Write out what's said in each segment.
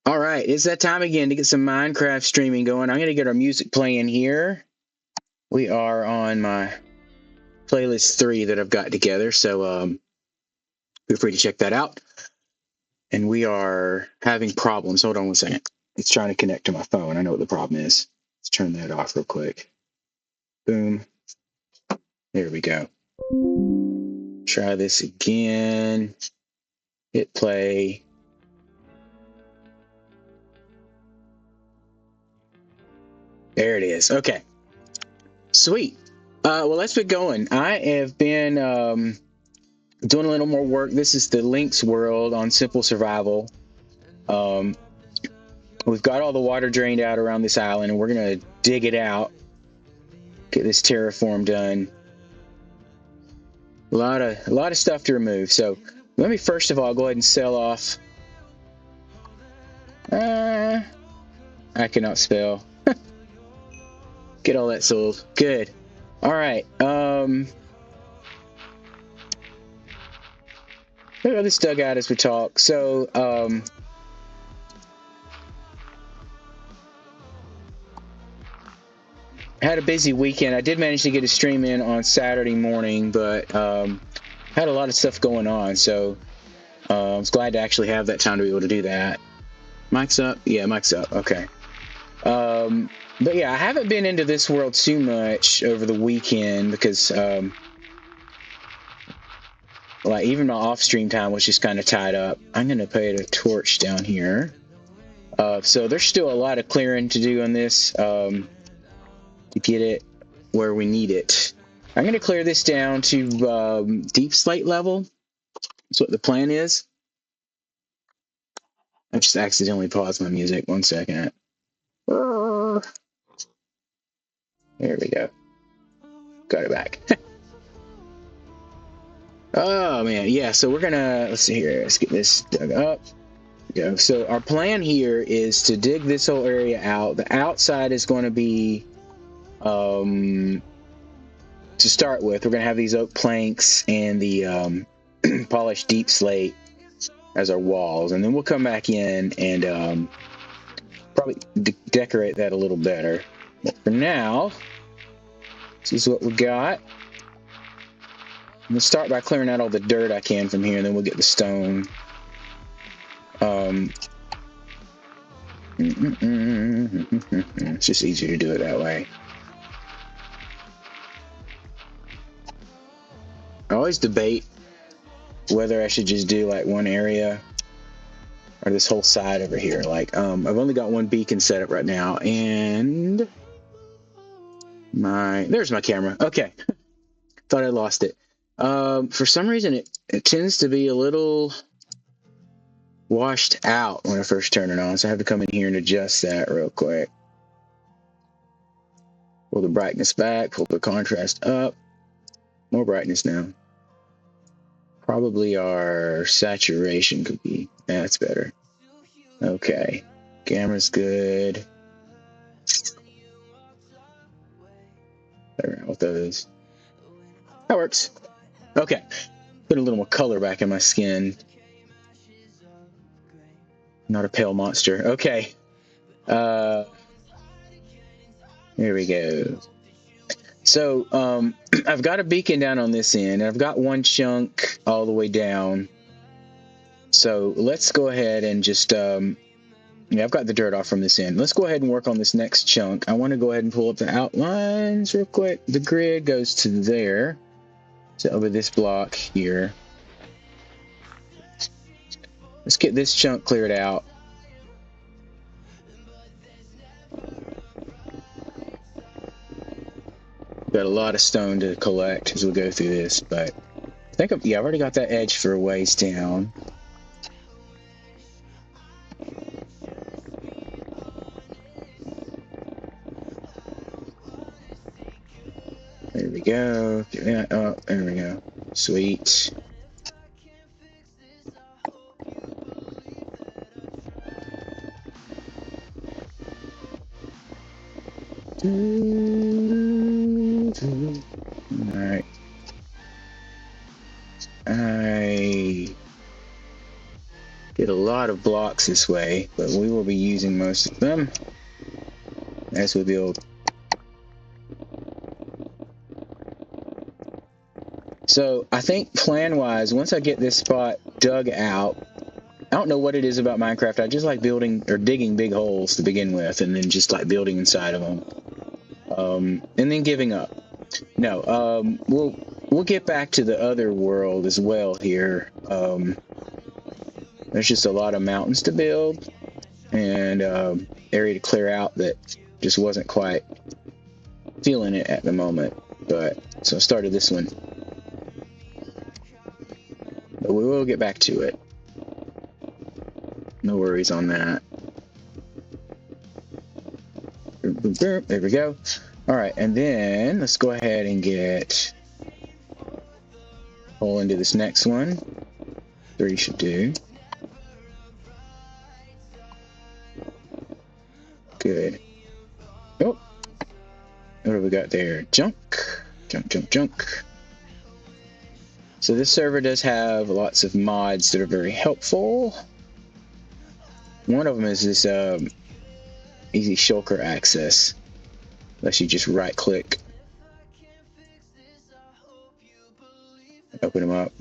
All right, it's that time again to get some Minecraft streaming going. I'm going to get our music playing here. We are on my playlist 3 that I've got together, so feel free to check that out. And we are having problems. Hold on one second. It's trying to connect to my phone. I know what the problem is. Let's turn that off real quick. Boom. There we go. Try this again. Hit play. There it is. Okay. Sweet. Well, let's get going. I have been doing a little more work. This is the Lynx world on Simple Survival. We've got all the water drained out around this island, and we're going to dig it out. Get this terraform done. A lot of stuff to remove. So let me first of all go ahead and sell off. I cannot spell. Get all that sold. Good. All right. Look at this dugout as we talk. So had a busy weekend. I did manage to get a stream in on Saturday morning, but had a lot of stuff going on. So I was glad to actually have that time to be able to do that. Mic's up? Yeah, mic's up. Okay. But yeah, I haven't been into this world too much over the weekend because like even my off-stream time was just kind of tied up. I'm going to put a torch down here. So there's still a lot of clearing to do on this to get it where we need it. I'm going to clear this down to deep slate level. That's what the plan is. I just accidentally paused my music. 1 second. There we go. Got it back. Oh man, yeah. So we're gonna let's see here. Let's get this dug up. There we go. So our plan here is to dig this whole area out. The outside is going to be, to start with, we're gonna have these oak planks and the polished deep slate as our walls, and then we'll come back in and probably decorate that a little better. But for now, this is what we got. I'm gonna start by clearing out all the dirt I can from here, and then we'll get the stone. It's just easier to do it that way. I always debate whether I should just do like one area or this whole side over here. Like, I've only got one beacon set up right now, and there's my camera. Okay. Thought I lost it. For some reason, it tends to be a little washed out when I first turn it on, so I have to come in here and adjust that real quick. Pull the brightness back, pull the contrast up. More brightness now. Probably our saturation could be, that's better. Okay, camera's good. Play around with those. That works. Okay, put a little more color back in my skin. Not a pale monster. Okay. There we go. So I've got a beacon down on this end, and I've got one chunk all the way down. So let's go ahead and just I've got the dirt off from this end. Let's go ahead and work on this next chunk. I want to go ahead and pull up the outlines real quick. The grid goes to there. So over this block here. Let's get this chunk cleared out. Got a lot of stone to collect as we go through this, but I think I've already got that edge for a ways down. There we go. Get that up. There we go. Sweet. Alright. I did a lot lot of blocks this way, but we will be using most of them as we build. So I think plan-wise, once I get this spot dug out, I don't know what it is about Minecraft. I just like building or digging big holes to begin with, and then just like building inside of them, and then giving up. No, we'll get back to the other world as well here. There's just a lot of mountains to build and area to clear out that just wasn't quite feeling it at the moment. But so I started this one, but we will get back to it. No worries on that. There we go. All right, and then let's go ahead and get hole into this next one. 3 should do. Good. Oh, what have we got there? Junk. So this server does have lots of mods that are very helpful. One of them is this easy shulker access. Unless you just right click. Open them up.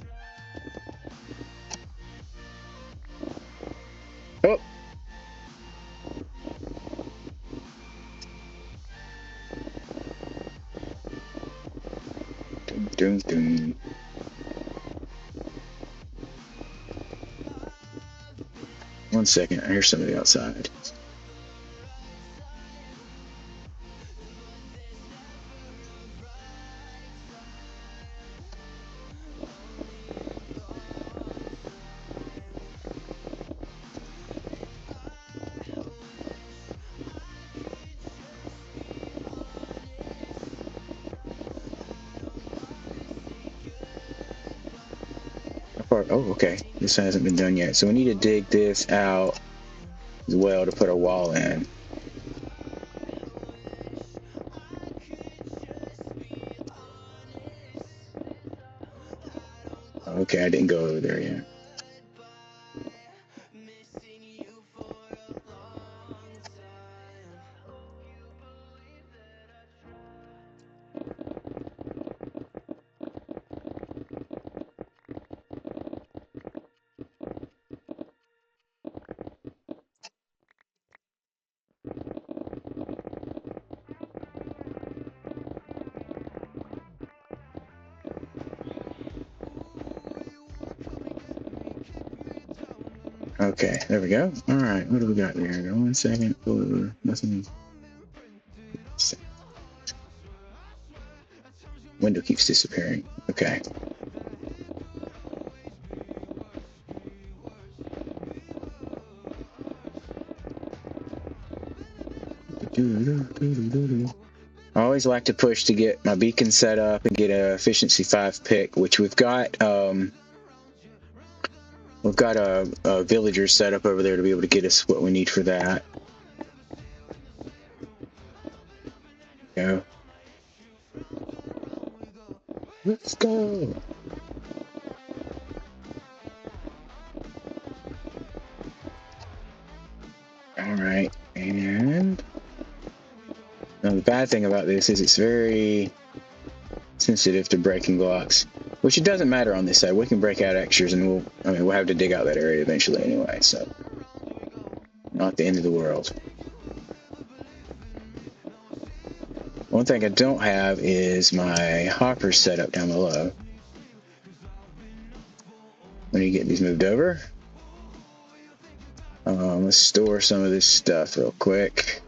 Oh! Dum, dum, dum. One second, I hear somebody outside. Oh, okay. This hasn't been done yet. So we need to dig this out as well to put a wall in. Okay, I didn't go over there yet. Okay, there we go. All right, what do we got there? 1 second. Oh, nothing. Window keeps disappearing. Okay. I always like to push to get my beacon set up and get a efficiency 5 pick, which we've got. We've got a villager set up over there to be able to get us what we need for that. Go. Let's go. All right, and now the bad thing about this is it's very sensitive to breaking blocks, which it doesn't matter on this side. We can break out extras, and we'll have to dig out that area eventually anyway. So, not the end of the world. One thing I don't have is my hoppers set up down below. When you get these moved over, let's store some of this stuff real quick.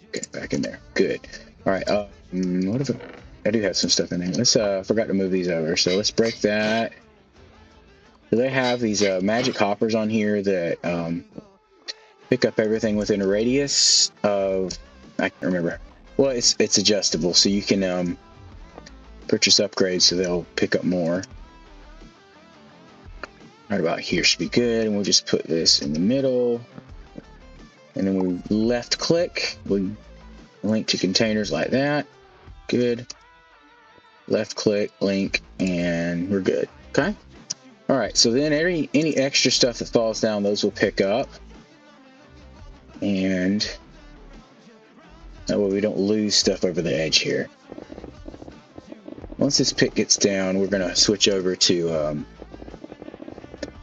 Okay, back in there. Good. All right. What if I do have some stuff in there? Let's forgot to move these over. So let's break that. So they have these magic hoppers on here that pick up everything within a radius of, I can't remember. Well, it's adjustable, so you can purchase upgrades so they'll pick up more. Right about here should be good, and we'll just put this in the middle. And then we left click, we link to containers like that. Good. Left click, link, and we're good. Okay. All right. So then any extra stuff that falls down, those will pick up, and that way we don't lose stuff over the edge here. Once this pick gets down, we're gonna switch over to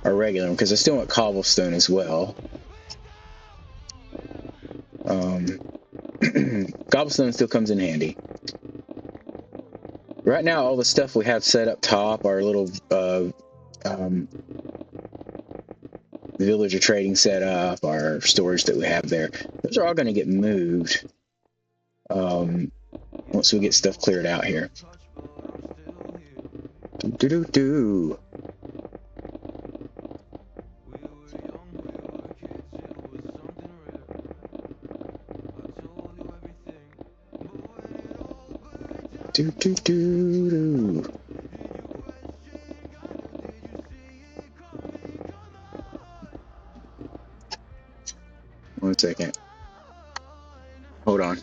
our regular one because I still want cobblestone as well. Cobblestone still comes in handy. Right now, all the stuff we have set up top, our little villager trading setup, our storage that we have there, those are all going to get moved once we get stuff cleared out here. Do-do-do-do. Do-do-do-do. One second. Hold on.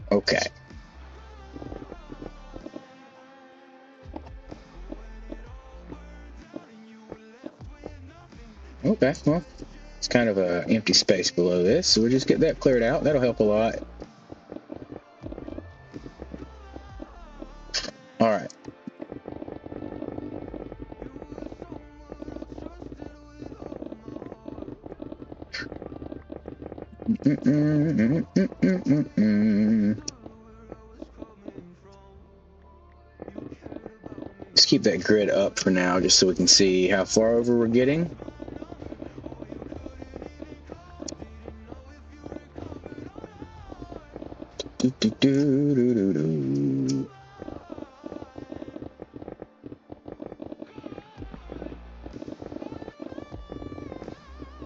Okay. Okay, well, it's kind of an empty space below this, so we'll just get that cleared out. That'll help a lot. All right. Just keep that grid up for now, just so we can see how far over we're getting.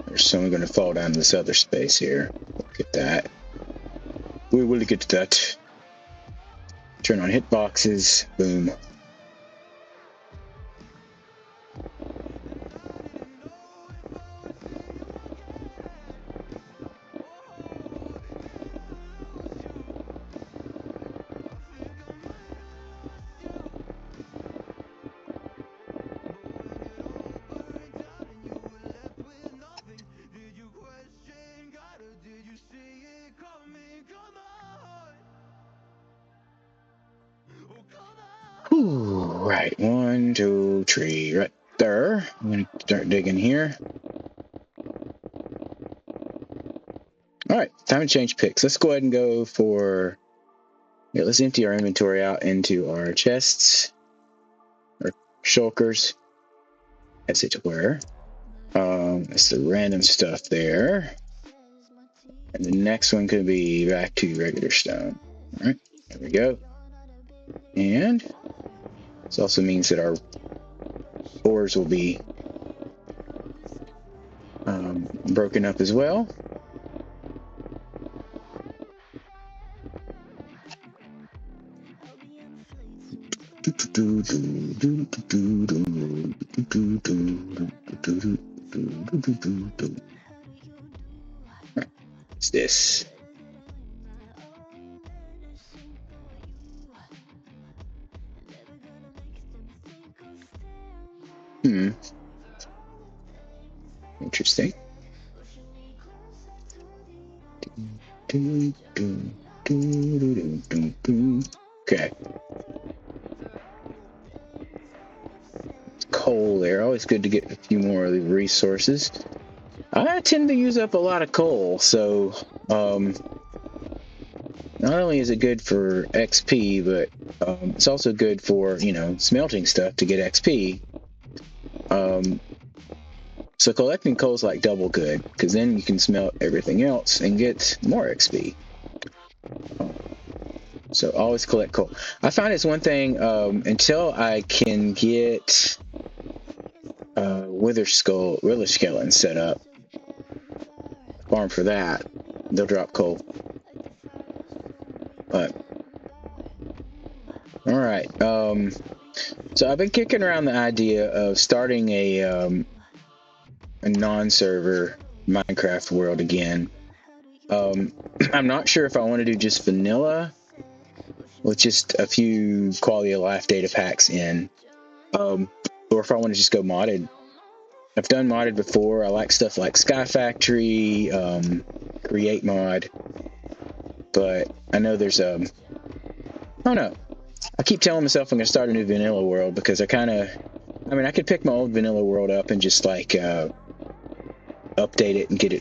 There's some going to fall down to this other space here. Look at that. We will get to that. Turn on hitboxes. Boom. Right, 1, 2, 3, right there. I'm gonna start digging here. All right, time to change picks. Let's go ahead and go for. Yeah, let's empty our inventory out into our chests, our shulkers. That's it. Where? That's the random stuff there. And the next one could be back to regular stone. All right, there we go. And this also means that our ores will be broken up as well. What's this? Interesting. Okay. Coal there. Always good to get a few more of the resources. I tend to use up a lot of coal, so not only is it good for XP, but it's also good for, you know, smelting stuff to get XP. So collecting coal is like double good, because then you can smelt everything else and get more XP. So always collect coal. I find it's one thing, until I can get Wither Skeleton set up, farm for that, they'll drop coal. But all right, so I've been kicking around the idea of starting a non-server Minecraft world again. I'm not sure if I want to do just vanilla with just a few quality of life data packs in, or if I want to just go modded. I've done modded before. I like stuff like Sky Factory, Create Mod, but I know there's I don't know. I keep telling myself I'm going to start a new vanilla world because I could pick my old vanilla world up and just like update it and get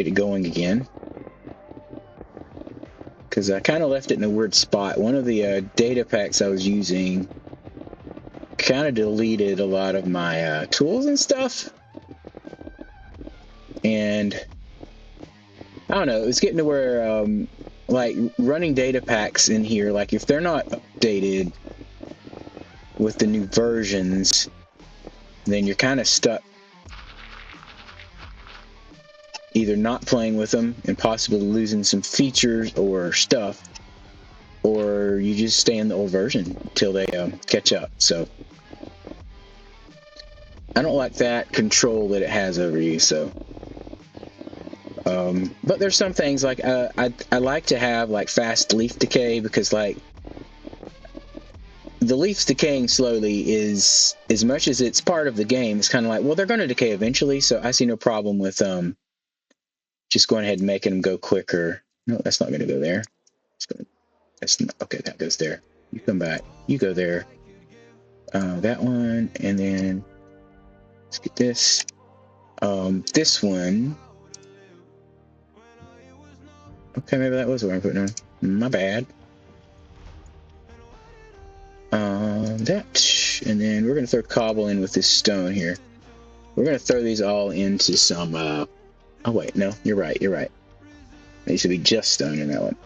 it going again. Because I kind of left it in a weird spot. One of the data packs I was using kind of deleted a lot of my tools and stuff. And I don't know, it was getting to where like running data packs in here, like if they're not updated with the new versions, then you're kind of stuck either not playing with them and possibly losing some features or stuff, or you just stay in the old version until they catch up. So I don't like that control that it has over you. So but there's some things like I like to have like fast leaf decay, because like the leaves decaying slowly is, as much as it's part of the game, it's kind of like, well, they're going to decay eventually, so I see no problem with just going ahead and making them go quicker. No, that's not going to go there. That's not, okay, that goes there. You come back. You go there. That one, and then let's get this. This one. Okay, maybe that was what I'm putting on. My bad. That, and then we're going to throw cobble in with this stone here. We're going to throw these all into some, oh wait, no, you're right. It needs to be just stone in that one.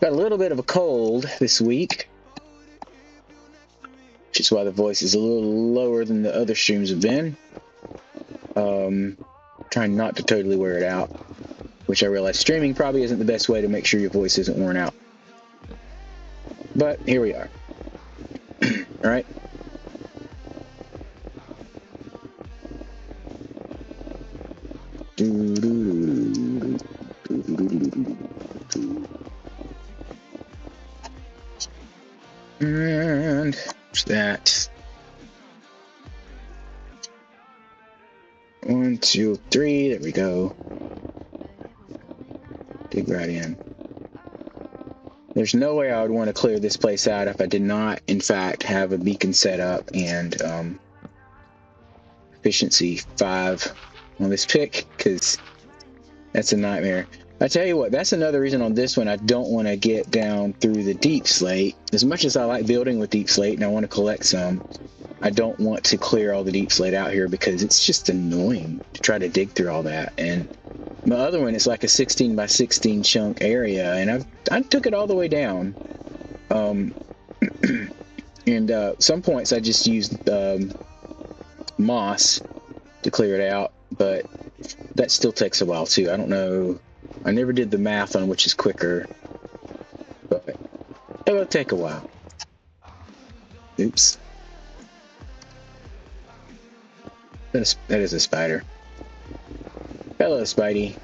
Got a little bit of a cold this week, which is why the voice is a little lower than the other streams have been. Trying not to totally wear it out, which I realize streaming probably isn't the best way to make sure your voice isn't worn out. But here we are. All right. And that. 1, 2, 3. There we go. Dig right in. There's no way I would want to clear this place out if I did not, in fact, have a beacon set up and efficiency 5 on this pick, because that's a nightmare. I tell you what, that's another reason on this one I don't want to get down through the deep slate. As much as I like building with deep slate and I want to collect some, I don't want to clear all the deep slate out here because it's just annoying to try to dig through all that. And my other one is like a 16 by 16 chunk area, and I took it all the way down. And some points I just used moss to clear it out, but that still takes a while too. I don't know. I never did the math on which is quicker, but it will take a while. Oops. That is a spider. Hello, Spidey.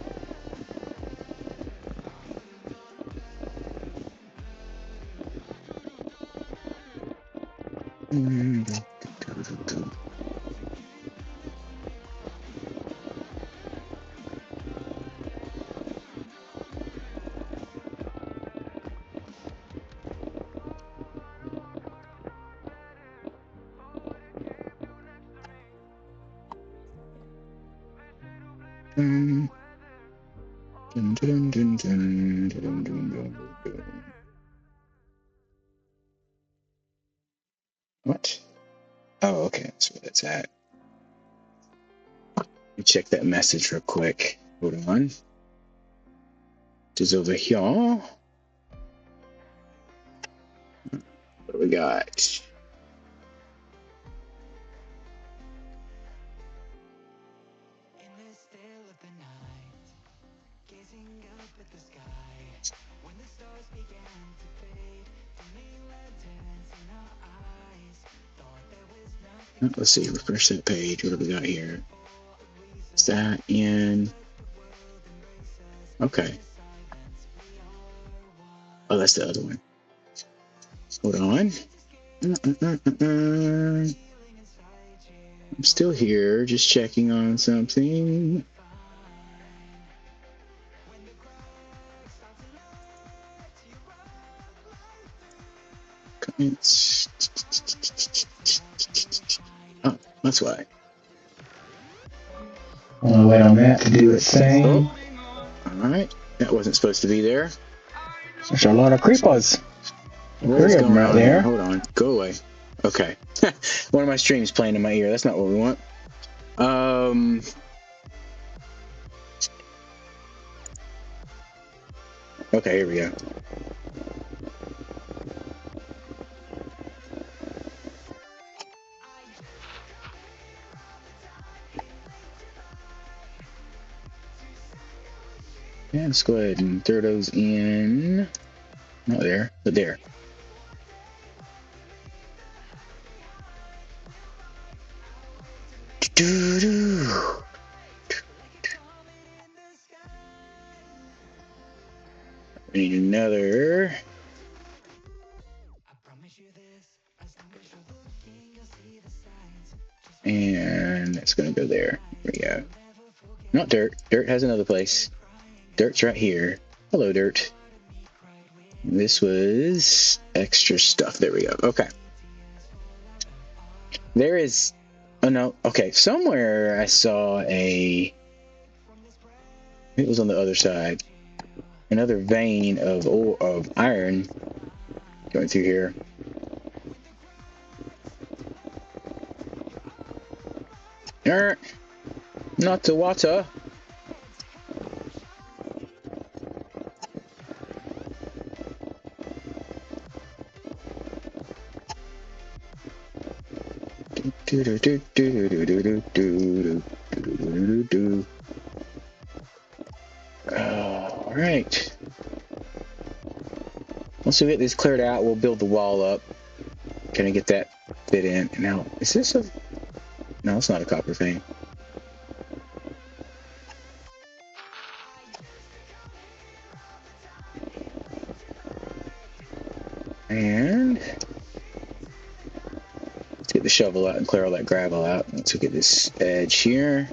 What? Oh, okay, that's where that's at. Let me check that message real quick. Hold on. It is over here. What do we got? Let's see, refresh that page. What do we got here? Is that in? Okay. Oh, that's the other one. Hold on. I'm still here, just checking on something. Comments. Oh, that's why. I'll wait on that to do its thing. Oh, alright. That wasn't supposed to be there. There's a lot of creepers. What Three is of them going right on here? there. Hold on. Go away. Okay. One of my streams playing in my ear. That's not what we want. Okay, here we go. Yeah, let's go ahead and throw those in. Not there, but there. We need another. And it's gonna go there. There we go. Not dirt. Dirt has another place. Dirt's right here. Hello, dirt. This was extra stuff. There we go. Okay. There is. Oh no. Okay. Somewhere I saw a. It was on the other side. Another vein of ore, of iron going through here. Not the water. All right. Once we get this cleared out, we'll build the wall up. Can I get that fit in? Now, is this a... No, it's not a copper vein. And let's get the shovel out and clear all that gravel out. Let's look at this edge here.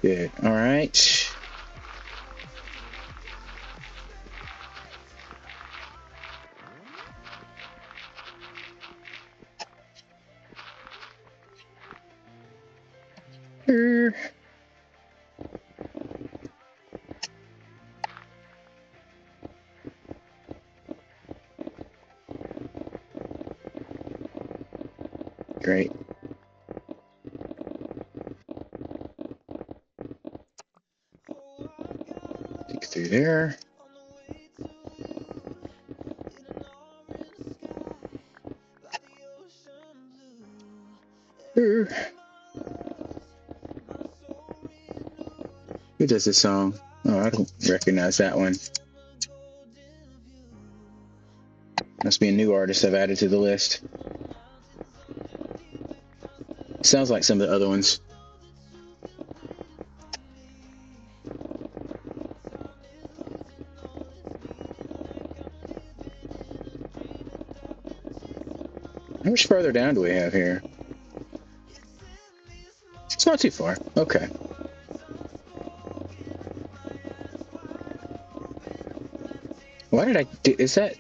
Good. All right. Here. Great. Dig through there. Here. Who does this song? Oh, I don't recognize that one. Must be a new artist I've added to the list. Sounds like some of the other ones. How much further down do we have here? It's not too far. Okay. Why did I do... Is that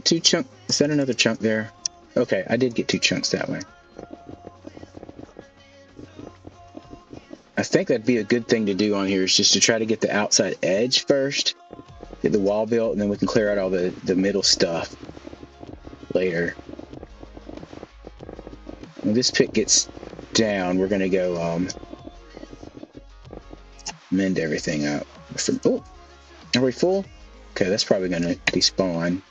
two chunk? Is that another chunk there? Okay, I did get two chunks that way. I think that'd be a good thing to do on here is just to try to get the outside edge first, get the wall built, and then we can clear out all the middle stuff later. when this pit gets down, we're gonna go mend everything up. Oh, are we full? Okay, that's probably gonna despawn.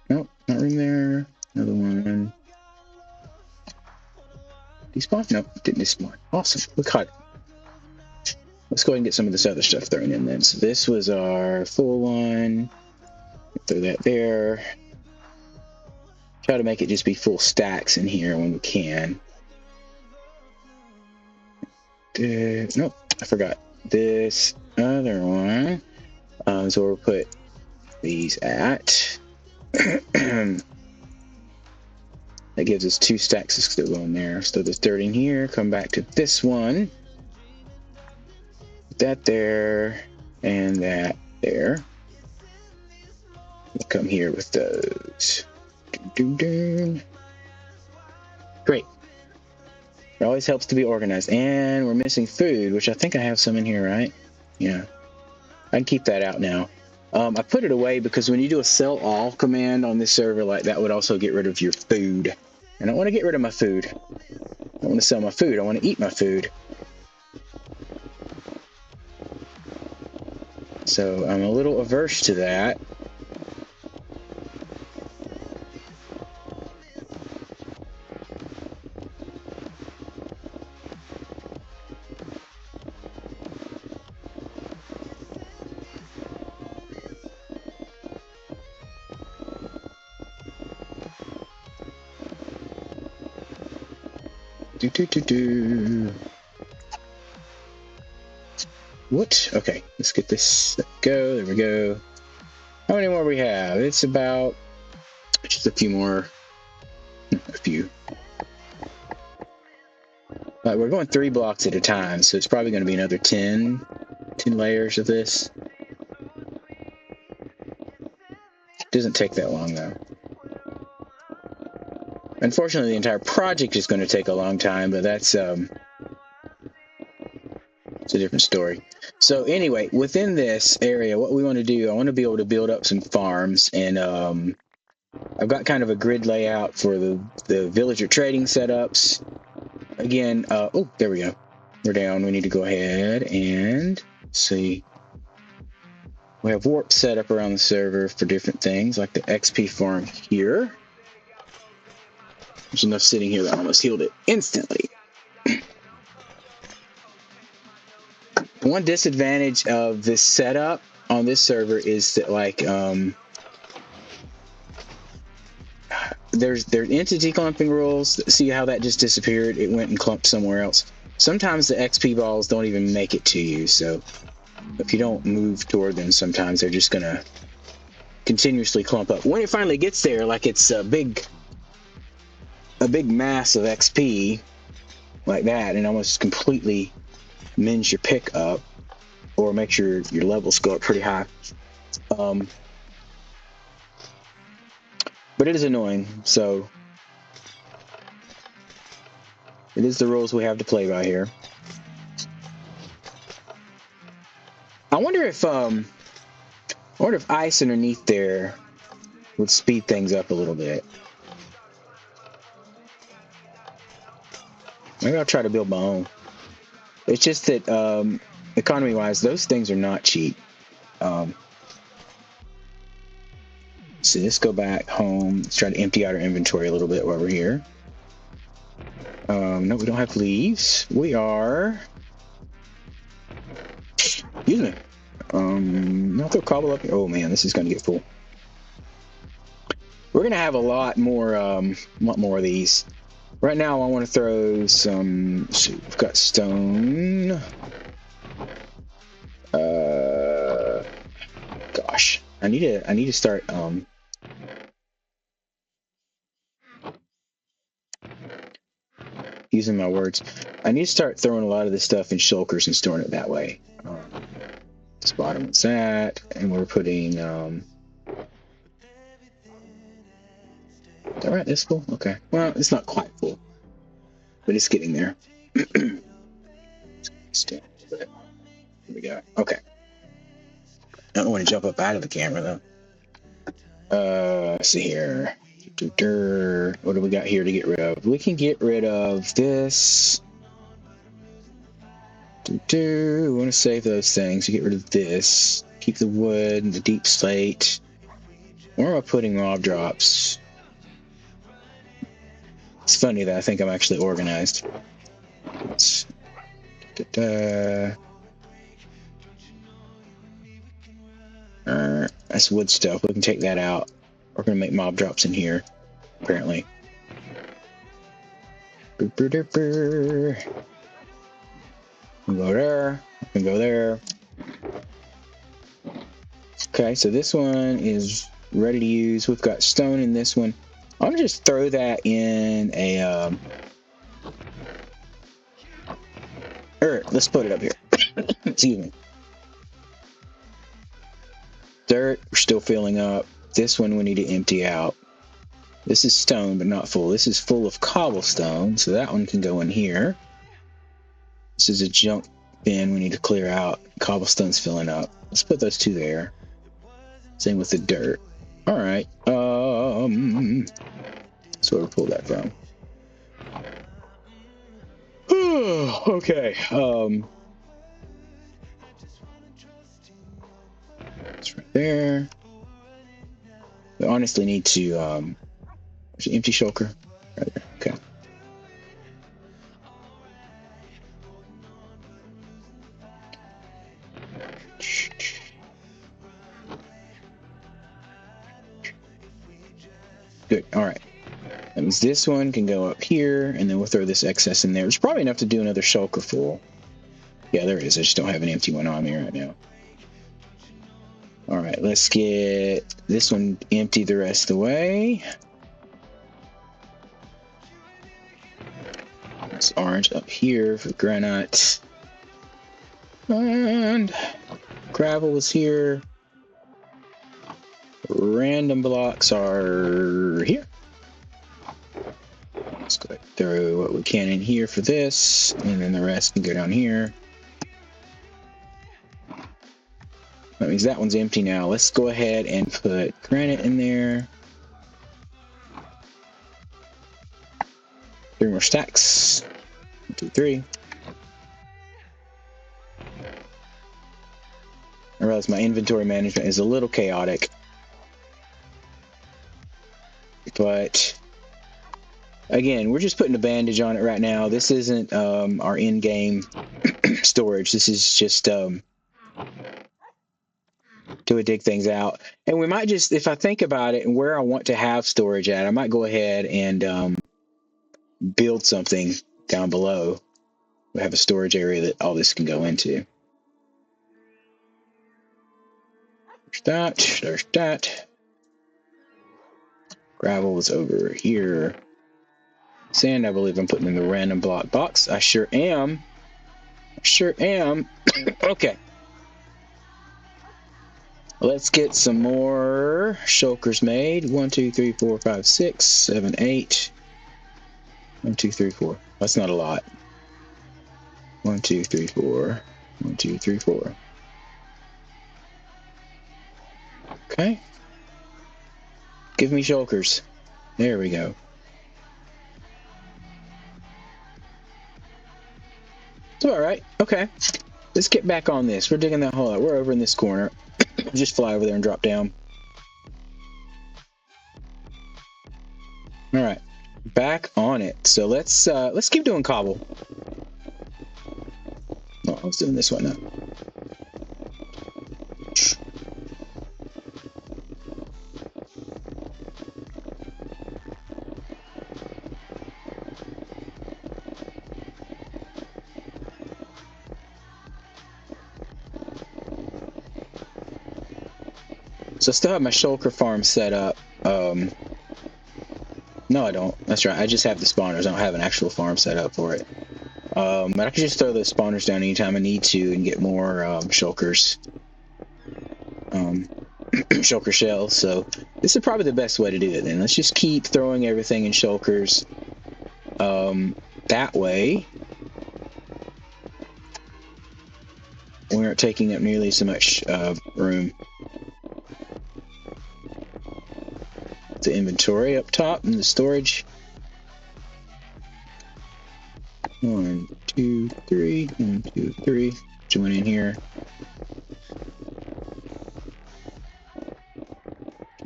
Nope, not room there. Another one. Despawn? Nope, didn't despawn. Awesome, we caught it. Let's go ahead and get some of this other stuff thrown in then. So this was our full one. Throw that there. Try to make it just be full stacks in here when we can. Nope, I forgot. This other one. So we'll put these at. That gives us 2 stacks of still going there. So there's 30 in here. Come back to this one. Put that there. And that there. We'll come here with those. Great. It always helps to be organized. And we're missing food, which I think I have some in here, right? Yeah. I can keep that out now. I put it away because when you do a sell all command on this server, like that would also get rid of your food. And I don't want to get rid of my food. I don't want to sell my food. I want to eat my food. So I'm a little averse to that. What? Okay, let's get this. Go. There we go. How many more we have? It's about just a few more. A few. We're going 3 blocks at a time, so it's probably going to be another 10 layers of this. It doesn't take that long though. Unfortunately, the entire project is going to take a long time, but that's it's a different story. So anyway, within this area, what we want to do, I want to be able to build up some farms, and I've got kind of a grid layout for the villager trading setups. Again, oh, there we go. We're down. We need to go ahead and see. We have warp set up around the server for different things, like the XP farm here. There's enough sitting here that I almost healed it instantly. One disadvantage of this setup on this server is that, like, there's entity clumping rules. See how that just disappeared? It went and clumped somewhere else. Sometimes the XP balls don't even make it to you, so if you don't move toward them, sometimes they're just gonna continuously clump up. When it finally gets there, like it's a big mass of XP like that, and almost completely mends your pick up or makes your levels go up pretty high. But it is annoying, so it is the rules we have to play by here. I wonder if ice underneath there would speed things up a little bit. Maybe I'll try to build my own. It's just that economy-wise, those things are not cheap. So let's go back home. Let's try to empty out our inventory a little bit while we're here. No, we don't have leaves. We are... Excuse me. I'll throw cobble up here. Oh man, this is going to get full. We're going to have a lot more of these. Right now, I want to throw some. Let's see, we've got stone. Gosh, I need to start. Using my words. I need to start throwing a lot of this stuff in shulkers and storing it that way. This bottom one's that, and we're putting. Is that right? That's full? Okay. Well, it's not quite full, but it's getting there. Here we go. Okay. I don't want to jump up out of the camera, though. Let's see here. What do we got here to get rid of? We can get rid of this. We want to save those things. Get rid of this. Keep the wood and the deep slate. Where am I putting mob drops? It's funny that I think I'm actually organized. That's wood stuff. We can take that out. We're going to make mob drops in here, apparently. We can go there. We can go there. Okay, so this one is ready to use. We've got stone in this one. I'm going to just throw that in a... let's put it up here. Excuse me. Dirt, we're still filling up. This one we need to empty out. This is stone, but not full. This is full of cobblestone, so that one can go in here. This is a junk bin we need to clear out. Cobblestone's filling up. Let's put those two there. Same with the dirt. All right. That's where we pulled that from. Okay. It's right there. We honestly need to there's an empty shulker right there. Okay. Good. All right. That means this one can go up here, and then we'll throw this excess in there. There's probably enough to do another shulker full. Yeah, there is. I just don't have an empty one on me right now. All right, let's get this one empty the rest of the way. This orange up here for granite. And gravel is here. Random blocks are here. Let's go throw what we can in here for this, and then the rest can go down here. That means that one's empty now. Let's go ahead and put granite in there. 3 more stacks. 1, 2, 3. I realize my inventory management is a little chaotic. But again, we're just putting a bandage on it right now. This isn't our in-game storage. This is just to dig things out. And we might just, if I think about it and where I want to have storage at, I might go ahead and build something down below. We have a storage area that all this can go into. There's that. There's that. Gravel is over here. Sand, I believe I'm putting in the random block box. I sure am. I sure am. Okay. Let's get some more shulkers made. 1, 2, 3, 4, 5, 6, 7, 8. 1, 2, 3, 4. That's not a lot. 1, 2, 3, 4. 1, 2, 3, 4. Okay. Give me shulkers. There we go. It's all right. Okay. Let's get back on this. We're digging that hole out. We're over in this corner. Just fly over there and drop down. All right. Back on it. So let's keep doing cobble. Oh, I was doing this one now. So I still have my shulker farm set up. No, I don't. That's right. I just have the spawners. I don't have an actual farm set up for it. But I can just throw those spawners down anytime I need to and get more shulkers. Shulker shells. So this is probably the best way to do it then. Let's just keep throwing everything in shulkers. That way we aren't taking up nearly so much room. the inventory up top and the storage. 1, 2, 3. 1, 2, 3. Join in here.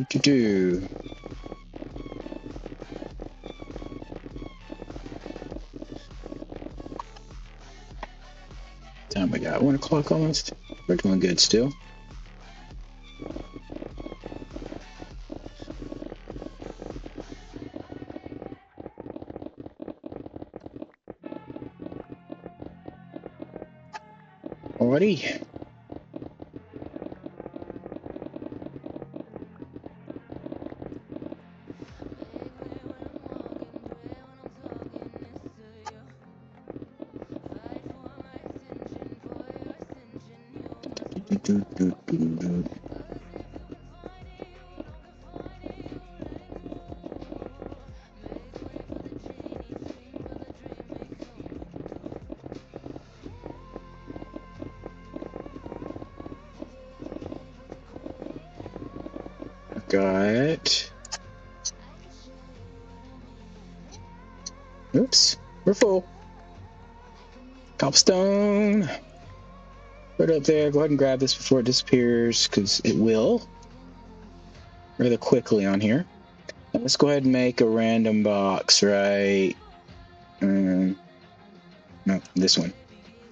Do. Time we got 1 o'clock almost. We're doing good still. Alrighty. Got. Oops, we're full. Cobblestone. Put it up there. Go ahead and grab this before it disappears, because it will rather quickly on here. Let's go ahead and make a random box, right? No, this one.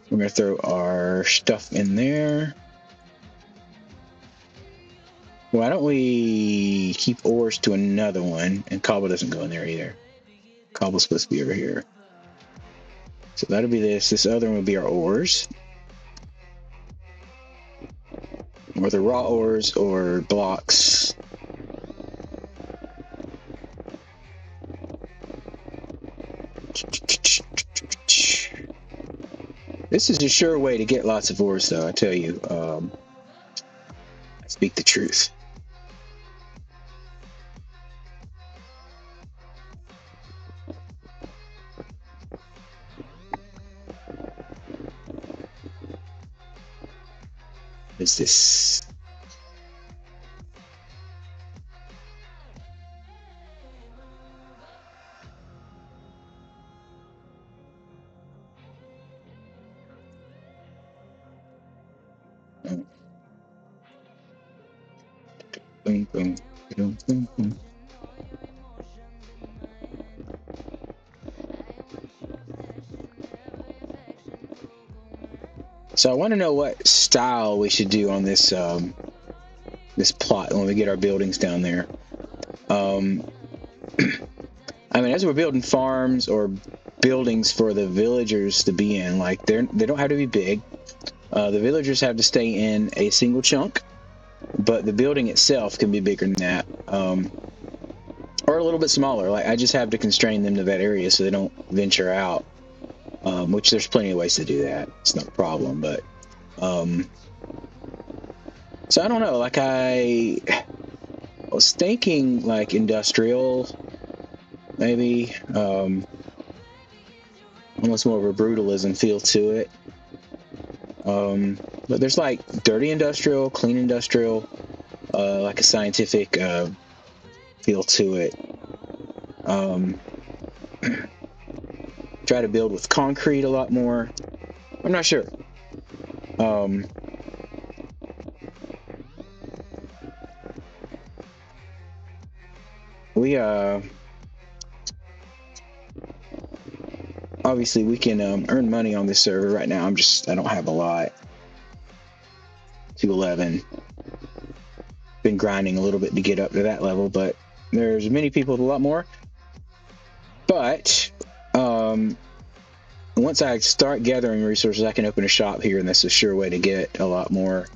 We're gonna throw our stuff in there. Why don't we keep ores to another one, and cobble doesn't go in there either. Cobble's supposed to be over here. So that'll be this. This other one will be our ores. Whether raw ores or blocks. This is a sure way to get lots of ores, though, I tell you. I speak the truth. What is this? Oh. Boom, boom, boom, boom, boom. So I want to know what style we should do on this this plot when we get our buildings down there. I mean, as we're building farms or buildings for the villagers to be in, like they don't have to be big. The villagers have to stay in a single chunk, but the building itself can be bigger than that, or a little bit smaller. Like I just have to constrain them to that area so they don't venture out. Which there's plenty of ways to do that. It's not a problem, but so I don't know. Like I was thinking, like industrial, maybe almost more of a brutalism feel to it. But there's like dirty industrial, clean industrial, like a scientific feel to it. Try to build with concrete a lot more. I'm not sure. We obviously we can earn money on this server right now. I don't have a lot. 211. Been grinding a little bit to get up to that level, but there's many people with a lot more. But once I start gathering resources, I can open a shop here, and that's a sure way to get a lot more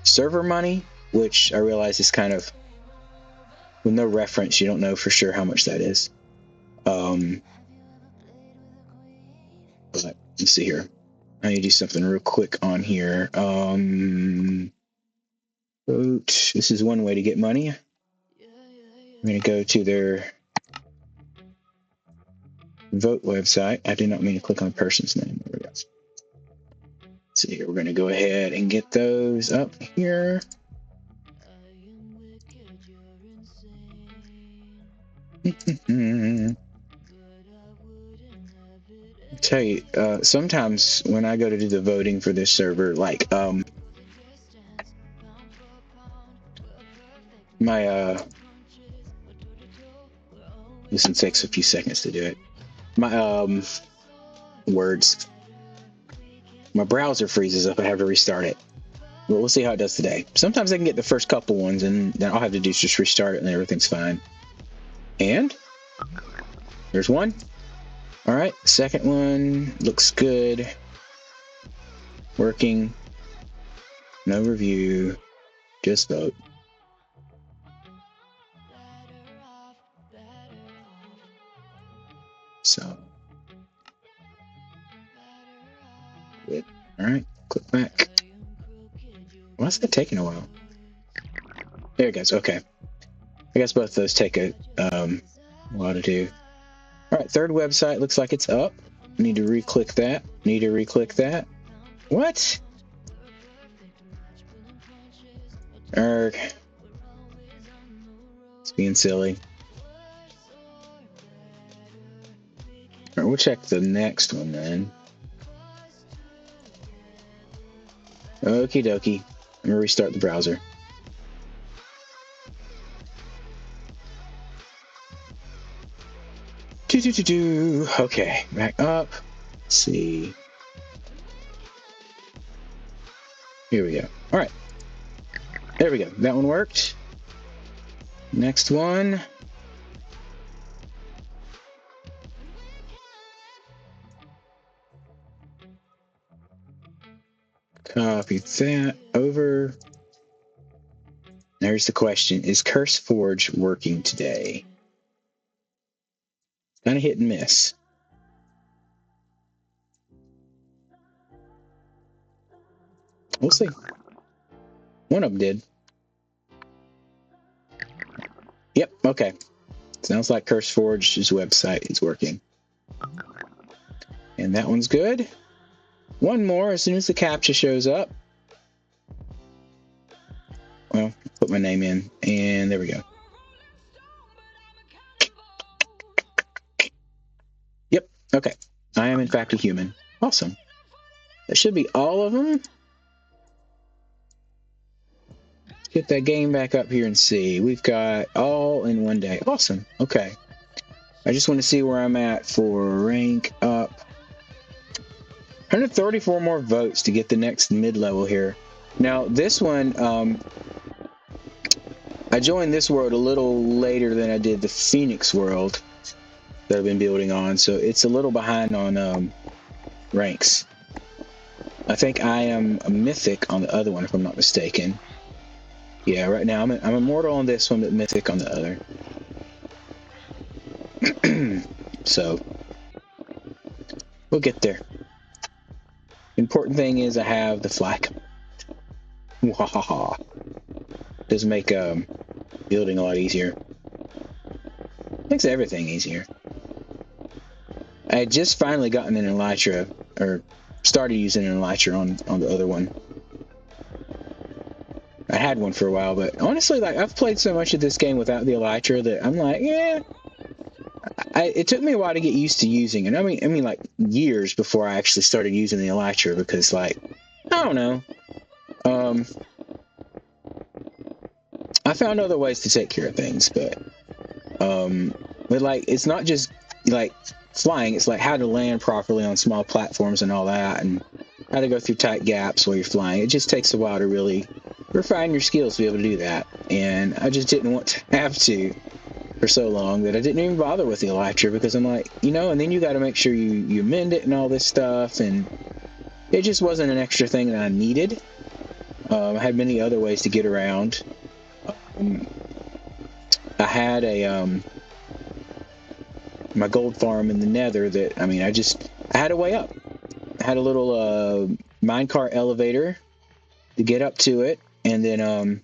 server money, which I realize is kind of, with no reference, you don't know for sure how much that is. But let's see here. I need to do something real quick on here. Vote. This is one way to get money. I'm going to go to their vote website. I did not mean to click on a person's name. There we go. Let's see here. We're going to go ahead and get those up here. Tell you, sometimes when I go to do the voting for this server, like, my, this one takes a few seconds to do it. My, words. My browser freezes up. I have to restart it. But we'll see how it does today. Sometimes I can get the first couple ones, and then all I have to do is just restart it, and everything's fine. And there's one. All right, second one looks good. Working. No review. Just vote. So. Good. All right, click back. Why is that taking a while? There it goes. Okay. I guess both of those take a while to do. All right, third website looks like it's up. Need to re-click that. Need to re-click that. What? Erg. It's being silly. All right, we'll check the next one then. Okie dokie. I'm gonna restart the browser. Okay, back up. Let's see. Here we go. All right. There we go. That one worked. Next one. Copy that over. There's the question. Is CurseForge working today? Kind of hit and miss. We'll see. One of them did. Yep, okay. Sounds like CurseForge's website is working. And that one's good. One more as soon as the CAPTCHA shows up. Well, put my name in, and there we go. Yep, okay. I am in fact a human. Awesome. That should be all of them. Let's get that game back up here and see. We've got all in one day. Awesome, okay. I just want to see where I'm at for rank up. 134 more votes to get the next mid-level here. Now, this one, I joined this world a little later than I did the Phoenix world that I've been building on, so it's a little behind on ranks. I think I am a mythic on the other one, if I'm not mistaken. Yeah, right now I'm immortal on this one, but mythic on the other. So, we'll get there. Important thing is I have the flag. Wahaha. Does make building a lot easier. Makes everything easier. I had just finally gotten an elytra, or started using an elytra on the other one. I had one for a while, but honestly, like I've played so much of this game without the elytra that I'm like, yeah. It took me a while to get used to using it. I mean, like years before I actually started using the elytra because, like, I don't know. I found other ways to take care of things, but like it's not just like flying. It's like how to land properly on small platforms and all that, and how to go through tight gaps while you're flying. It just takes a while to really refine your skills to be able to do that, and I just didn't want to have to for so long that I didn't even bother with the elytra because I'm like, you know, and then you got to make sure you mend it and all this stuff, and it just wasn't an extra thing that I needed. I had many other ways to get around. I had a my gold farm in the Nether that I had a way up. I had a little minecart elevator to get up to it, and then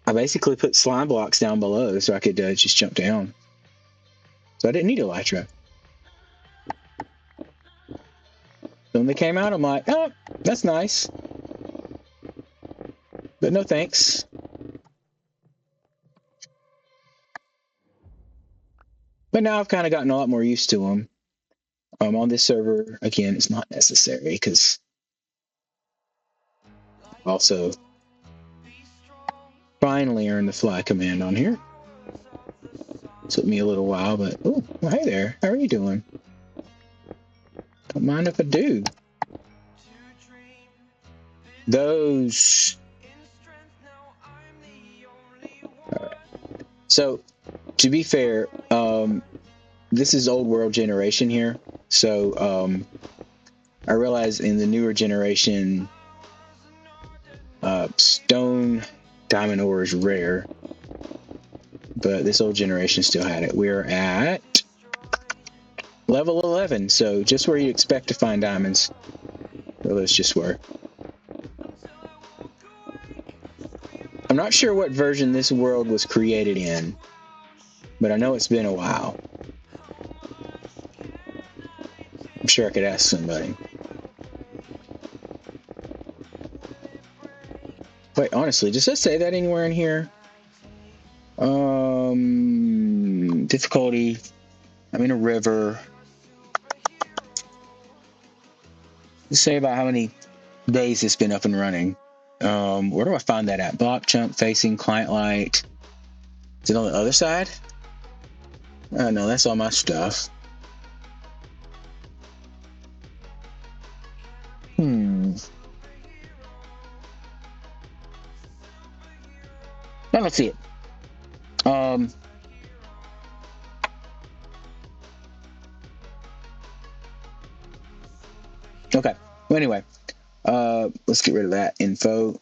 I basically put slime blocks down below so I could just jump down. So I didn't need elytra. So when they came out, I'm like, oh, that's nice. But no thanks. But now I've kind of gotten a lot more used to them. On this server, again, it's not necessary because also finally earned the fly command on here. Took me a little while, but oh, well, hey there. How are you doing? Don't mind if I do. Those. All right. So, to be fair, this is old world generation here. So, I realize in the newer generation, stone diamond ore is rare, but this old generation still had it. We're at level 11, so just where you expect to find diamonds. Well, those just were. I'm not sure what version this world was created in, but I know it's been a while. I'm sure I could ask somebody. Wait, honestly, does it say that anywhere in here? Difficulty. I'm in a river. Let's say about how many days it's been up and running. Where do I find that at? Block chunk facing client light. Is it on the other side? No, that's all my stuff. I don't see it. Okay. Well, anyway, let's get rid of that info.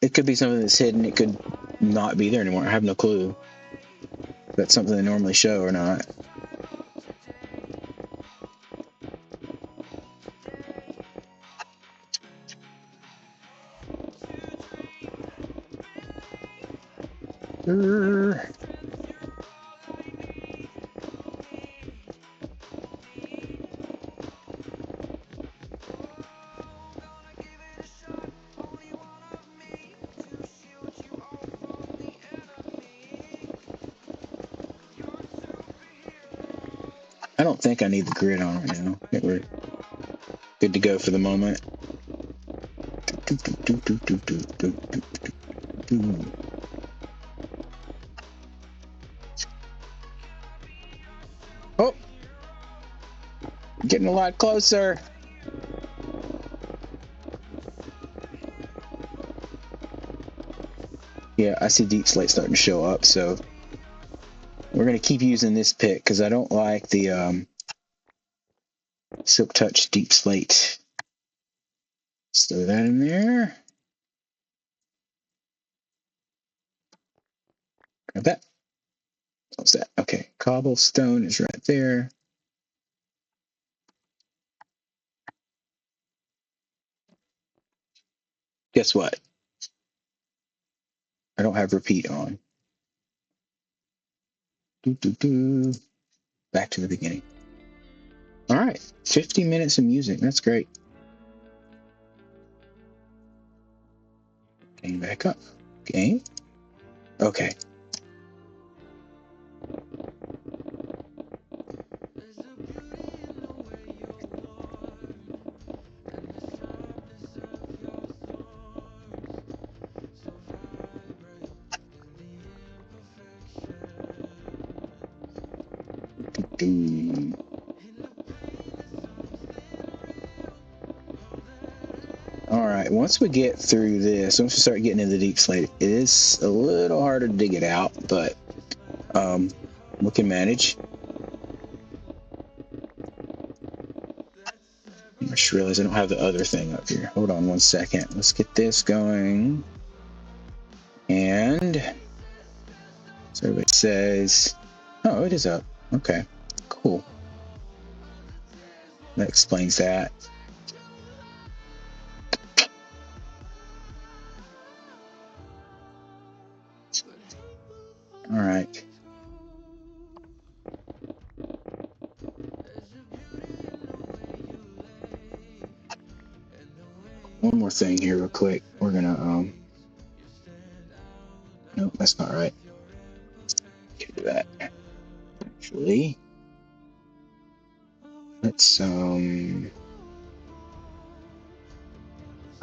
It could be something that's hidden. It could not be there anymore. I have no clue if that's something they normally show or not. I don't think I need the grid on right now. I think we're good to go for the moment. Oh! Getting a lot closer. Yeah, I see deep slate starting to show up, so we're going to keep using this pick because I don't like the Silk Touch deep slate. Let's throw that in there. Grab that. What's that? Okay, cobblestone is right there. Guess what? I don't have repeat on. Back to the beginning. All right, 50 minutes of music. That's great. Game back up. Game. Okay. All right, once we get through this, once we start getting into the deep slate, it is a little harder to dig it out, but we can manage. I just realized I don't have the other thing up here. Hold on one second. Let's get this going. And so everybody says, oh, it is up. Okay, cool. That explains that. All right. One more thing here real quick. We're gonna nope, that's not right. Can't do that. Actually, let's I don't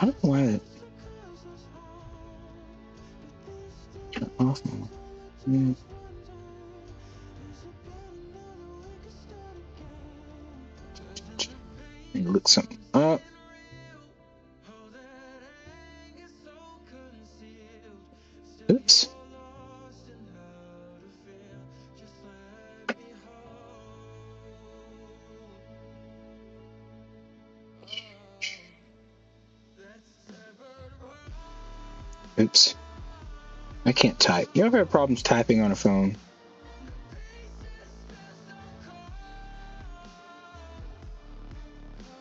know why that turned off now. And look something up. Oops. Oops. I can't type. You ever have problems typing on a phone?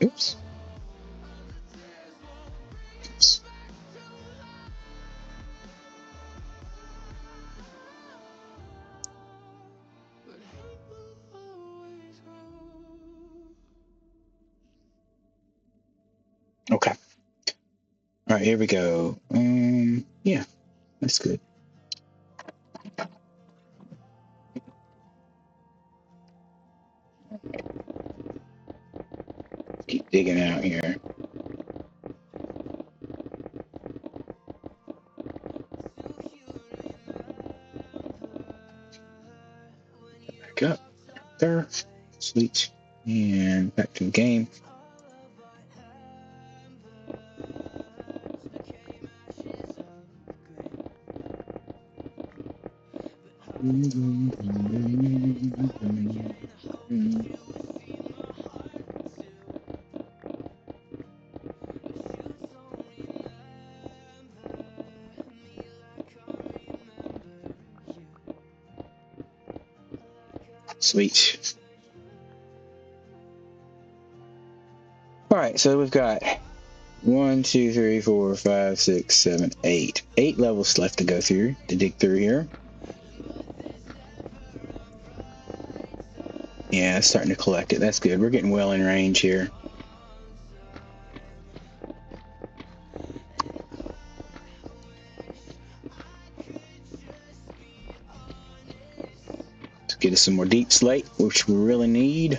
Oops. Oops. Okay. All right, here we go. Yeah, that's good. Keep digging out here. Back up. There. Sweet. And back to the game. Sweet. All right, so we've got 1, 2, 3, 4, 5, 6, 7, 8. 8 levels left to go through, to dig through here. Yeah, it's starting to collect it. That's good. We're getting well in range here. Let's get us some more deep slate, which we really need.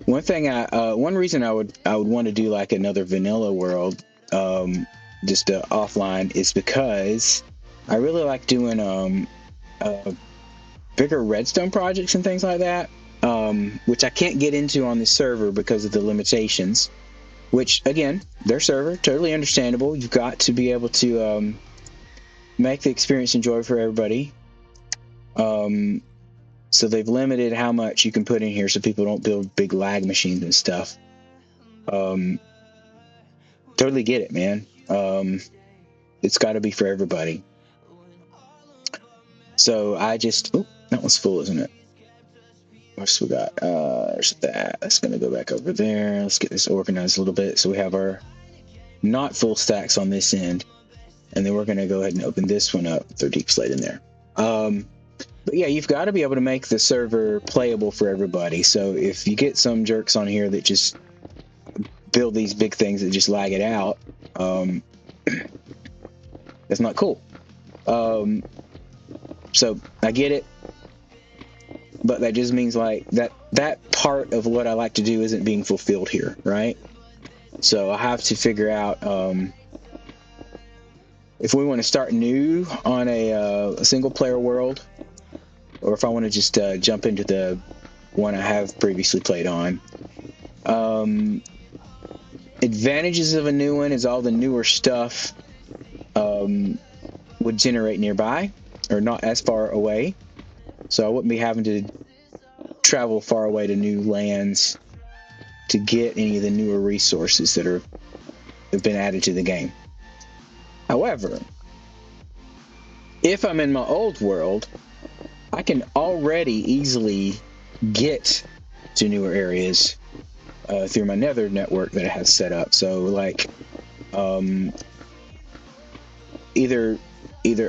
One reason I would want to do like another vanilla world, just offline, is because I really like doing bigger redstone projects and things like that, which I can't get into on this server because of the limitations. Which again, their server, totally understandable. You've got to be able to make the experience enjoyable for everybody. So they've limited how much you can put in here so people don't build big lag machines and stuff. Totally get it, man. It's got to be for everybody. So I just... Oh, that one's full, isn't it? What's we got? There's that. That's going to go back over there. Let's get this organized a little bit so we have our not full stacks on this end. And then we're going to go ahead and open this one up. Throw deep slate in there. But yeah, you've got to be able to make the server playable for everybody. So if you get some jerks on here that just build these big things that just lag it out, that's not cool. So I get it, but that just means like that part of what I like to do isn't being fulfilled here, right? So I have to figure out if we want to start new on a single player world, or if I want to just jump into the one I have previously played on. Advantages of a new one is all the newer stuff would generate nearby, or not as far away. So I wouldn't be having to travel far away to new lands to get any of the newer resources that have been added to the game. However, if I'm in my old world, I can already easily get to newer areas through my nether network that I have set up. So like either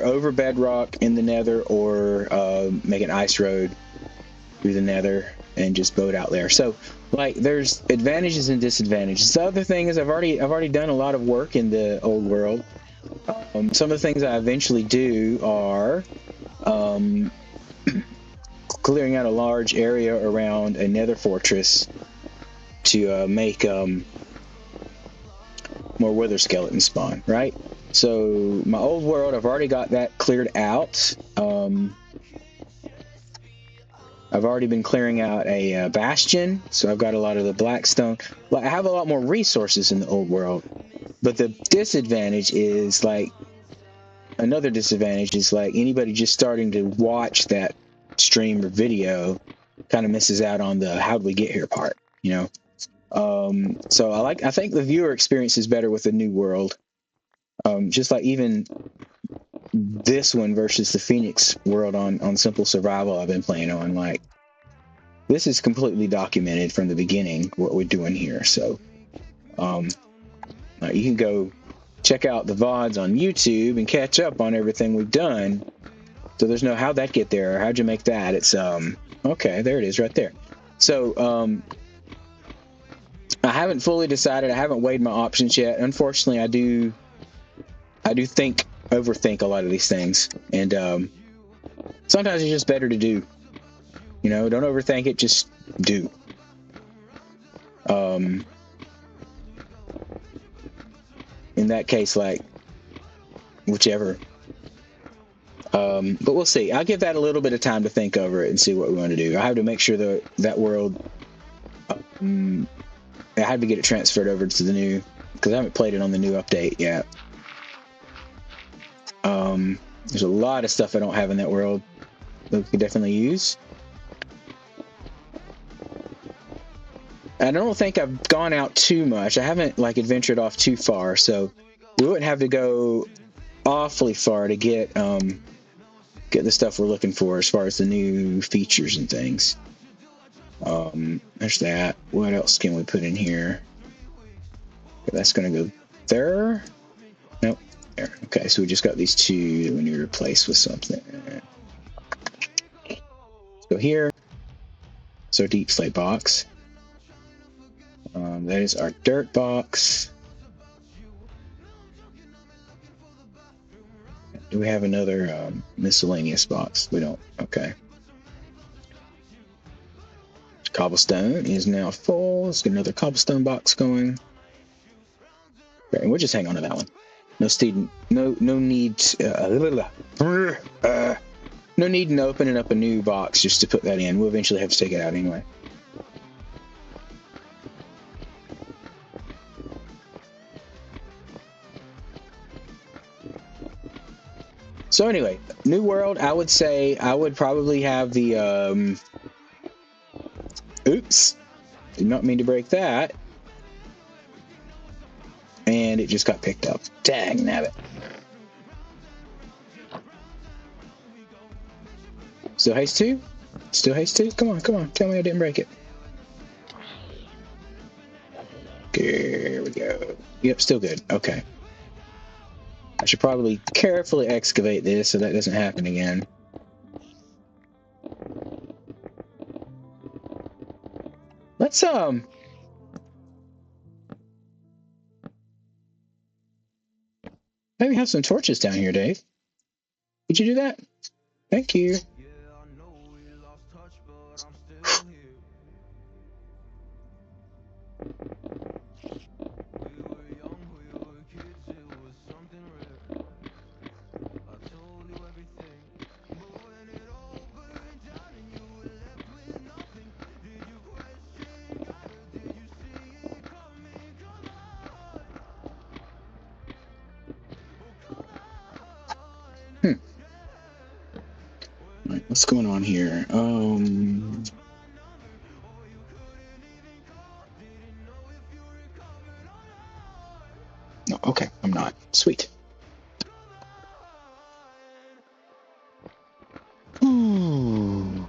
over bedrock in the nether, or make an ice road through the nether and just boat out there. So like there's advantages and disadvantages. The other thing is I've already done a lot of work in the old world. Some of the things I eventually do are um, clearing out a large area around a nether fortress to make more wither skeletons spawn, right? So my old world, I've already got that cleared out. I've already been clearing out a bastion, so I've got a lot of the blackstone. I have a lot more resources in the old world, but the disadvantage is like, another disadvantage is like anybody just starting to watch that stream or video kind of misses out on the how do we get here part, you know? So I think the viewer experience is better with the new world. Just like even this one versus the Phoenix world on Simple Survival I've been playing on, like this is completely documented from the beginning what we're doing here. So you can go check out the VODs on YouTube and catch up on everything we've done. So there's no how'd that get there, or how'd you make that? It's okay, there it is right there. So I haven't fully decided. I haven't weighed my options yet. Unfortunately, I do overthink a lot of these things, and sometimes it's just better to do. You know, don't overthink it, just do. In that case, like whichever. But we'll see. I'll give that a little bit of time to think over it and see what we want to do. I have to make sure that world. I had to get it transferred over to the new, because I haven't played it on the new update yet. There's a lot of stuff I don't have in that world that we could definitely use. I don't think I've gone out too much. I haven't like adventured off too far, so we wouldn't have to go awfully far to get the stuff we're looking for as far as the new features and things. There's that. What else can we put in here? Okay, that's going to go there. Nope. There. Okay, so we just got these two that we need to replace with something. Let's go here. So deep slate box. That is our dirt box. Do we have another miscellaneous box? We don't. Okay. Cobblestone is now full. Let's get another cobblestone box going. Okay, and we'll just hang on to that one. No need in opening up a new box just to put that in. We'll eventually have to take it out anyway. So anyway, new world, I would say I would probably have the oops, did not mean to break that. And it just got picked up. Dang nabbit. Still haste 2? Still haste 2? Come on. Tell me I didn't break it. There we go. Yep, still good. Okay. I should probably carefully excavate this so that doesn't happen again. Let's maybe have some torches down here, Dave. Could you do that? Thank you. Right, what's going on here? No, okay, I'm not. Sweet. Ooh.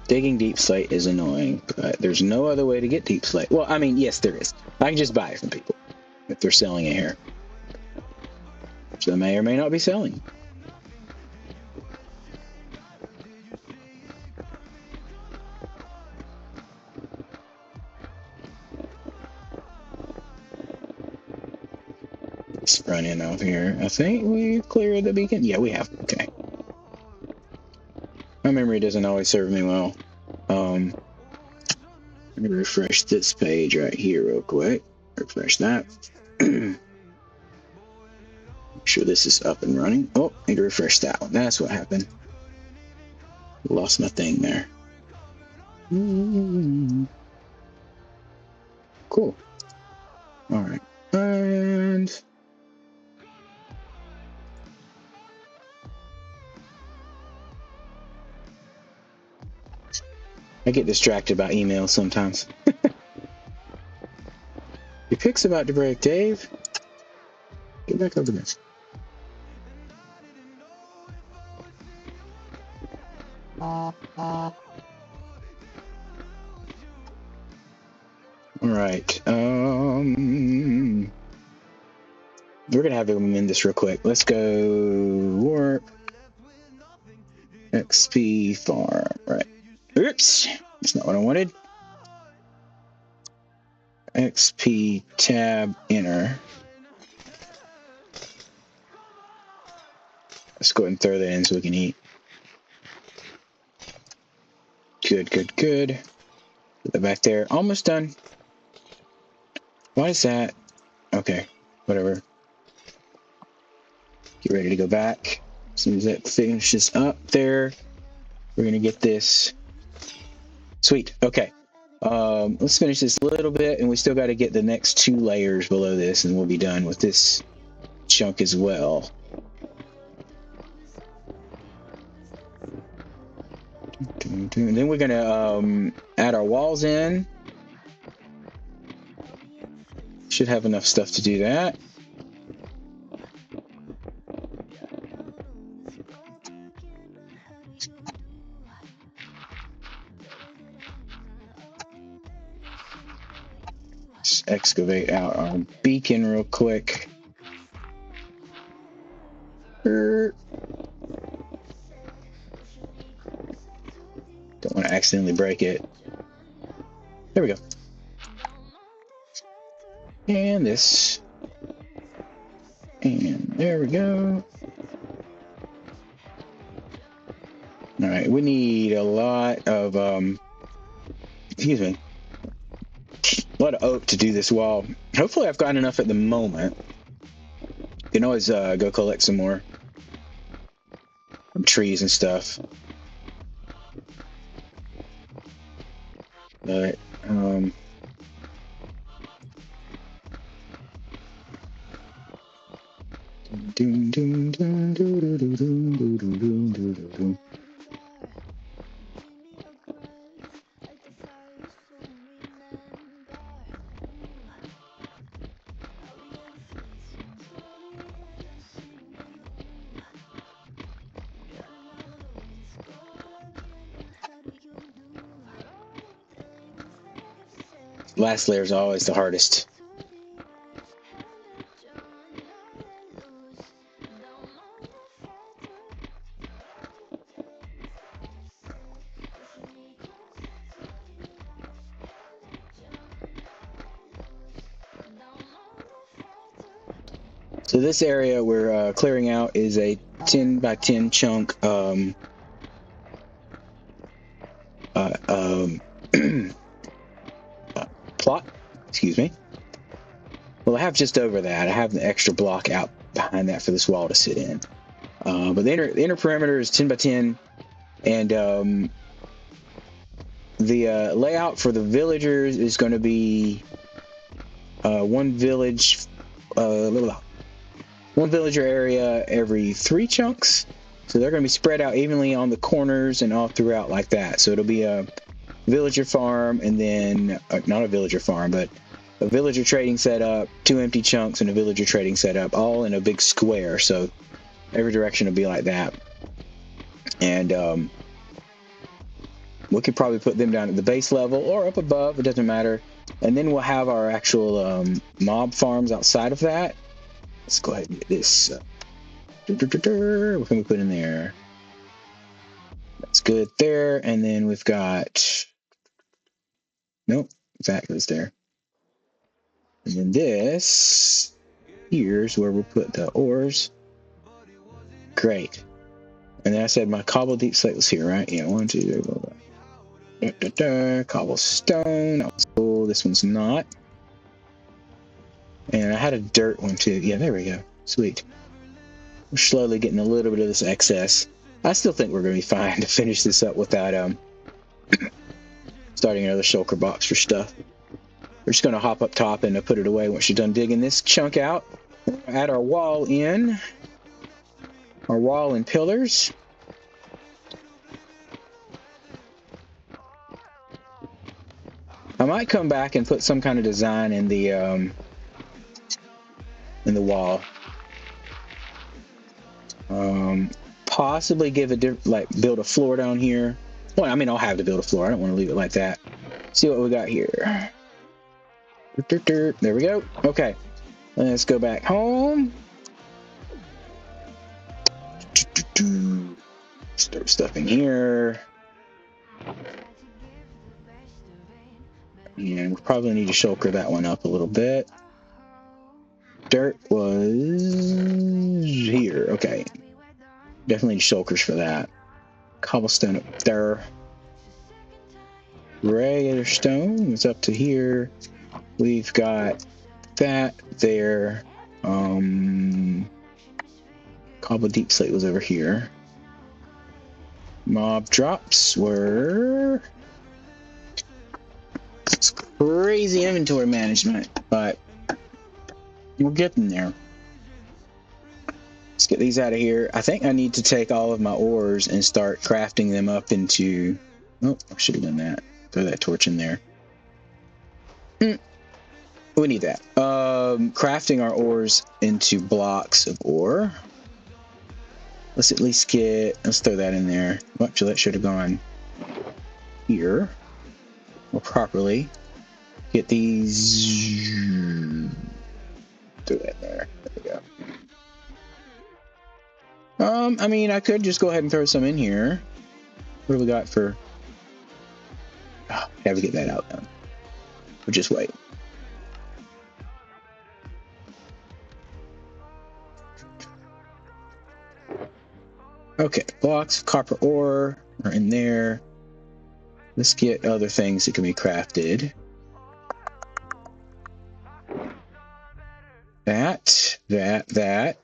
Digging deep slate is annoying, but there's no other way to get deep slate. Well, I mean, yes, there is. I can just buy it from people if they're selling it here. Which they may or may not be selling. Let's run in over here. I think we cleared the beacon. Yeah, we have. Okay. My memory doesn't always serve me well. Let me refresh this page right here real quick. Refresh that. Make sure this is up and running. Oh, need to refresh that one. That's what happened. Lost my thing there. Cool. All right. And I get distracted by emails sometimes. Your pick's about to break, Dave. Get back over this. All right. We're gonna have him in this real quick. Let's go warp XP farm. Right. Oops. That's not what I wanted. XP tab enter. Let's go ahead and throw that in so we can eat. Good, good, good. Put that back there. Almost done. Why is that? Okay, whatever. Get ready to go back. As soon as that finishes up there, we're gonna get this. Sweet. Okay. Let's finish this a little bit, and we still got to get the next 2 layers below this, and we'll be done with this chunk as well. And then we're gonna add our walls in. Should have enough stuff to do that. Just excavate out our beacon real quick. Don't want to accidentally break it. There we go. And this. And there we go. All right, we need a lot of, excuse me, a lot of oak to do this wall. Hopefully I've got enough at the moment. You can always go collect some more from trees and stuff. But, last layer is always the hardest. So this area we're clearing out is a 10 by 10 chunk plot. Excuse me. Well, I have just over that. I have the extra block out behind that for this wall to sit in. But the inner perimeter is 10 by 10, and the layout for the villagers is going to be one villager area every 3 chunks. So they're going to be spread out evenly on the corners and all throughout like that. So it'll be a villager farm, and then not a villager farm, but a villager trading setup, 2 empty chunks, and a villager trading setup, all in a big square. So every direction will be like that. And we could probably put them down at the base level or up above, it doesn't matter. And then we'll have our actual mob farms outside of that. Let's go ahead and get this. What can we put in there? That's good there. And then we've got, nope, that goes there. And then this here's where we'll put the ores. Great. And then I said my cobble deep slate was here, right? Yeah, 1, 2, 3, 4, 5. Cobblestone. Oh, this one's not. And I had a dirt one too. Yeah, there we go. Sweet. We're slowly getting a little bit of this excess. I still think we're going to be fine to finish this up without starting another shulker box for stuff. We're just going to hop up top and put it away once you're done digging this chunk out. Add our wall in. Our wall and pillars. I might come back and put some kind of design in the wall. Possibly give build a floor down here. Well, I mean, I'll have to build a floor. I don't want to leave it like that. See what we got here. There we go. Okay, let's go back home. Store stuff in here. And we probably need to shulker that one up a little bit. Dirt was here. Okay. Definitely need shulkers for that. Cobblestone up there. Regular stone is up to here. We've got that there. Cobble deep slate was over here. Mob drops were... It's crazy inventory management, but we're getting there. Let's get these out of here. I think I need to take all of my ores and start crafting them up into... Oh, I should have done that. Throw that torch in there. We need that. Crafting our ores into blocks of ore. Let's at least get... Let's throw that in there. Well, actually, that should have gone here. More properly. Get these... Throw that there. There we go. I mean, I could just go ahead and throw some in here. What do we got for... Oh, have to get that out now. We'll just wait. Okay, blocks of copper ore are in there. Let's get other things that can be crafted. That.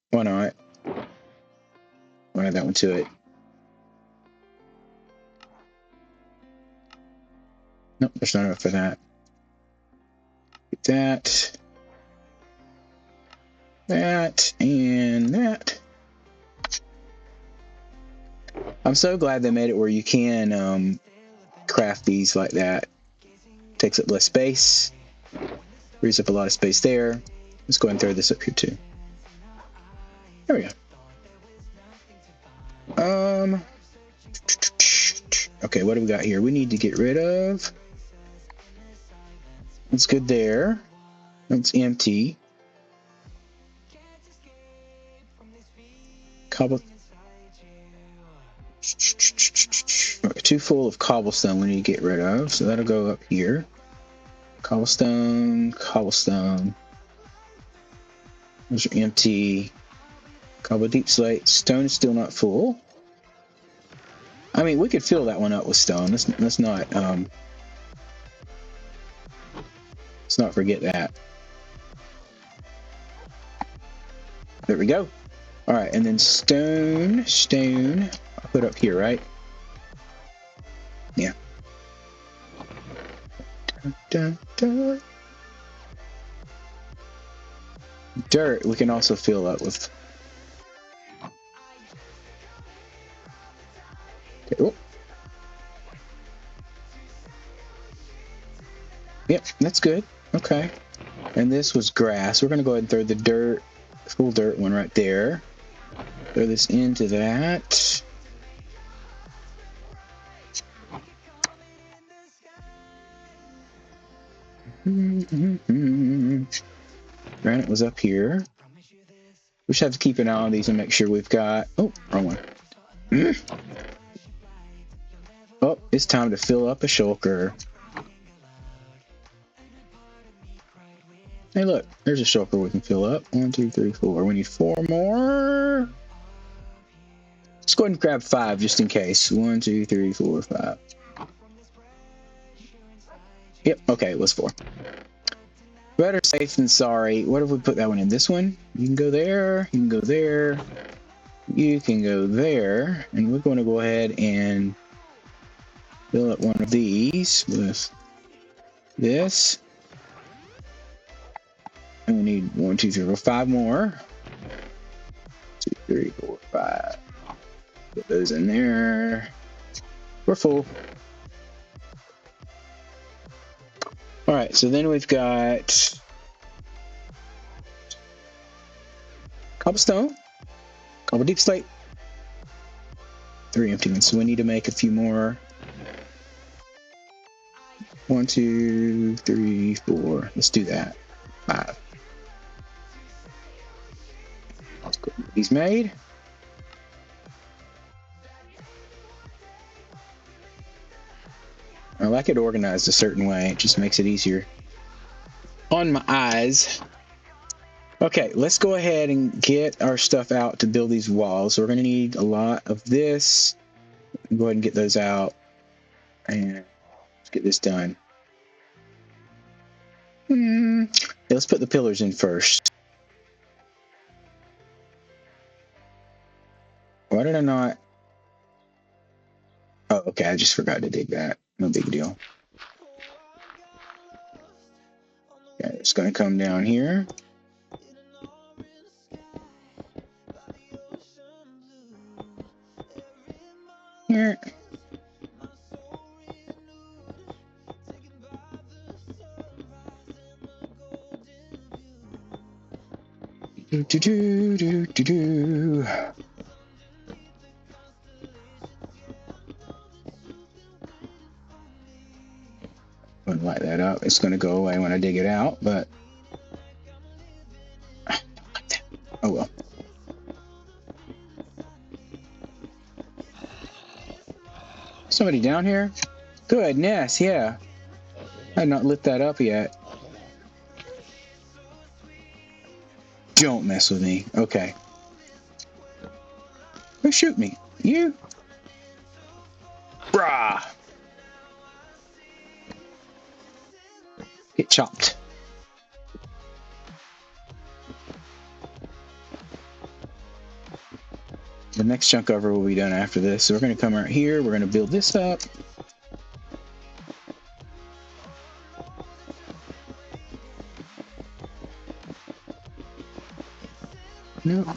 Why not? I'll add that one to it. Nope, there's not enough for that. Get that. That, and that. I'm so glad they made it where you can craft these like that. Takes up less space. Frees up a lot of space there. Let's go ahead and throw this up here too. There we go. Okay, what do we got here? We need to get rid of. That's good there. That's empty. Cobble. Too full of cobblestone we need to get rid of, so that'll go up here. Cobblestone. Those are empty. Cobble deep slate. Stone is still not full. I mean, we could fill that one up with stone. Let's not forget that. There we go. All right, and then stone. I'll put up here, right? Yeah. Dirt we can also fill up with. Okay. Oh. Yep, that's good. Okay. And this was grass. We're gonna go ahead and throw the dirt, full dirt one right there. Throw this into that. Granite was up here. We should have to keep an eye on these and make sure we've got... Oh, wrong one. Oh, it's time to fill up a shulker. Hey, look, there's a shulker we can fill up. 1, 2, 3, 4. We need 4 more. Let's go ahead and grab 5 just in case. 1, 2, 3, 4, 5. Yep, okay, it was 4. Better safe than sorry. What if we put that one in? This one? You can go there. You can go there. You can go there. And we're going to go ahead and fill up one of these with this. And we need 1, 2, 3, 4, 5 more. 2, 3, 4, 5. Put those in there. We're full. Alright, so then we've got cobblestone, cobble deep slate, 3 empty ones. So we need to make a few more. 1, 2, 3, 4. Let's do that. 5. Let's go get these made. I like it organized a certain way. It just makes it easier on my eyes. Okay, let's go ahead and get our stuff out to build these walls. So we're going to need a lot of this. Go ahead and get those out. And let's get this done. Yeah, let's put the pillars in first. Why did I not? Oh, okay, I just forgot to dig that. No big deal. Okay, it's going to come down here. Here. Do do do do do do. Wouldn't light that up. It's going to go away when I dig it out, but oh well. Somebody down here? Goodness, yeah. I had not lit that up yet. Don't mess with me. Okay. Who shoot me? You? Brah! Get chopped. The next chunk over will be done after this. So we're going to come right here. We're going to build this up. No.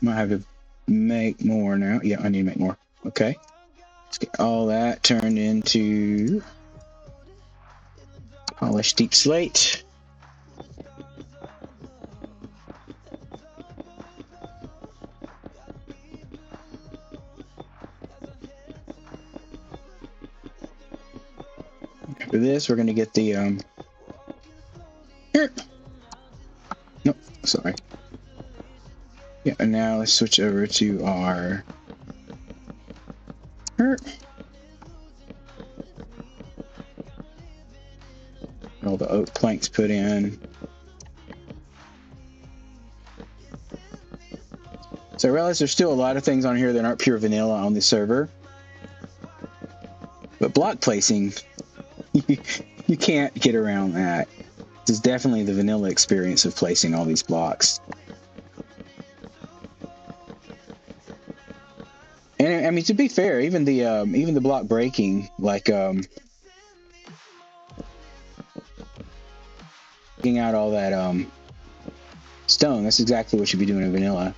Might have to make more now. Yeah, I need to make more. Okay. Let's get all that turned into polished deep slate. After this, we're going to get the here. Nope, sorry. Yeah, and now let's switch over to our all the oak planks put in. So I realize there's still a lot of things on here that aren't pure vanilla on the server. But block placing, you can't get around that. This is definitely the vanilla experience of placing all these blocks. And I mean, to be fair, even the block breaking, like taking out all that stone, that's exactly what you'd be doing in vanilla.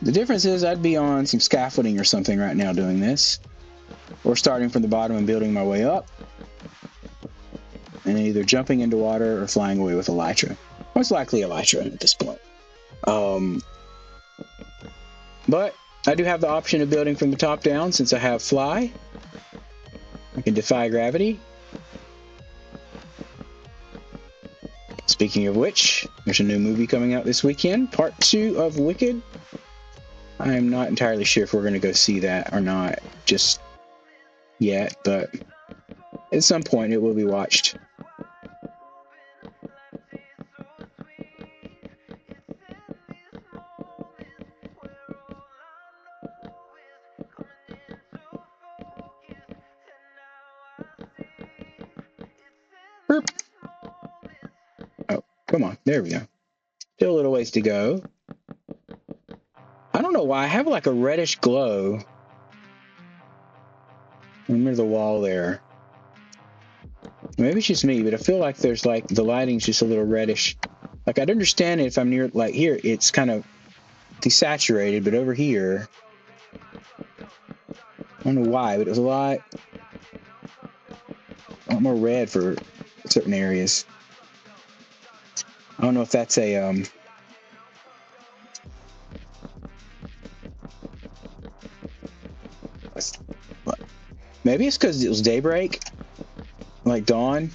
The difference is I'd be on some scaffolding or something right now doing this, or starting from the bottom and building my way up, and either jumping into water or flying away with elytra. Most likely elytra at this point. But I do have the option of building from the top down since I have fly. I can defy gravity. Speaking of which, there's a new movie coming out this weekend, part 2 of Wicked. I am not entirely sure if we're going to go see that or not just yet, but at some point it will be watched. Come on, there we go. Still a little ways to go. I don't know why I have like a reddish glow under the wall there. Maybe it's just me, but I feel like there's like the lighting's just a little reddish. Like I'd understand it if I'm near, like here, it's kind of desaturated, but over here, I don't know why, but it was a lot more red for certain areas. I don't know if that's a maybe it's because it was daybreak, like dawn.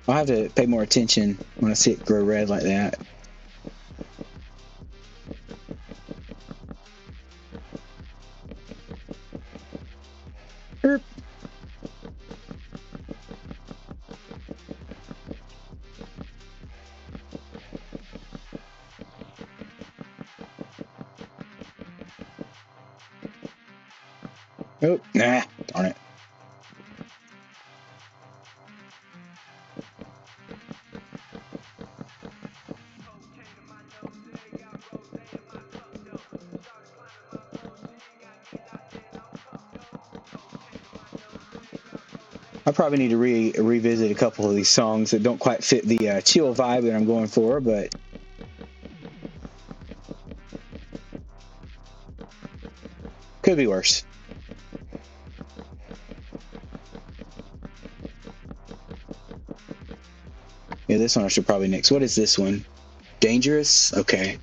I'll have to pay more attention when I see it grow red like that. Erp. Oh, nah, darn it. I probably need to revisit a couple of these songs that don't quite fit the chill vibe that I'm going for, but could be worse. Yeah, this one I should probably mix. What is this one? Dangerous? Okay.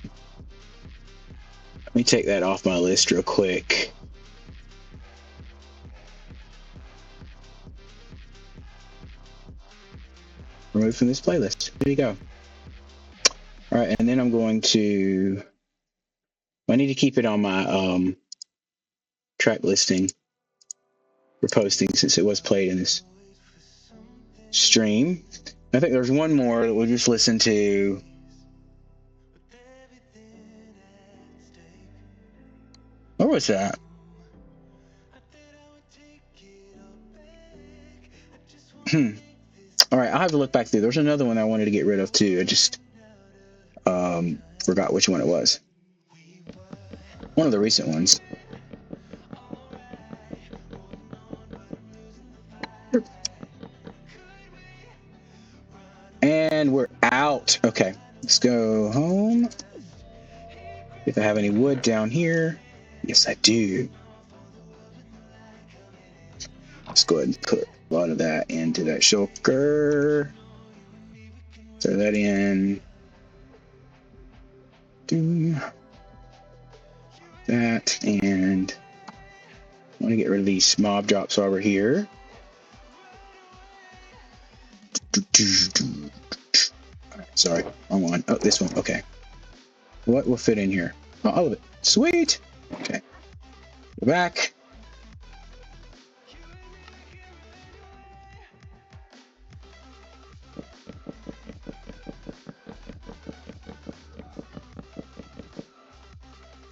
Let me take that off my list real quick. Remove from this playlist. There you go. All right, and then I'm going to... I need to keep it on my track listing for posting since it was played in this stream. I think there's one more that we'll just listen to. What was that? All right, I'll have to look back through. There's another one I wanted to get rid of too. I just forgot which one it was. One of the recent ones. And we're out. Okay, let's go home. If I have any wood down here. Yes, I do. Let's go ahead and put a lot of that into that shulker. Throw that in. Do that, and I want to get rid of these mob drops while we're here. Sorry, wrong one. Oh, this one. Okay. What will fit in here? Oh, all of it. Sweet. Okay. Go back.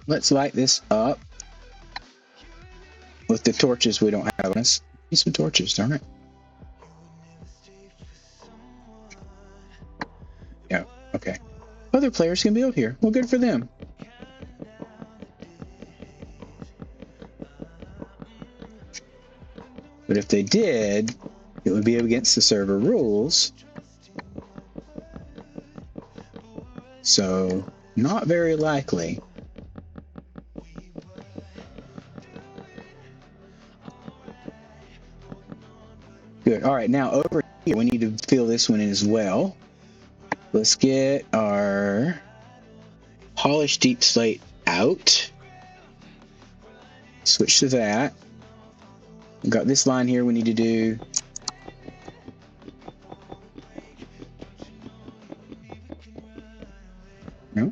Let's light this up with the torches we don't have on us. Need some torches, darn it. Yeah, okay. Other players can build here. Well, good for them. But if they did, it would be against the server rules. So, not very likely. Good. All right, now over here, we need to fill this one in as well. Let's get our polished deep slate out. Switch to that. We've got this line here we need to do. No.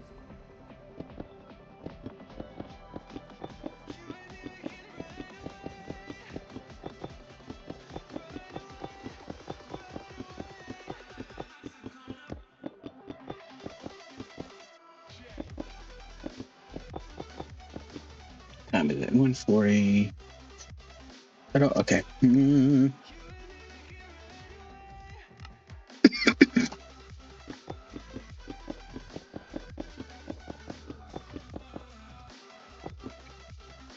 Time is it? 140. Okay.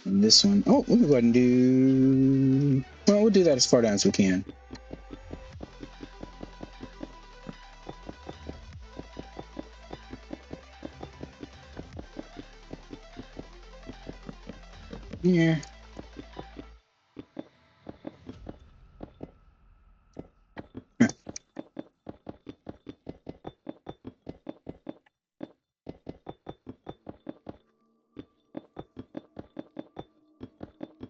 And this one, oh, we'll go ahead and do, well, we'll do that as far down as we can. Yeah.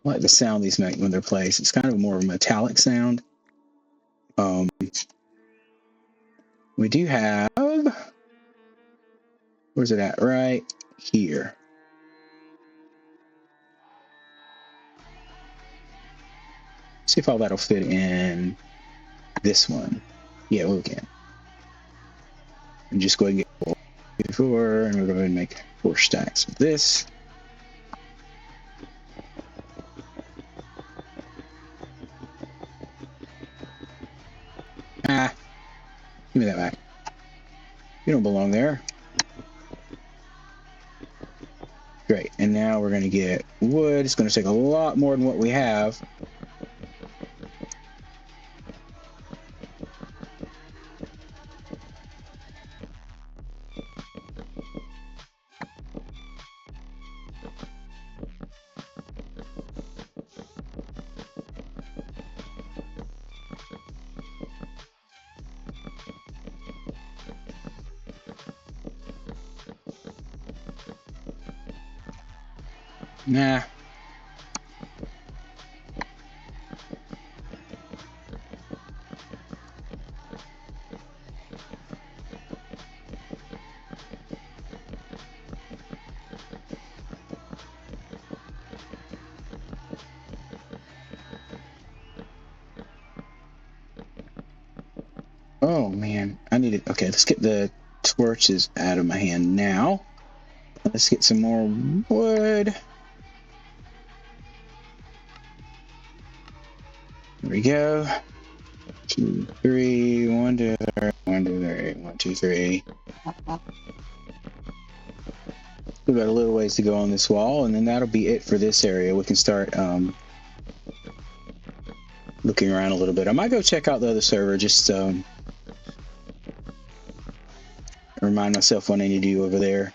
I like the sound these make when they're placed. It's kind of more of a metallic sound. We do have, where's it at? Right here. See if all that'll fit in this one. Yeah, we can. And just go ahead and get 4, and we'll go ahead and make 4 stacks of this. Ah, give me that back. You don't belong there. Great, and now we're going to get wood. It's going to take a lot more than what we have. Nah. Oh man, I need it. Okay, let's get the torches out of my hand now. Let's get some more wood. There we go. 2, 3, 1, 2, 3, 1, 2, 3, 1, 2, 3. We've got a little ways to go on this wall, and then that'll be it for this area. We can start looking around a little bit. I might go check out the other server just remind myself what I need to do over there.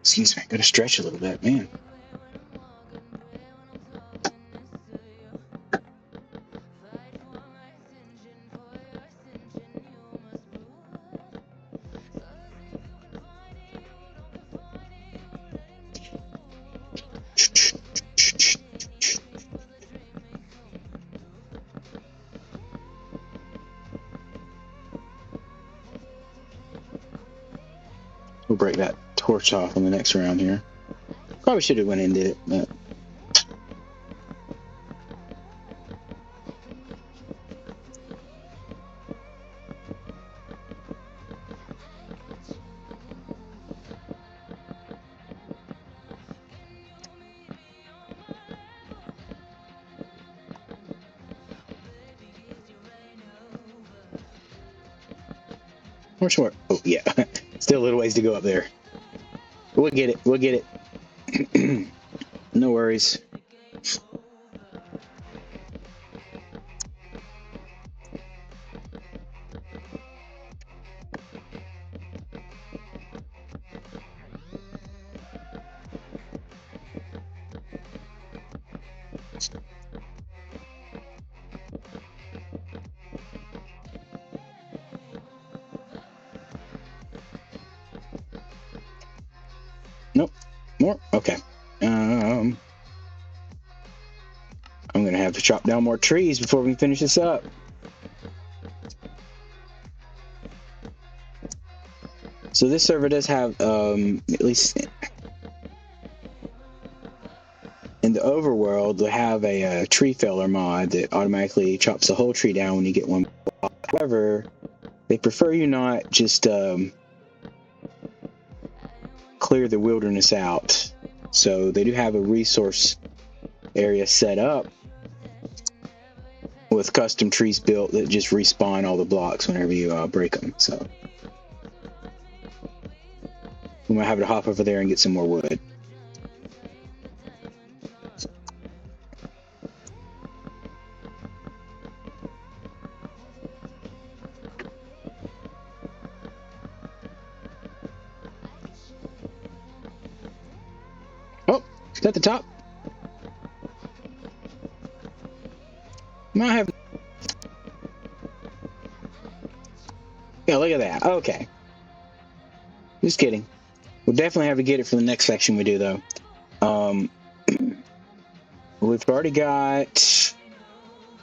Excuse me, gotta stretch a little bit, man. We'll break that torch off on the next round here. Probably should have went and did it, but more short. Oh yeah, still a little ways to go up there. We'll get it. We'll get it. No worries. Nope. More? Okay. I'm gonna have to chop down more trees before we can finish this up. So this server does have, at least in in the overworld, they have a tree feller mod that automatically chops the whole tree down when you get one block. However, they prefer you not just clear the wilderness out. So they do have a resource area set up with custom trees built that just respawn all the blocks whenever you break them. So we might have to hop over there and get some more wood. Oh, is that the top? Might have. Yeah, look at that. Okay. Just kidding. We'll definitely have to get it for the next section we do, though. We've already got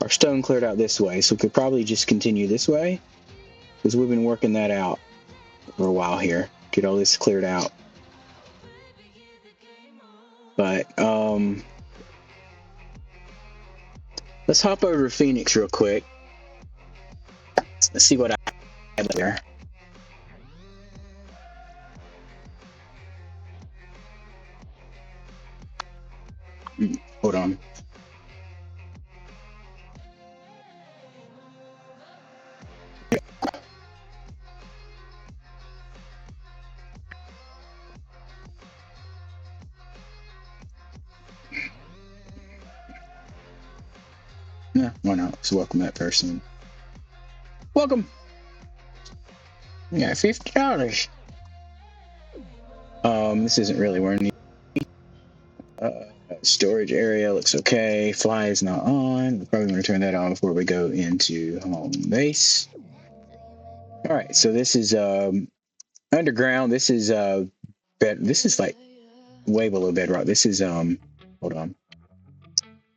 our stone cleared out this way, so we could probably just continue this way, because we've been working that out for a while here. Get all this cleared out. But, let's hop over to Phoenix real quick. Let's see what I have there. Hold on. Yeah, why not? Let's welcome that person. Welcome. You got $50. This isn't really where I need. Storage area looks okay. Fly is not on. We're probably going to turn that on before we go into home base. All right, so this is underground. This is bed. This is like way below bedrock. This is hold on,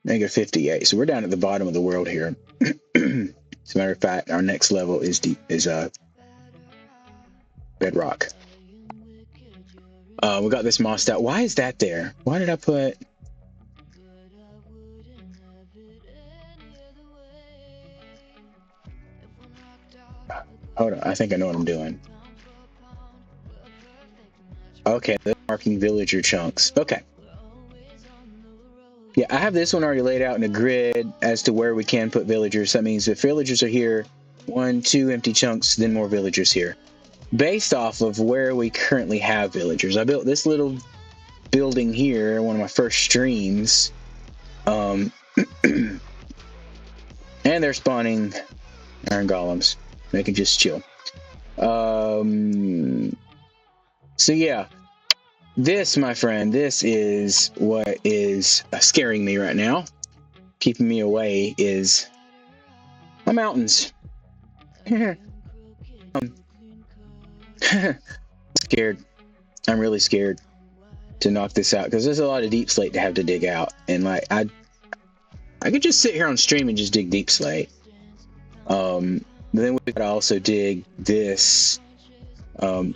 -58. So we're down at the bottom of the world here. As a matter of fact, our next level is bedrock. We got this mossed out. Why is that there? Why did I put? Hold on, I think I know what I'm doing. Okay, they're marking villager chunks. Okay. Yeah, I have this one already laid out in a grid as to where we can put villagers. That means if villagers are here, 1, 2 empty chunks, then more villagers here. Based off of where we currently have villagers. I built this little building here, one of my first streams. And they're spawning iron golems. They can just chill. So yeah, this, my friend, this is what is scaring me right now. Keeping me away is my mountains. Scared. I'm really scared to knock this out because there's a lot of deep slate to have to dig out, and like I could just sit here on stream and just dig deep slate. But then we could also dig this,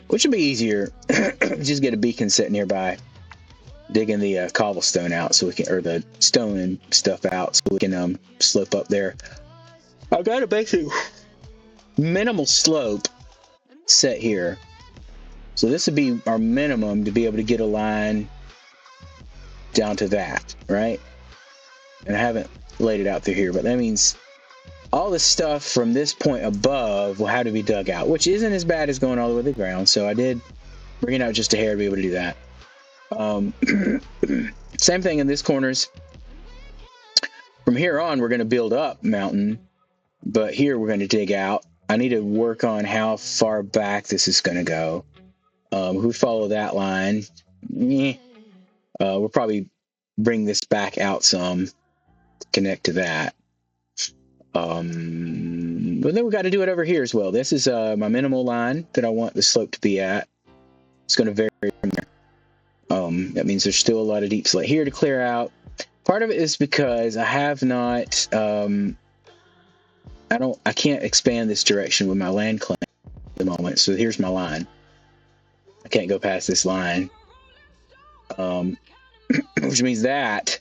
which would be easier. Just get a beacon set nearby, digging the cobblestone out so we can, or the stone and stuff out so we can slope up there. I've got a basic minimal slope set here, so this would be our minimum to be able to get a line down to that, right? And I haven't laid it out through here, but that means all the stuff from this point above will have to be dug out, which isn't as bad as going all the way to the ground. So I did bring it out just a hair to be able to do that. Same thing in this corners. From here on, we're going to build up mountain, but here we're going to dig out. I need to work on how far back this is going to go. Who follow that line? We'll probably bring this back out some to connect to that. But then we got to do it over here as well. This is my minimal line that I want the slope to be at. It's going to vary from there. That means there's still a lot of deep slate here to clear out. Part of it is because I have not, I can't expand this direction with my land claim at the moment. So here's my line. I can't go past this line, which means that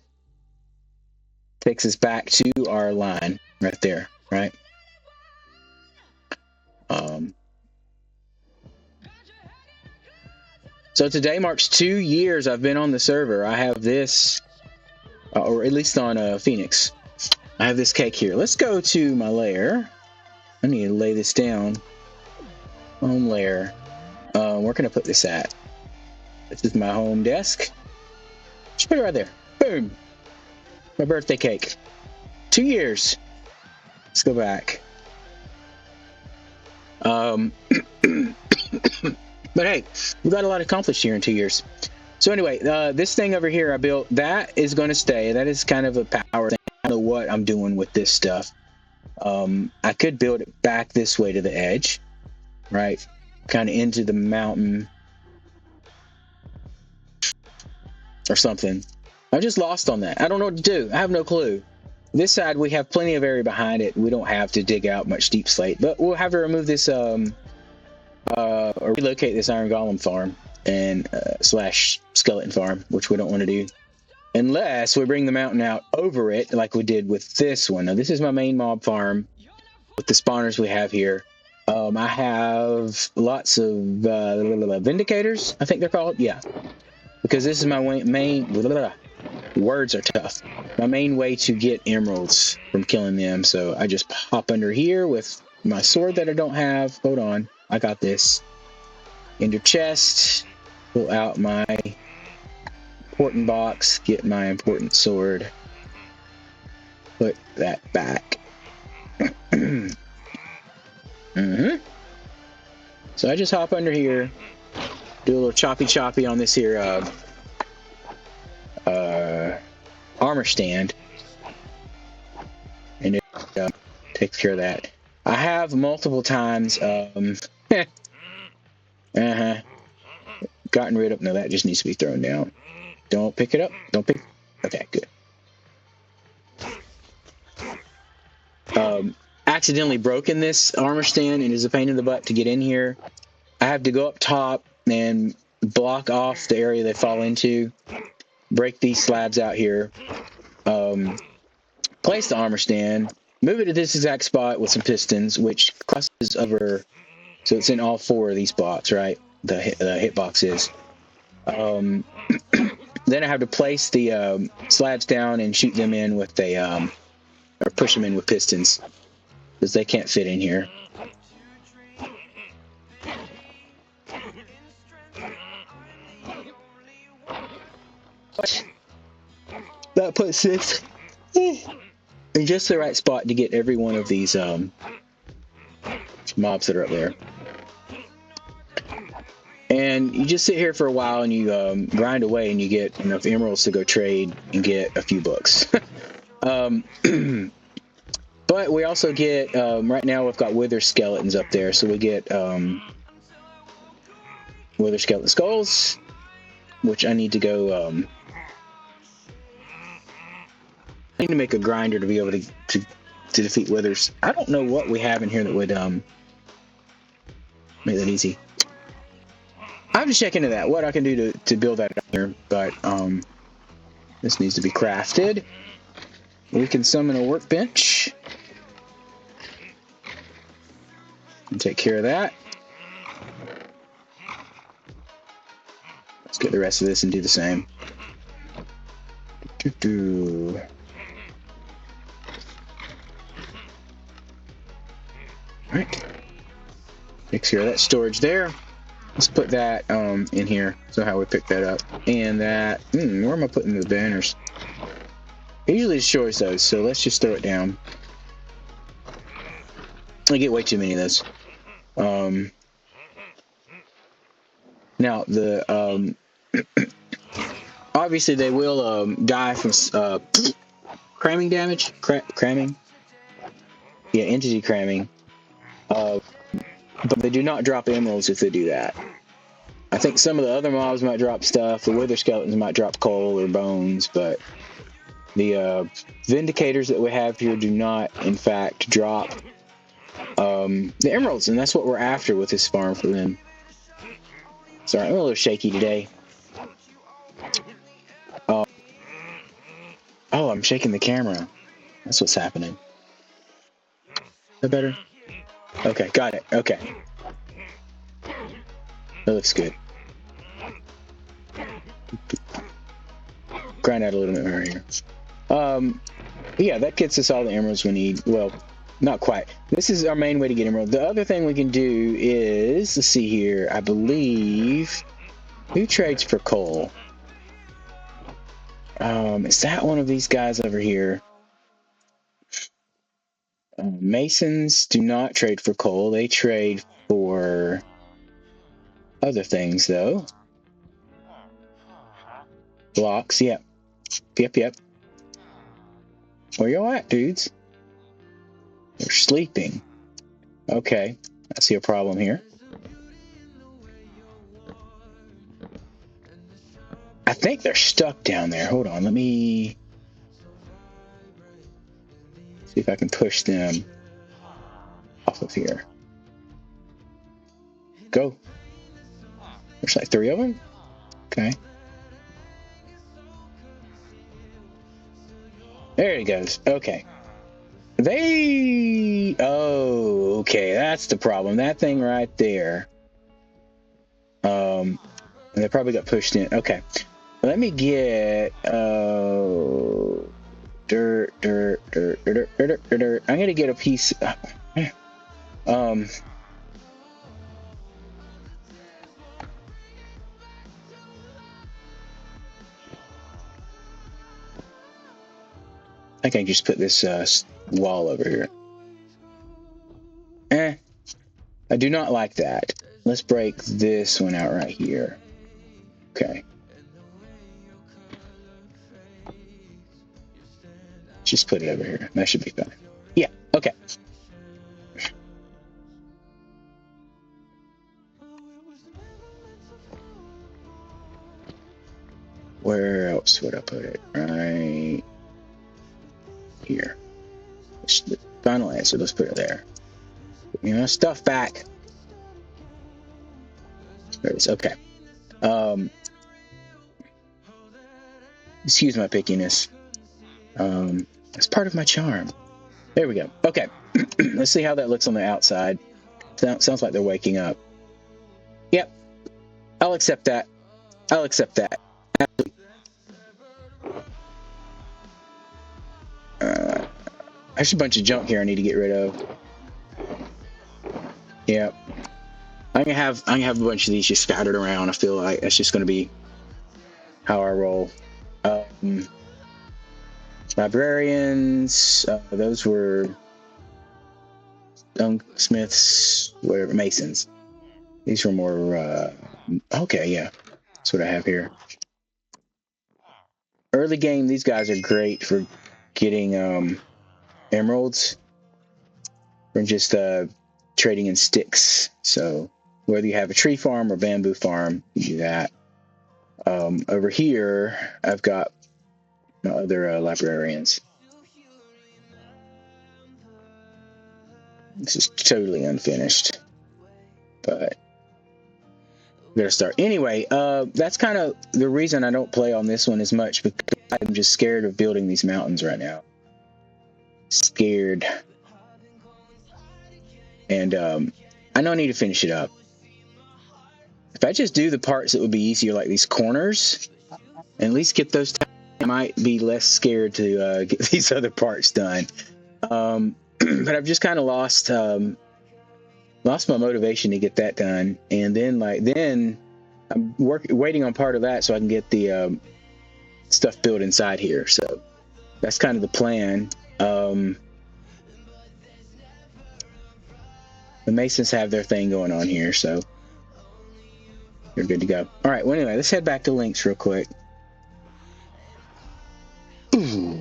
takes us back to our line right there, right? So today marks 2 years I've been on the server. I have this, or at least on Phoenix. I have this cake here. Let's go to my lair. I need to lay this down. Home lair. Where can I put this at? This is my home desk. Just put it right there. Boom. My birthday cake. 2 years. Let's go back. But hey, we got a lot accomplished here in 2 years. So anyway, this thing over here I built, that is going to stay. That is kind of a power thing. I don't know what I'm doing with this stuff. I could build it back this way to the edge, right? Kind of into the mountain or something. I'm just lost on that. I don't know what to do. I have no clue. This side, we have plenty of area behind it. We don't have to dig out much deep slate, but we'll have to remove this, or relocate this iron golem farm and slash skeleton farm, which we don't want to do unless we bring the mountain out over it like we did with this one. Now, this is my main mob farm with the spawners we have here. I have lots of vindicators, I think they're called. Yeah, because this is my main words are tough. My main way to get emeralds from killing them. So I just hop under here with my sword that I don't have. Hold on, I got this. Ender chest. Pull out my important box. Get my important sword. Put that back. So I just hop under here, do a little choppy on this here armor stand, and it takes care of that. I have multiple times gotten rid of. No, that just needs to be thrown down. Don't pick it up. Don't pick. Okay, good. Accidentally broken this armor stand and is a pain in the butt to get in here. I have to go up top and block off the area they fall into, break these slabs out here, place the armor stand, move it to this exact spot with some pistons, which crosses over, so it's in all 4 of these spots, right? The hitbox is. Then I have to place the slabs down and shoot them in with a, or push them in with pistons, because they can't fit in here. That puts this in just the right spot to get every one of these mobs that are up there. And you just sit here for a while and you grind away and you get enough emeralds to go trade and get a few books. But we also get, right now we've got wither skeletons up there, so we get wither skeleton skulls, which I need to go, I need to make a grinder to be able to defeat withers. I don't know what we have in here that would make that easy. I have to check into that, what I can do to build that up here, but this needs to be crafted. We can summon a workbench and take care of that. Let's get the rest of this and do the same. Alright. Takes care of that storage there. Let's put that in here. So how we pick that up. And that, where am I putting the banners? I usually destroys those, so let's just throw it down. I get way too many of those. Now the obviously they will die from cramming damage. Cramming. Yeah, entity cramming. But they do not drop emeralds if they do that. I think some of the other mobs might drop stuff. The wither skeletons might drop coal or bones, but the vindicators that we have here do not, in fact, drop the emeralds, and that's what we're after with this farm for them. Sorry, I'm a little shaky today. Oh, I'm shaking the camera. That's what's happening. Is that better? Okay, got it. Okay. That looks good. Grind out a little bit more here. Yeah, that gets us all the emeralds we need. Well, not quite. This is our main way to get emerald. The other thing we can do is, let's see here, I believe, who trades for coal? Is that one of these guys over here? Masons do not trade for coal. They trade for other things, though. Blocks, yep. Yep. Where y'all at, dudes? They're sleeping. Okay, I see a problem here. I think they're stuck down there. Hold on, let me see if I can push them off of here. Go. There's like 3 of them? Okay. There he goes. Okay. Oh, okay, that's the problem. That thing right there. They probably got pushed in. Okay. Let me get dirt. I'm gonna get a piece. I can just put this wall over here. I do not like that. Let's break this one out right here. Okay. Just put it over here. That should be fine. Yeah, okay. Where else would I put it? Right here. It's the final answer. Let's put it there. Put my stuff back. There it is. Okay. Excuse my pickiness. That's part of my charm. There we go. Okay. Let's see how that looks on the outside. Sounds like they're waking up. Yep. I'll accept that. I'll accept that. There's a bunch of junk here I need to get rid of. Yep. I'm gonna have a bunch of these just scattered around. I feel like that's just gonna be how I roll. Librarians, those were smiths, whatever, masons. These were more, okay, yeah, that's what I have here. Early game, these guys are great for getting emeralds from just trading in sticks. So whether you have a tree farm or bamboo farm, you do that. Over here, I've got my other librarians. This is totally unfinished, but I'm gonna start anyway. That's kind of the reason I don't play on this one as much, because I'm just scared of building these mountains right now. Scared, and I know I need to finish it up. If I just do the parts that would be easier, like these corners, and at least get those, I might be less scared to get these other parts done. But I've just kind of lost my motivation to get that done, and then I'm waiting on part of that so I can get the stuff built inside here. So that's kind of the plan. The Masons have their thing going on here, so they're good to go. All right. Well, anyway, let's head back to Lynx real quick. Ooh.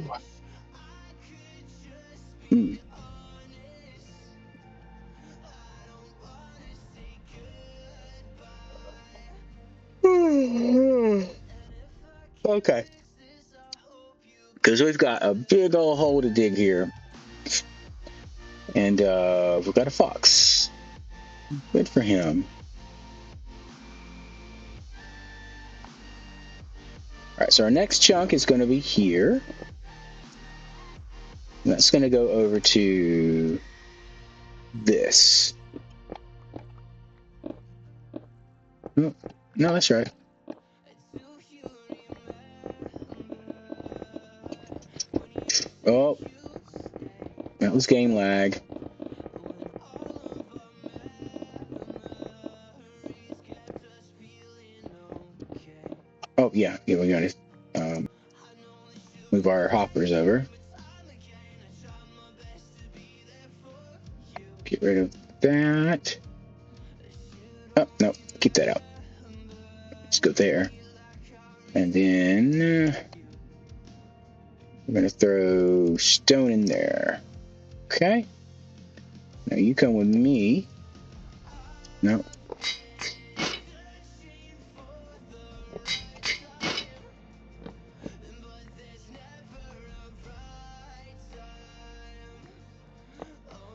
Okay. Because we've got a big old hole to dig here. And we've got a fox. Good for him. All right, so our next chunk is going to be here. That's going to go over to this. Oh, no, that's right. Oh, that was game lag. Oh, yeah, we got to move our hoppers over. Get rid of that. Oh, no, keep that out. Let's go there. And then we're going to throw stone in there. Okay. Now you come with me. No.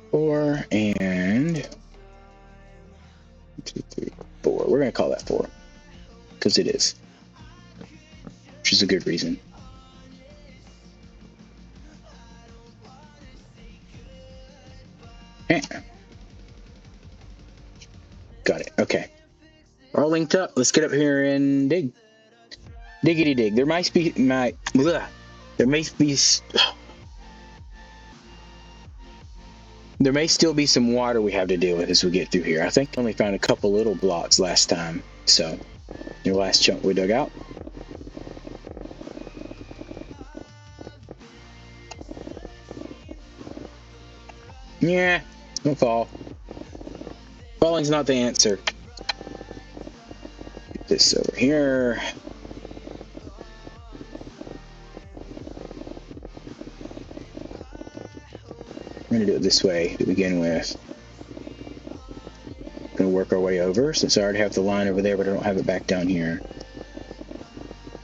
Four and 1, 2, 3, 4. We're going to call that 4 because it is, which is a good reason. Eh. Got it. Okay. We're all linked up. Let's get up here and dig. Diggity dig. There may still be some water we have to deal with as we get through here. I think I only found a couple little blocks last time. So, your last chunk we dug out. Yeah, don't fall. Falling's not the answer. Get this over here. I'm going to do it this way to begin with. Going to work our way over since I already have the line over there, but I don't have it back down here.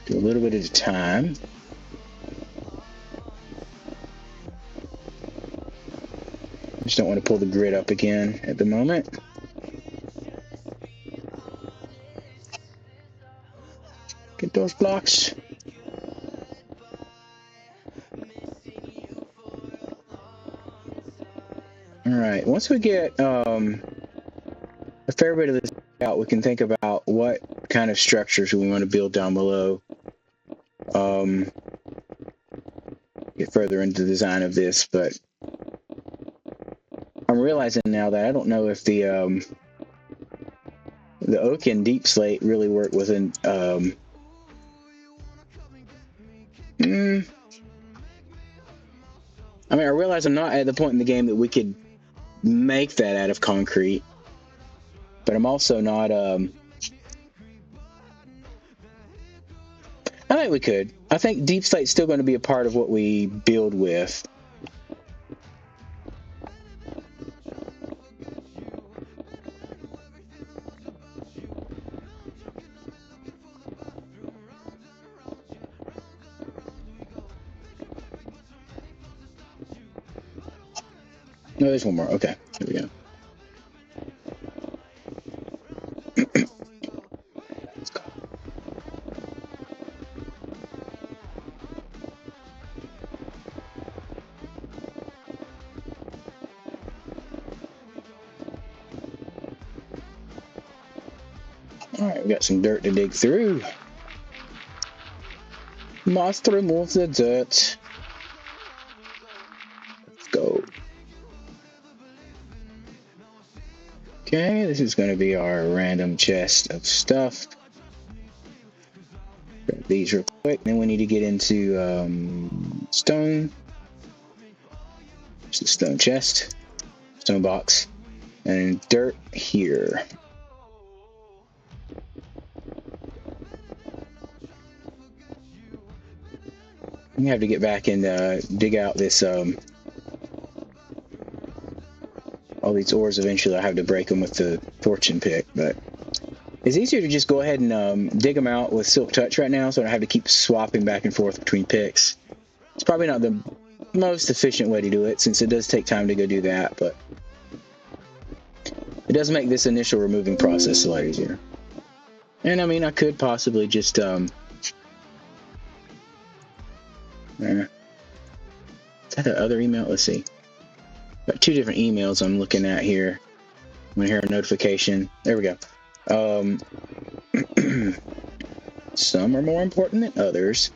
Do a little bit at a time. Just don't want to pull the grid up again at the moment. Get those blocks. All right, once we get a fair bit of this out, we can think about what kind of structures we want to build down below. Get further into the design of this, but I'm realizing now that I don't know if the oak and deep slate really work within. I mean, I realize I'm not at the point in the game that we could make that out of concrete, but I'm also not. I think we could. I think deep slate's still going to be a part of what we build with. No, there's one more. Okay, here we go. All right, we got some dirt to dig through. Must remove the dirt. Let's go. Okay, this is going to be our random chest of stuff. Grab these real quick. Then we need to get into stone. Just a stone chest, stone box, and dirt here. We have to get back and dig out this all these ores. Eventually I have to break them with the fortune pick, but it's easier to just go ahead and dig them out with silk touch right now, so I don't have to keep swapping back and forth between picks. It's probably not the most efficient way to do it, since it does take time to go do that, but it does make this initial removing process a lot easier. And I mean, I could possibly just that the other email? Let's see. Got two different emails I'm looking at here. I'm gonna hear a notification. There we go. Some are more important than others.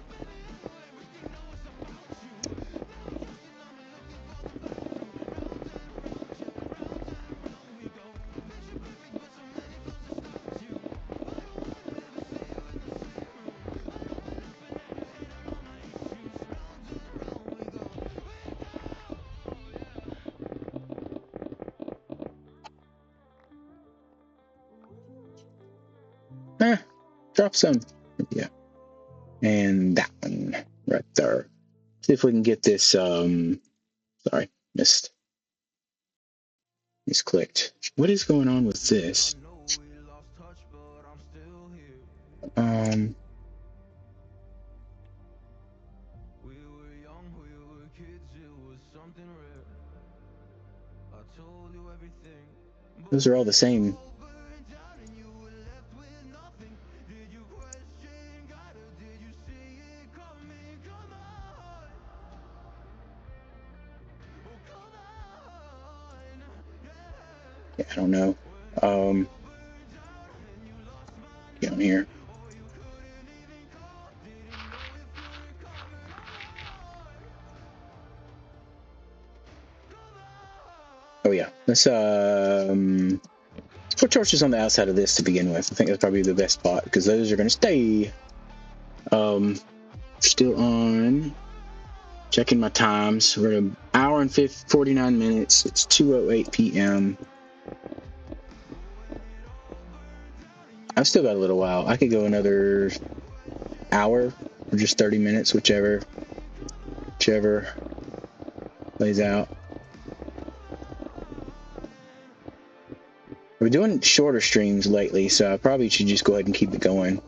Drop some. Yeah. And that one right there. See if we can get this, sorry, misclicked. What is going on with this? Those are all the same. Yeah, I don't know. Get on here. Oh yeah, let's put torches on the outside of this to begin with. I think that's probably the best spot because those are going to stay. Still on. Checking my times. We're at an hour and 49 minutes. It's 2:08 p.m. I've still got a little while. I could go another hour or just 30 minutes, whichever plays out. We're doing shorter streams lately, so I probably should just go ahead and keep it going.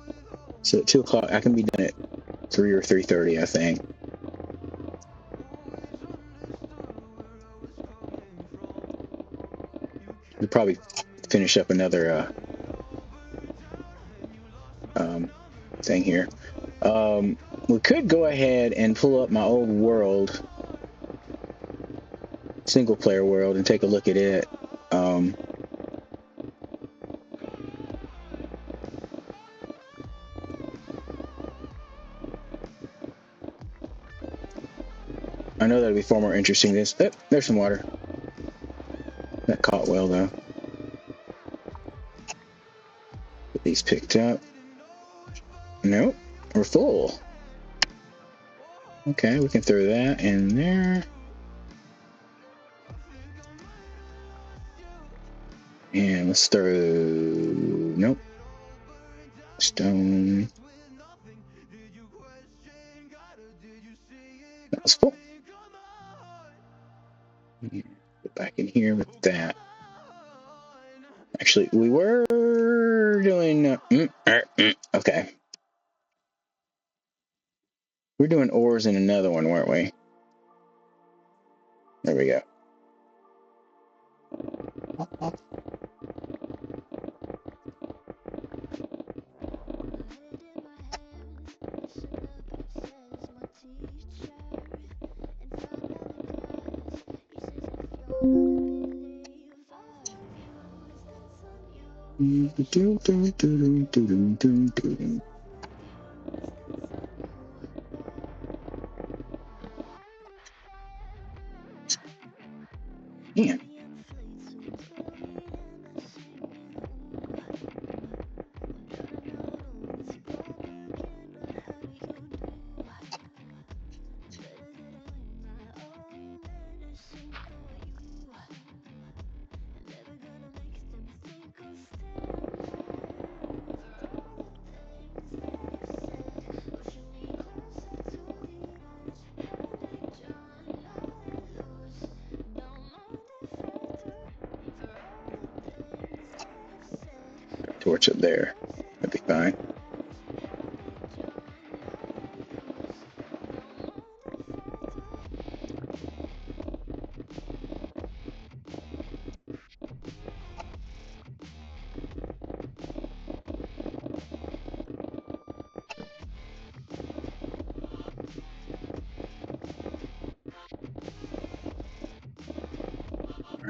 So at 2 o'clock, I can be done at 3 or 3:30, I think. We'll probably finish up another thing here. We could go ahead and pull up my old world, single player world, and take a look at it. I know that'd be far more interesting than this. Oh, there's some water. That caught well, though. Get these picked up. Nope, we're full. Okay, we can throw that in there. And let's throw... Nope. Stone. That was full. Get back in here with that. Actually, we were doing... okay. We're doing ores in another one, weren't we? There we go. Man. Torch up there. That'd be fine.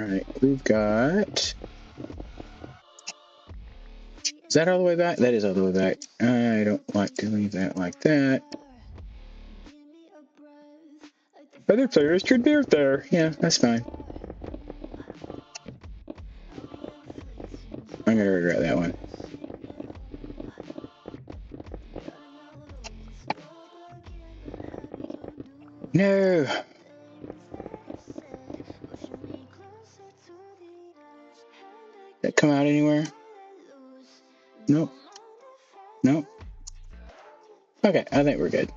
Alright, we've got... Is that all the way back? That is all the way back. I don't like to leave that like that. Other players should be there. Yeah, that's fine. I'm gonna regret that one. No! That come out anywhere? Nope. Nope. Okay, I think we're good.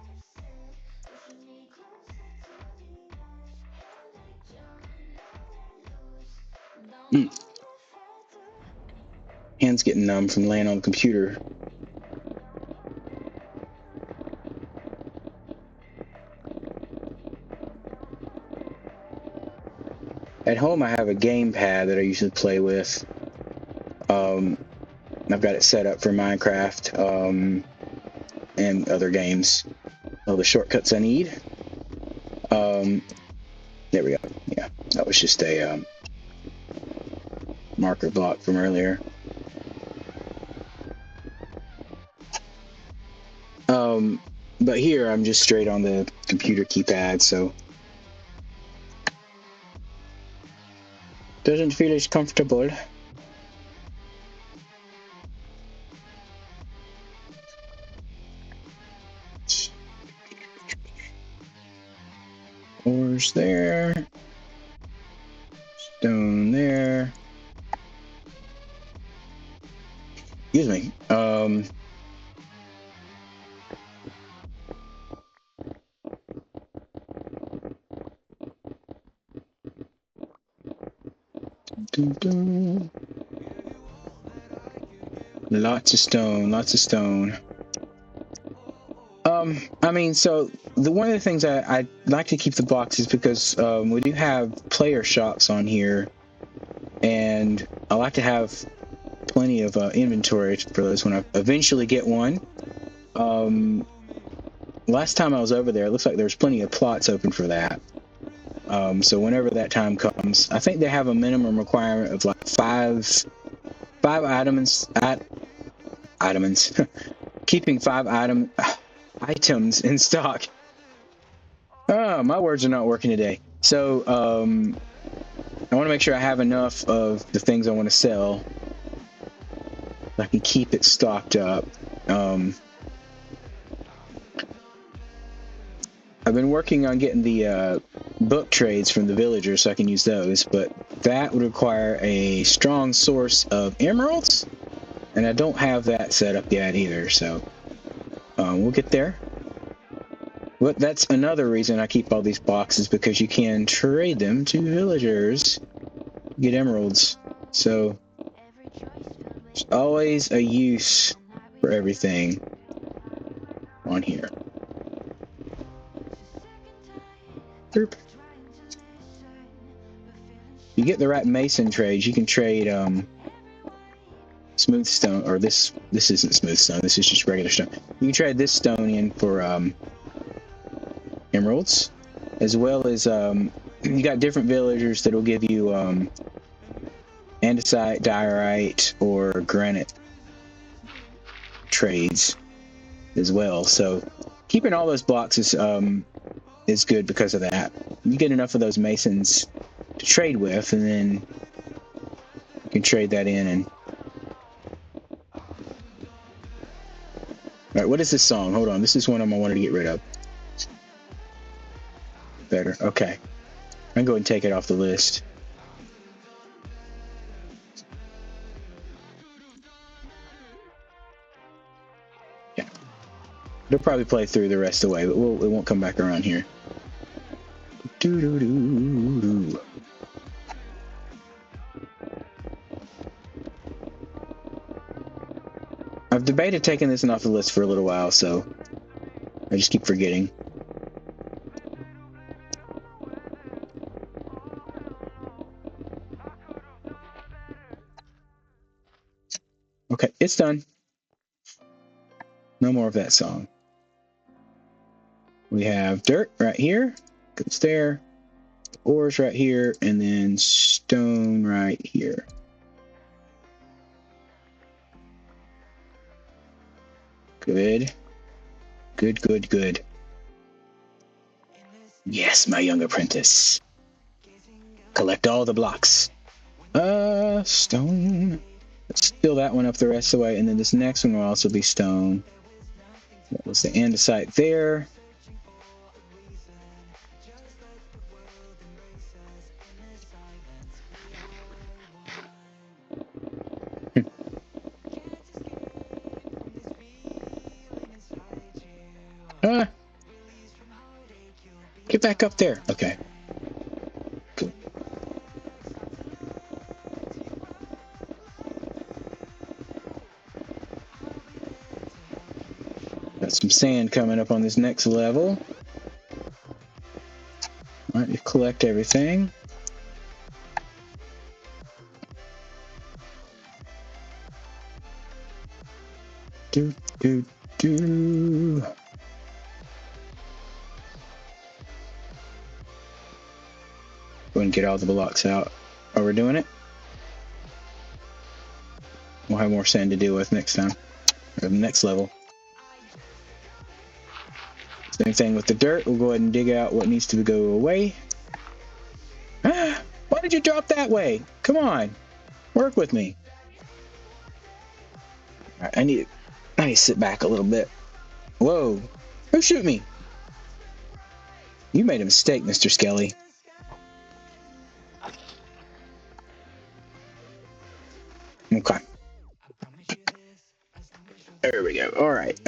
Hands getting numb from laying on the computer. At home, I have a gamepad that I usually play with. I've got it set up for Minecraft and other games. All the shortcuts I need. There we go. Yeah, that was just a marker block from earlier. But here I'm just straight on the computer keypad, so doesn't feel as comfortable. Ores there. Stone there. Excuse me. Lots of stone, lots of stone. I mean, so one of the things I like to keep the boxes because we do have player shops on here, and I like to have plenty of inventory for those when I eventually get one. Last time I was over there, it looks like there's plenty of plots open for that. So whenever that time comes, I think they have a minimum requirement of like five items. Keeping 5 items in stock. Oh, my words are not working today. So I want to make sure I have enough of the things I want to sell. I can keep it stocked up. I've been working on getting the book trades from the villagers so I can use those, but that would require a strong source of emeralds, and I don't have that set up yet either, so we'll get there. But that's another reason I keep all these boxes, because you can trade them to villagers, get emeralds. So there's always a use for everything on here. Derp. You get the right mason trades, you can trade smooth stone, or this isn't smooth stone, this is just regular stone. You can trade this stone in for emeralds, as well as you got different villagers that'll give you andesite, diorite, or granite trades as well. So keeping all those blocks is good because of that. You get enough of those masons to trade with, and then you can trade that in. And all right, what is this song? Hold on, this is one of them I wanted to get rid of. Better. Okay, I can go ahead and take it off the list. Yeah, it'll probably play through the rest of the way, but it won't come back around here. Doo-doo-doo-doo. I've debated taking this one off the list for a little while, so I just keep forgetting. Okay, it's done. No more of that song. We have dirt right here. Goes there. Ores right here, and then stone right here. Good. Good, good, good. Yes, my young apprentice. Collect all the blocks. Stone. Let's fill that one up the rest of the way, and then this next one will also be stone. That was the andesite there. Get back up there. Okay. Cool. Got some sand coming up on this next level. All right, you collect everything. Do, do, do. Go ahead and get all the blocks out. Are we doing it? We'll have more sand to deal with next time, or the next level. Same thing with the dirt. We'll go ahead and dig out what needs to go away. Ah, why did you drop that way? Come on, work with me. All right, I need to sit back a little bit. Whoa, who shoot me? You made a mistake, Mr. Skelly. Okay. There we go. All right.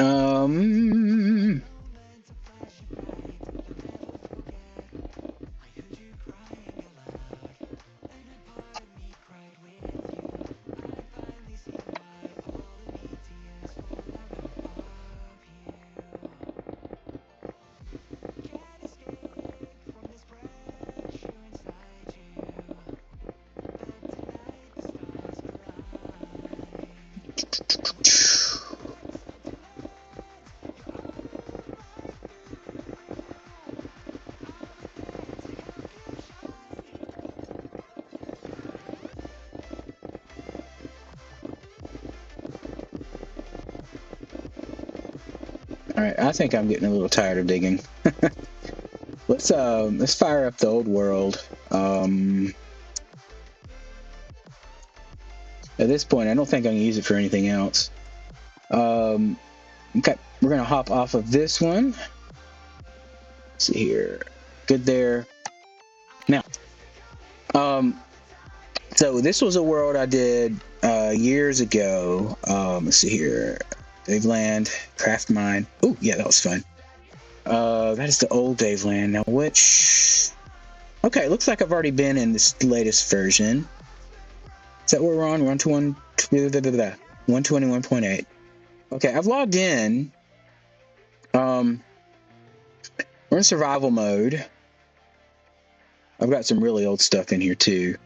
All right, I think I'm getting a little tired of digging. Let's fire up the old world. At this point, I don't think I can use it for anything else. Okay, we're gonna hop off of this one. Let's see here. Good there. Now, so this was a world I did years ago. Let's see here. Dayvland, Craft Mine. Oh, yeah, that was fun. That is the old Dayvland. Now, which... Okay, looks like I've already been in this latest version. Is that where we're on? We're on to 121.8. Okay, I've logged in. We're in survival mode. I've got some really old stuff in here, too.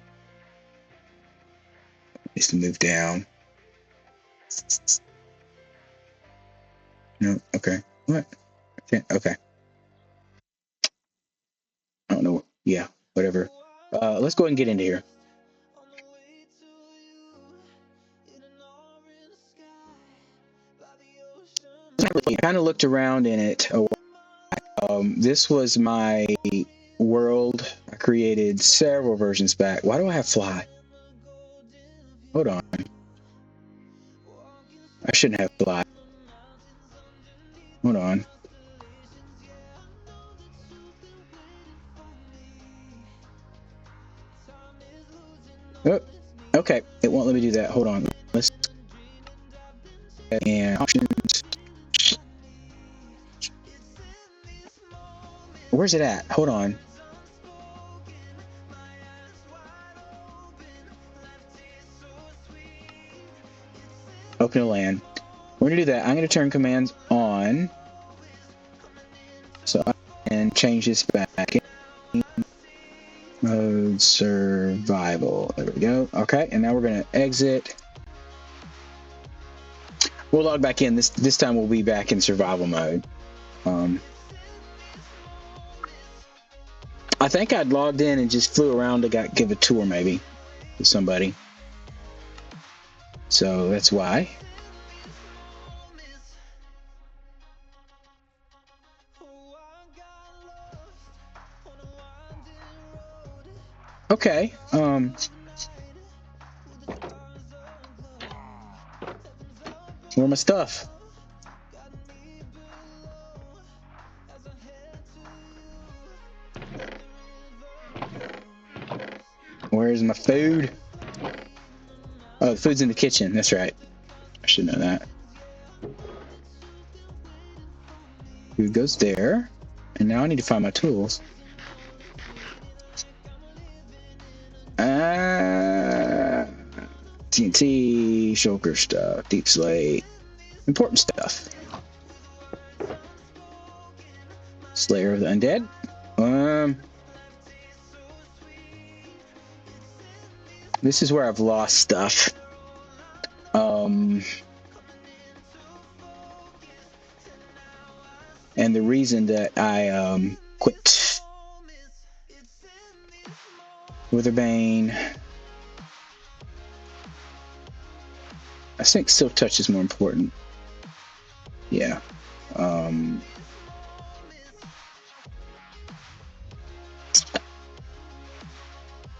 Needs to move down. No, okay. What? Okay. I don't know. Yeah, whatever. Let's go ahead and get into here. I kind of looked around in it. This was my world. I created several versions back. Why do I have fly? Hold on. I shouldn't have fly. Hold on. Oh, okay. It won't let me do that. Hold on. Let's and options. Where's it at? Hold on. Open a LAN. We're gonna do that. I'm gonna turn commands on, so I can change this back. Mode survival. There we go. Okay, and now we're gonna exit. We'll log back in. This time we'll be back in survival mode. I I think I'd logged in and just flew around to give a tour maybe to somebody. So that's why. Okay. Where my stuff? Where's my food? Oh, the food's in the kitchen. That's right. I should know that. Food goes there. And now I need to find my tools. TNT, shulker stuff, deep slate. Important stuff. Slayer of the Undead. This is where I've lost stuff. And the reason that I quit. Witherbane. I think Silk Touch is more important. Yeah.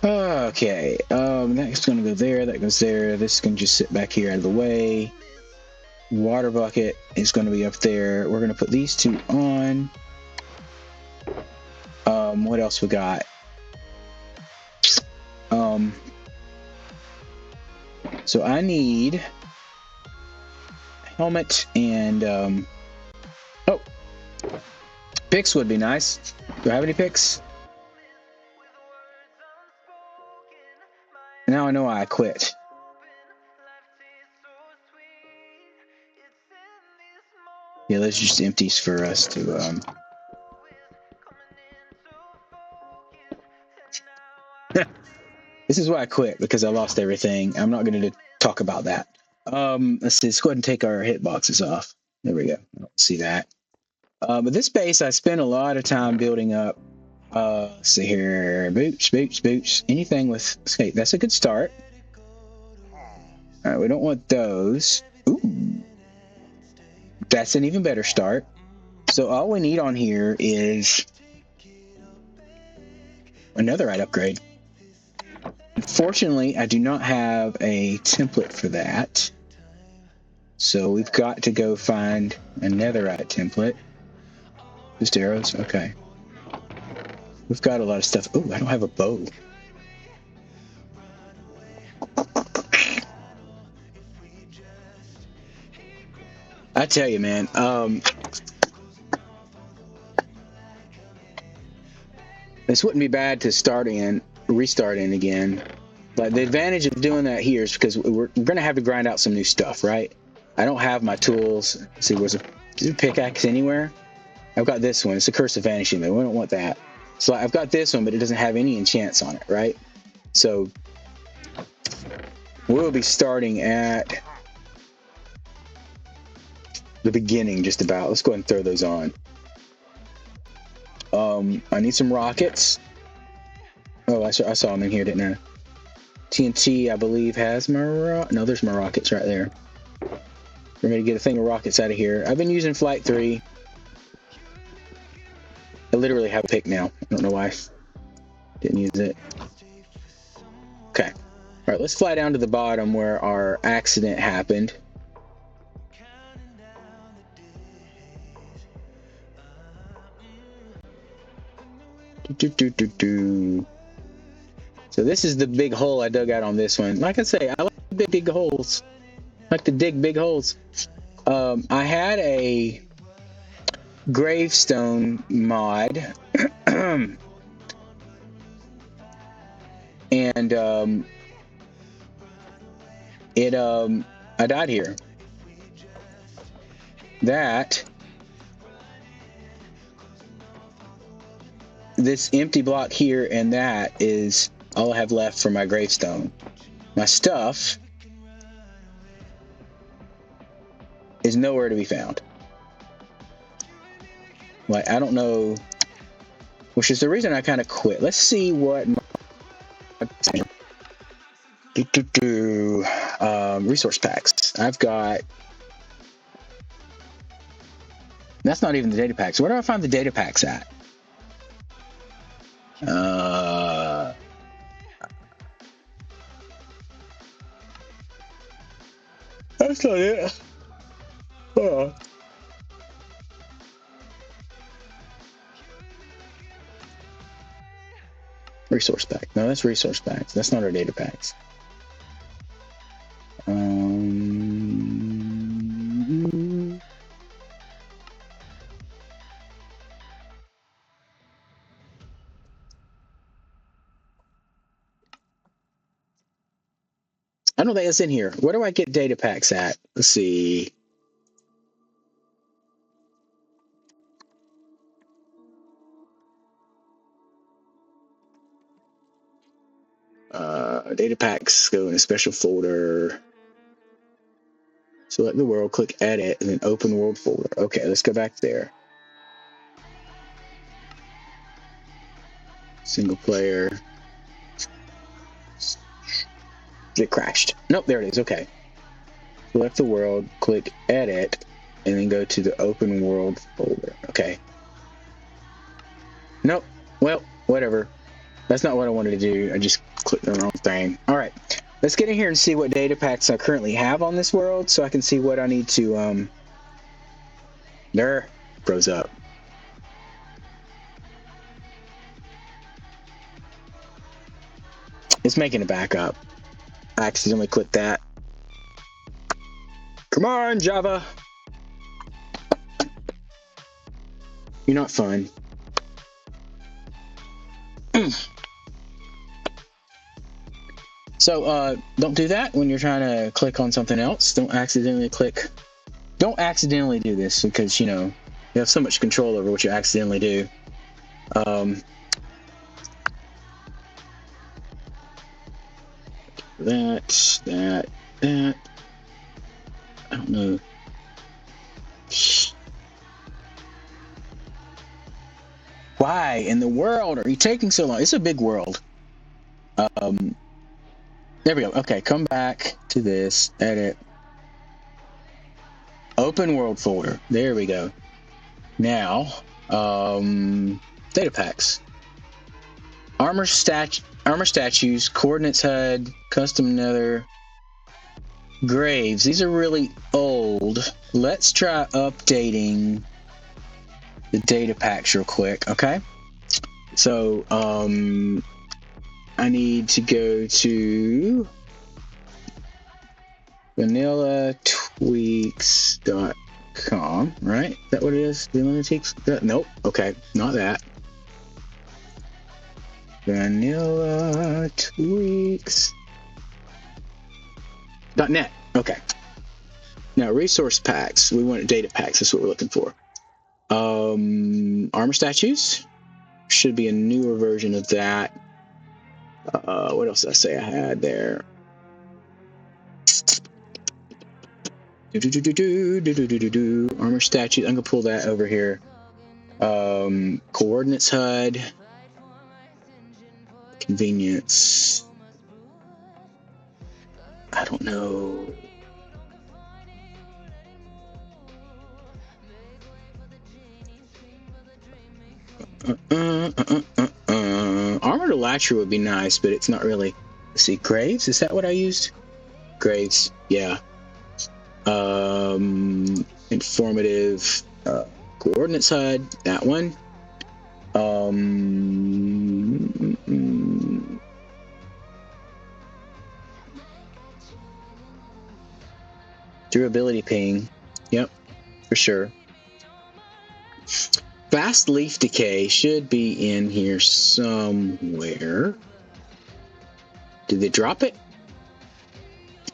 Okay. That's gonna go there. That goes there. This can just sit back here out of the way. Water bucket is going to be up there. We're going to put these two on. What else we got? So I need a helmet and oh, picks would be nice. Do I have any picks? Now I know why I quit. Yeah, those are just empties for us to This is why I quit, because I lost everything. I'm not going to talk about that. Let's see. Let's go ahead and take our hitboxes off. There we go. I don't see that. But this base, I spent a lot of time building up. Let's see here. Boots. Anything with escape. That's a good start. All right, we don't want those. Ooh. That's an even better start. So all we need on here is another right upgrade. Unfortunately, I do not have a template for that. So we've got to go find a netherite template. Just arrows? Okay. We've got a lot of stuff. Oh, I don't have a bow. I tell you, man. This wouldn't be bad to restart in again. But the advantage of doing that here is because we're going to have to grind out some new stuff, right? I don't have my tools. Let's see, is there a pickaxe anywhere? I've got this one. It's the Curse of Vanishing, though. We don't want that. So I've got this one, but it doesn't have any enchants on it, right? So we'll be starting at the beginning, just about. Let's go ahead and throw those on. I need some rockets. Oh, I saw them in here, didn't I? TNT, I believe, has my no, there's my rockets right there. We're going to get a thing of rockets out of here. I've been using Flight 3. I literally have a pick now. I don't know why I didn't use it. Okay. All right, let's fly down to the bottom where our accident happened. So this is the big hole I dug out on this one. Like I say, I like big holes. I like to dig big holes. I had a gravestone mod, and I died here. This empty block here and that is all I have left for my gravestone. My stuff is nowhere to be found. Like, I don't know which is the reason I kind of quit. Let's see what resource packs. I've got. That's not even the data packs. Where do I find the data packs at? That's not it. Resource pack. No, that's resource packs. That's not our data packs. I don't think it's in here. Where do I get data packs at? Let's see. Data packs, go in a special folder. Select the world, click edit, and then open world folder. Okay, let's go back there. Single player. It crashed. Nope, there it is. Okay. Select the world, click edit, and then go to the open world folder. Okay. Nope. Well, whatever. That's not what I wanted to do. I just clicked the wrong thing. All right. Let's get in here and see what data packs I currently have on this world so I can see what I need to, there. Froze up. It's making a backup. I accidentally clicked that. Come on, Java. You're not fun. So, don't do that when you're trying to click on something else. Don't accidentally click. Don't accidentally do this because, you know, you have so much control over what you accidentally do. That. I don't know. Why in the world are you taking so long? It's a big world. There we go. Okay, come back to this. Edit. Open world folder. There we go. Now, data packs. Armor statues, coordinates HUD, custom nether, graves. These are really old. Let's try updating the data packs real quick, okay? So, I need to go to vanillatweaks.com, right? Is that what it is? Vanillatweaks? Nope. Okay, not that. vanillatweaks.net. Okay. Now, resource packs. We want data packs. That's what we're looking for. Armor statues. Should be a newer version of that. What else did I say I had there? Armor statues. I'm gonna pull that over here. Coordinates HUD. Convenience. I don't know. Armored Elytra would be nice, but it's not really. Let's see, Graves? Is that what I used? Graves, yeah. Informative coordinates HUD, that one. Durability ping, yep, for sure. Fast leaf decay should be in here somewhere. Did they drop it?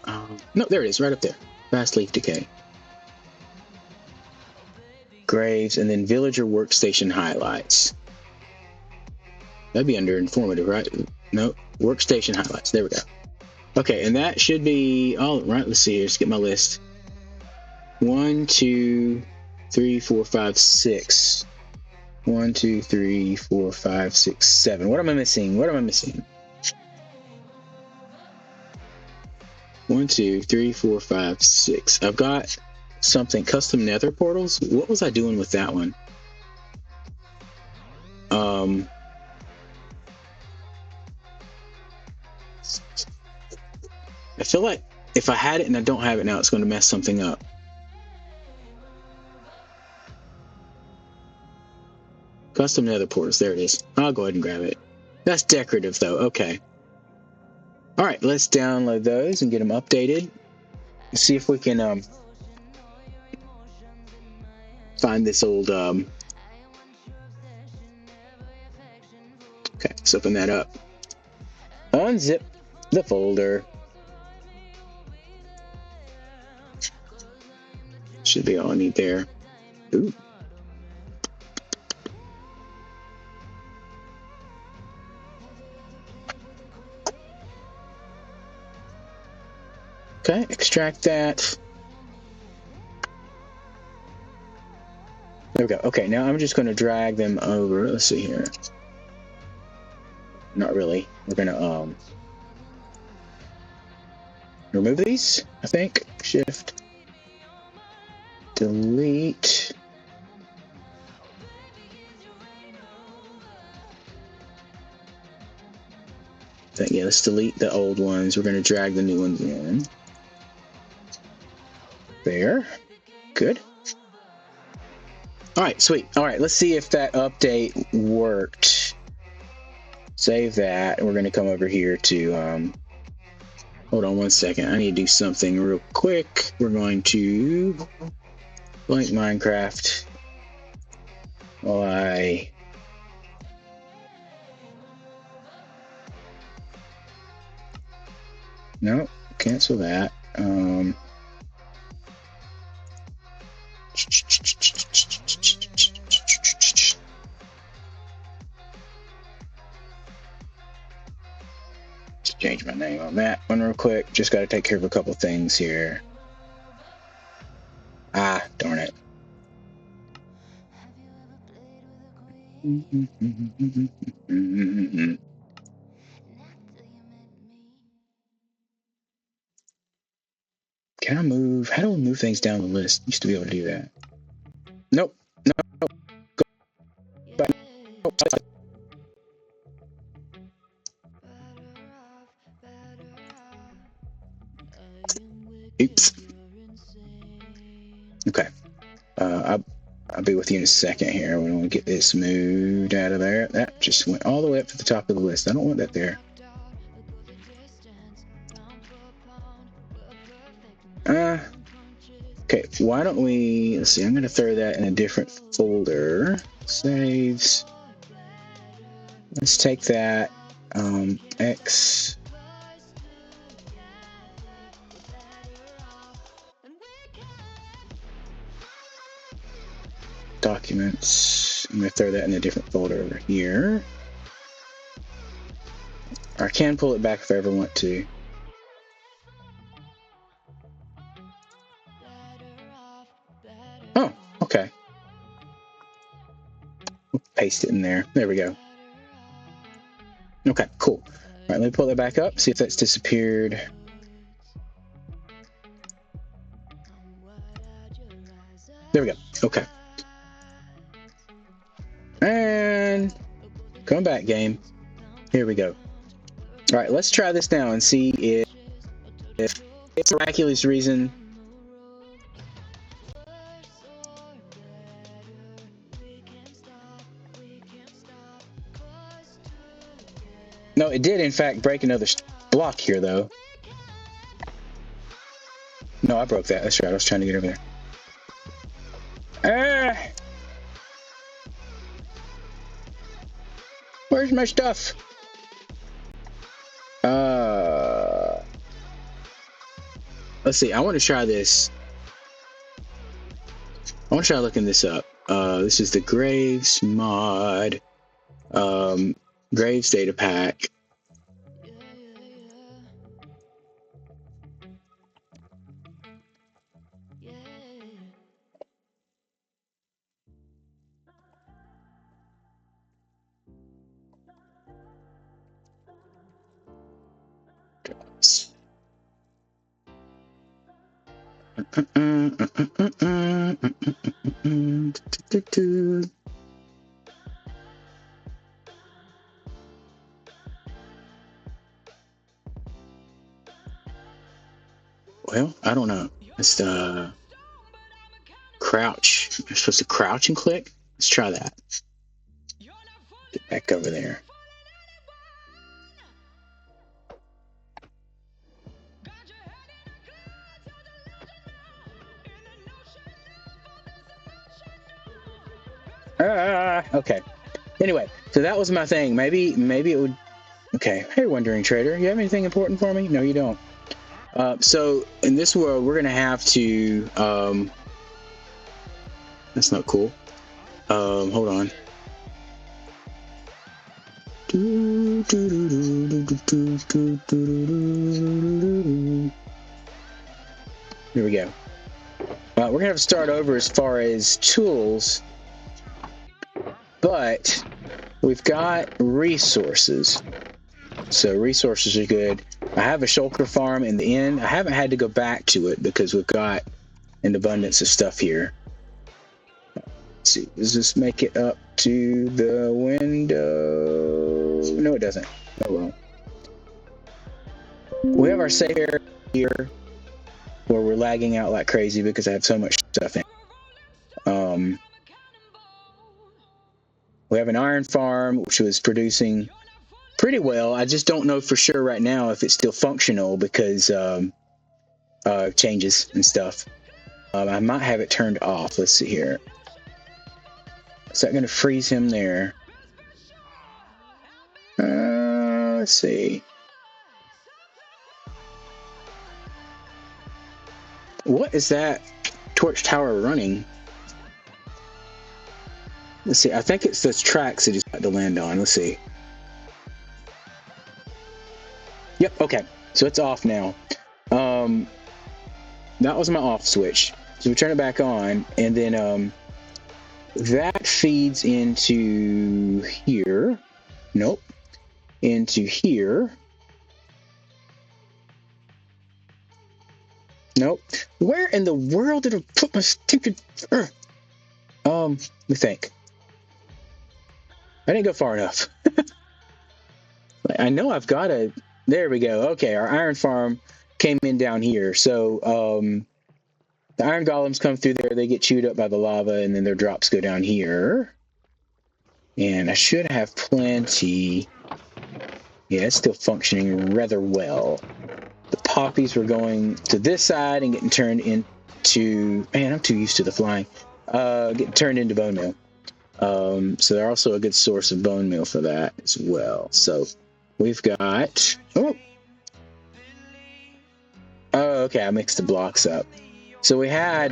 No, there it is, right up there. Fast leaf decay. Graves, and then villager workstation highlights. That'd be under informative, right? No, workstation highlights. There we go. Okay, and that should be all right. Let's see here. Let's get my list. 1, 2, 3, 4, 5, 6. 1, 2, 3, 4, 5, 6, 7. What am I missing? What am I missing? 1, 2, 3, 4, 5, 6. I've got something. Custom nether portals. What was I doing with that one? I feel like if I had it and I don't have it now, it's going to mess something up. Custom nether portals. There it is. I'll go ahead and grab it. That's decorative, though. Okay. All right, let's download those and get them updated. See if we can find this old. Okay, let's open that up. Unzip the folder. Should be all I need there. Ooh. Okay, extract that. There we go. Okay, now I'm just going to drag them over. Let's see here. Not really. We're going to remove these, I think. Shift. Delete. Yeah, let's delete the old ones. We're going to drag the new ones in. There. Good. All right, sweet. All right, let's see if that update worked. Save that. We're going to come over here to... hold on one second. I need to do something real quick. We're going to blank Minecraft while I... No, cancel that. Just change my name on that one real quick. Just got to take care of a couple things here. Ah, darn it. Can I move? How do I move things down the list? Used to be able to do that. Nope. No. Go back. Nope. Oops. Okay. I'll be with you in a second here. We want to get this moved out of there. That just went all the way up to the top of the list. I don't want that there. Okay, why don't we, let's see, I'm going to throw that in a different folder. Saves. Let's take that, X. Documents. I'm going to throw that in a different folder over here. Or I can pull it back if I ever want to. Oh, okay. Paste it in there. There we go. Okay, cool. All right, let me pull that back up, see if that's disappeared. There we go. Okay. And come back, game. Here we go. All right, let's try this now and see if it's a miraculous reason. No, it did, in fact, break another block here, though. No, I broke that. That's right. I was trying to get over there. Ah! Where's my stuff? Let's see. I want to try this. I want to try looking this up. This is the Graves mod. Graves data pack. Well, I don't know. It's the crouch. You're supposed to crouch and click. Let's try that. Get back over there. Okay. Anyway, so that was my thing. Maybe it would. Okay. Hey, Wandering Trader, you have anything important for me? No, you don't. So in this world, we're gonna have to. That's not cool. Hold on. Here we go. We're gonna have to start over as far as tools, but we've got resources. So resources are good. I have a shulker farm in the end. I haven't had to go back to it because we've got an abundance of stuff here. Let's see, does this make it up to the window? No, it doesn't. Oh well. We have our save area here where we're lagging out like crazy because I have so much stuff in. We have an iron farm which was producing pretty well. I just don't know for sure right now if it's still functional because changes and stuff. I might have it turned off. Let's see here. Is that going to freeze him there? Let's see. What is that torch tower running? Let's see. I think it's those tracks that he's got to land on. Let's see. Yep, okay. So it's off now. That was my off switch. So we turn it back on, and then that feeds into here. Nope. Into here. Nope. Where in the world did I put my stinking... let me think. I didn't go far enough. I know I've got a... There we go. Okay, our iron farm came in down here. So the iron golems come through there. They get chewed up by the lava, and then their drops go down here. And I should have plenty. Yeah, it's still functioning rather well. The poppies were going to this side and getting turned into... Man, I'm too used to the flying. Getting turned into bone meal. So they're also a good source of bone meal for that as well. So we've got... Oh, okay, I mixed the blocks up. So we had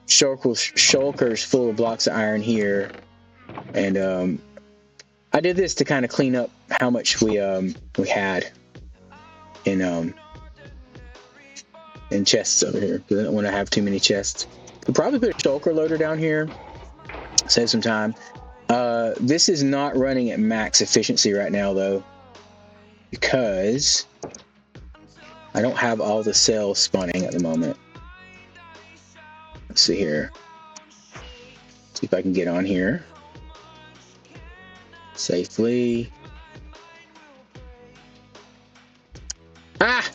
shulkers full of blocks of iron here. And I did this to kind of clean up how much we had in chests over here. I don't want to have too many chests. We'll probably put a shulker loader down here. Save some time. This is not running at max efficiency right now, though, because I don't have all the cells spawning at the moment. Let's see here. See if I can get on here safely. Ah!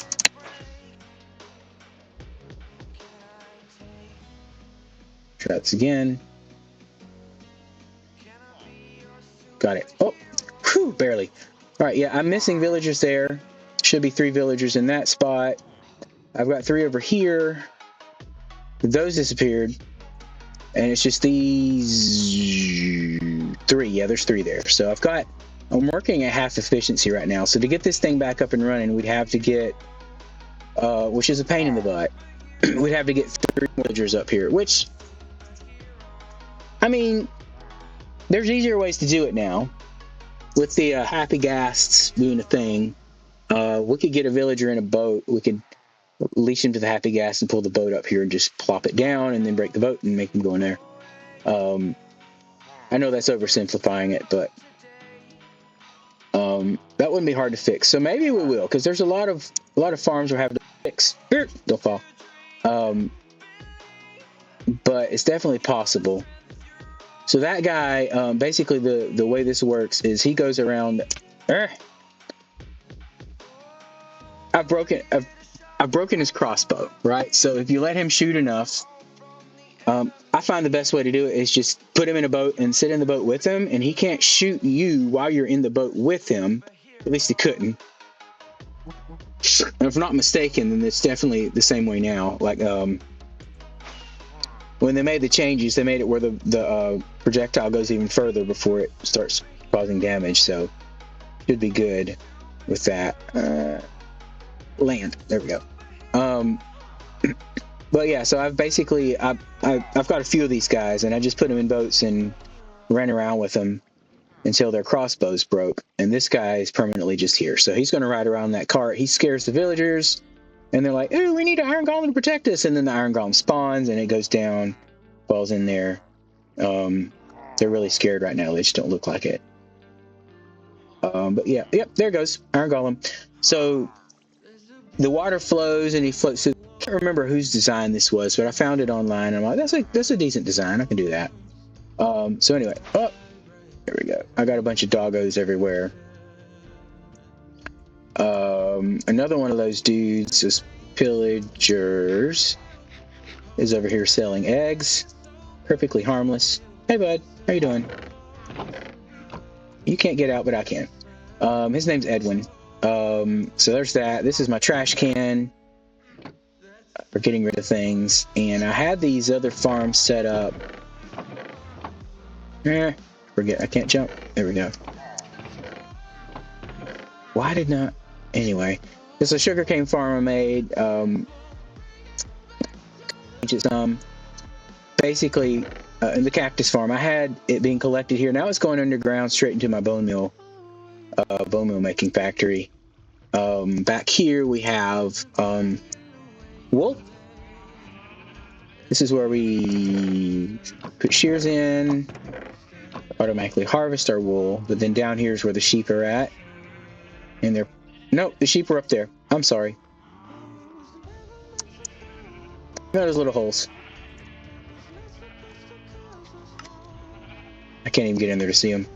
Try this again. Got it. Oh, whew, barely. All right, yeah, I'm missing villagers there. Should be 3 villagers in that spot. I've got 3 over here. Those disappeared. And it's just these 3. Yeah, there's 3 there. So I'm working at half efficiency right now. So to get this thing back up and running, we'd have to get, which is a pain in the butt, we'd have to get 3 villagers up here, which, I mean, there's easier ways to do it now. With the happy ghasts being a thing, we could get a villager in a boat. We could leash him to the happy ghast and pull the boat up here and just plop it down and then break the boat and make him go in there. I know that's oversimplifying it, but that wouldn't be hard to fix. So maybe we will, because there's a lot of farms we're having to fix. Don't fall. but it's definitely possible. So that guy, basically the way this works is he goes around. I've broken his crossbow, right? So if you let him shoot enough, I find the best way to do it is just put him in a boat and sit in the boat with him, and he can't shoot you while you're in the boat with him. At least he couldn't. And if I'm not mistaken, then it's definitely the same way now. Like when they made the changes, they made it where the projectile goes even further before it starts causing damage. So should be good with that. Land. There we go. But yeah, so I've got a few of these guys, and I just put them in boats and ran around with them until their crossbows broke. And this guy is permanently just here, so he's going to ride around that cart. He scares the villagers, and they're like, "Ooh, we need an iron golem to protect us." And then the iron golem spawns, and it goes down, falls in there. They're really scared right now. They just don't look like it. But yeah, yep, there it goes, iron golem. So the water flows, and he floats through. I can't remember whose design this was, but I found it online. I'm like, that's a decent design. I can do that. So anyway, there we go. I got a bunch of doggos everywhere. Another one of those dudes is pillagers is over here selling eggs, perfectly harmless. Hey bud, how you doing? You can't get out, but I can. His name's Edwin. So there's that. This is my trash can for getting rid of things, and I had these other farms set up. Forget, I can't jump. There we go. Why did not? Anyway, this is a sugarcane farm I made. Basically, in the cactus farm, I had it being collected here. Now it's going underground straight into my bone meal making factory. Back here we have wool. This is where we put shears in, automatically harvest our wool. But then down here is where the sheep are at. And nope, the sheep are up there. I'm sorry. There's little holes. I can't even get in there to see them.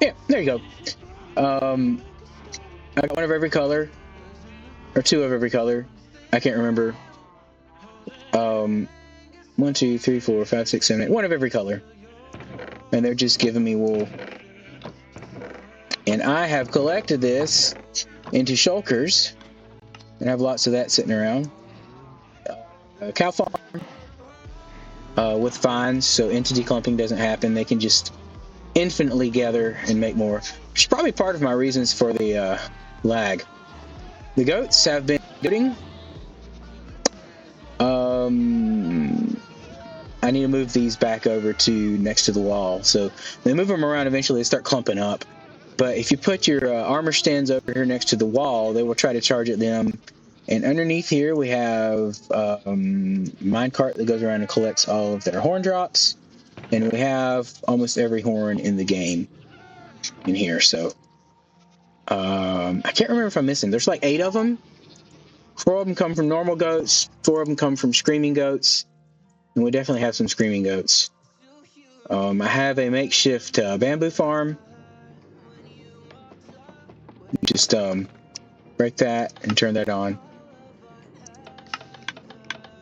Yeah, there you go. I got one of every color, or two of every color. I can't remember. 1, 2, 3, 4, 5, 6, 7, 8. One of every color. And they're just giving me wool. And I have collected this into shulkers, and I have lots of that sitting around. A cow farm with vines, so entity clumping doesn't happen. They can just infinitely gather and make more. Which is probably part of my reasons for the lag. The goats have been goating. I need to move these back over to next to the wall. So they move them around, eventually they start clumping up. But if you put your armor stands over here next to the wall, they will try to charge at them. And underneath here we have minecart that goes around and collects all of their horn drops. And we have almost every horn in the game in here. So I can't remember if I'm missing. There's like 8 of them. 4 of them come from normal goats. 4 of them come from screaming goats. And we definitely have some screaming goats. I have a makeshift bamboo farm. Just break that and turn that on.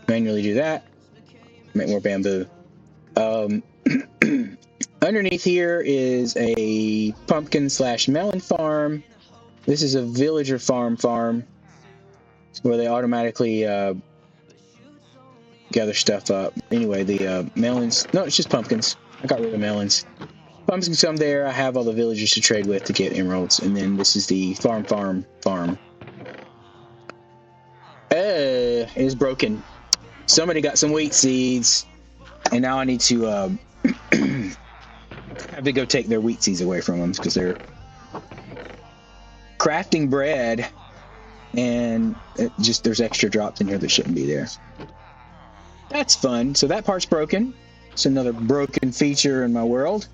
Manually do that. Make more bamboo. Underneath here is a pumpkin / melon farm. This is a villager farm where they automatically gather stuff up. Anyway, the melons. No, it's just pumpkins. I got rid of melons. Pumpkins come there. I have all the villagers to trade with to get emeralds. And then this is the farm. It is broken. Somebody got some wheat seeds, and now I need to have to go take their wheat seeds away from them because they're crafting bread, and there's extra drops in here that shouldn't be there. That's fun. So that part's broken. It's another broken feature in my world.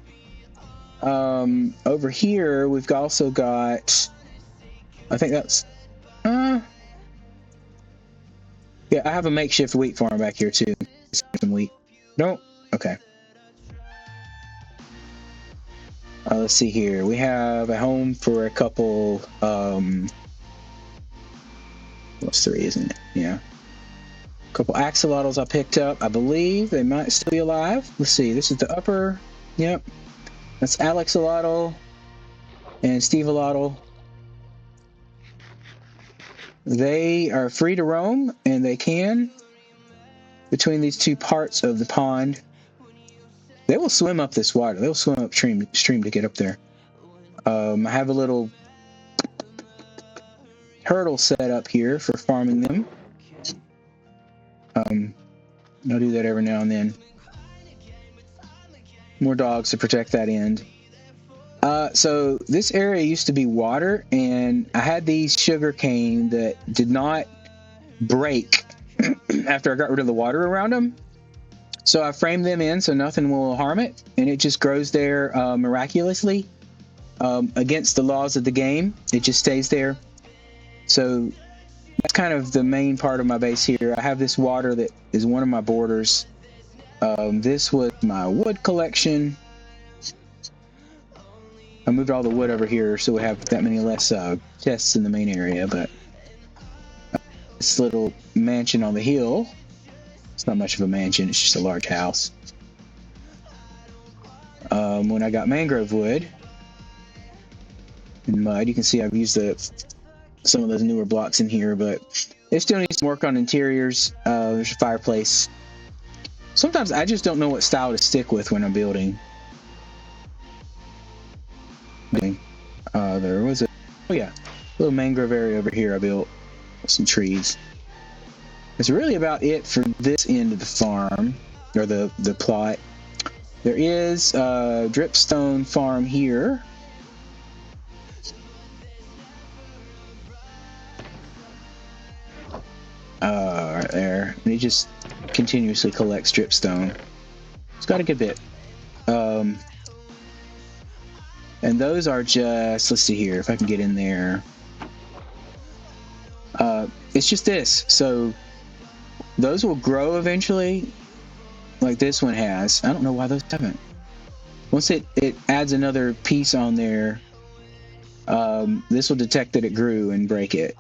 Over here we've also got, I think that's Yeah, I have a makeshift wheat farm back here too. Some wheat. Don't. Okay. Let's see here. We have a home for a couple. What's 3, isn't it? Yeah. A couple axolotls I picked up. I believe they might still be alive. Let's see. This is the upper. Yep. That's Alexolotl and Steveolotl. They are free to roam, and they can between these two parts of the pond. They will swim up this water. They'll swim upstream to get up there. I have a little hurdle set up here for farming them. I'll do that every now and then. More dogs to protect that end. So this area used to be water, and I had these sugar cane that did not break after I got rid of the water around them. So I framed them in so nothing will harm it, and it just grows there miraculously against the laws of the game. It just stays there. So that's kind of the main part of my base here. I have this water that is one of my borders. This was my wood collection. I moved all the wood over here so we have that many less chests in the main area, but this little mansion on the hill, it's not much of a mansion, it's just a large house. When I got mangrove wood and mud, you can see I've used some of those newer blocks in here, but it still needs some work on interiors. There's a fireplace. Sometimes I just don't know what style to stick with when I'm building. There was a little mangrove area over here I built with some trees. That's really about it for this end of the farm, or the plot. There is a dripstone farm here. Right there. And it just continuously collects dripstone. It's got a good bit. And those are just, let's see here, if I can get in there. It's just this. So those will grow eventually, like this one has. I don't know why those haven't. Once it adds another piece on there, this will detect that it grew and break it.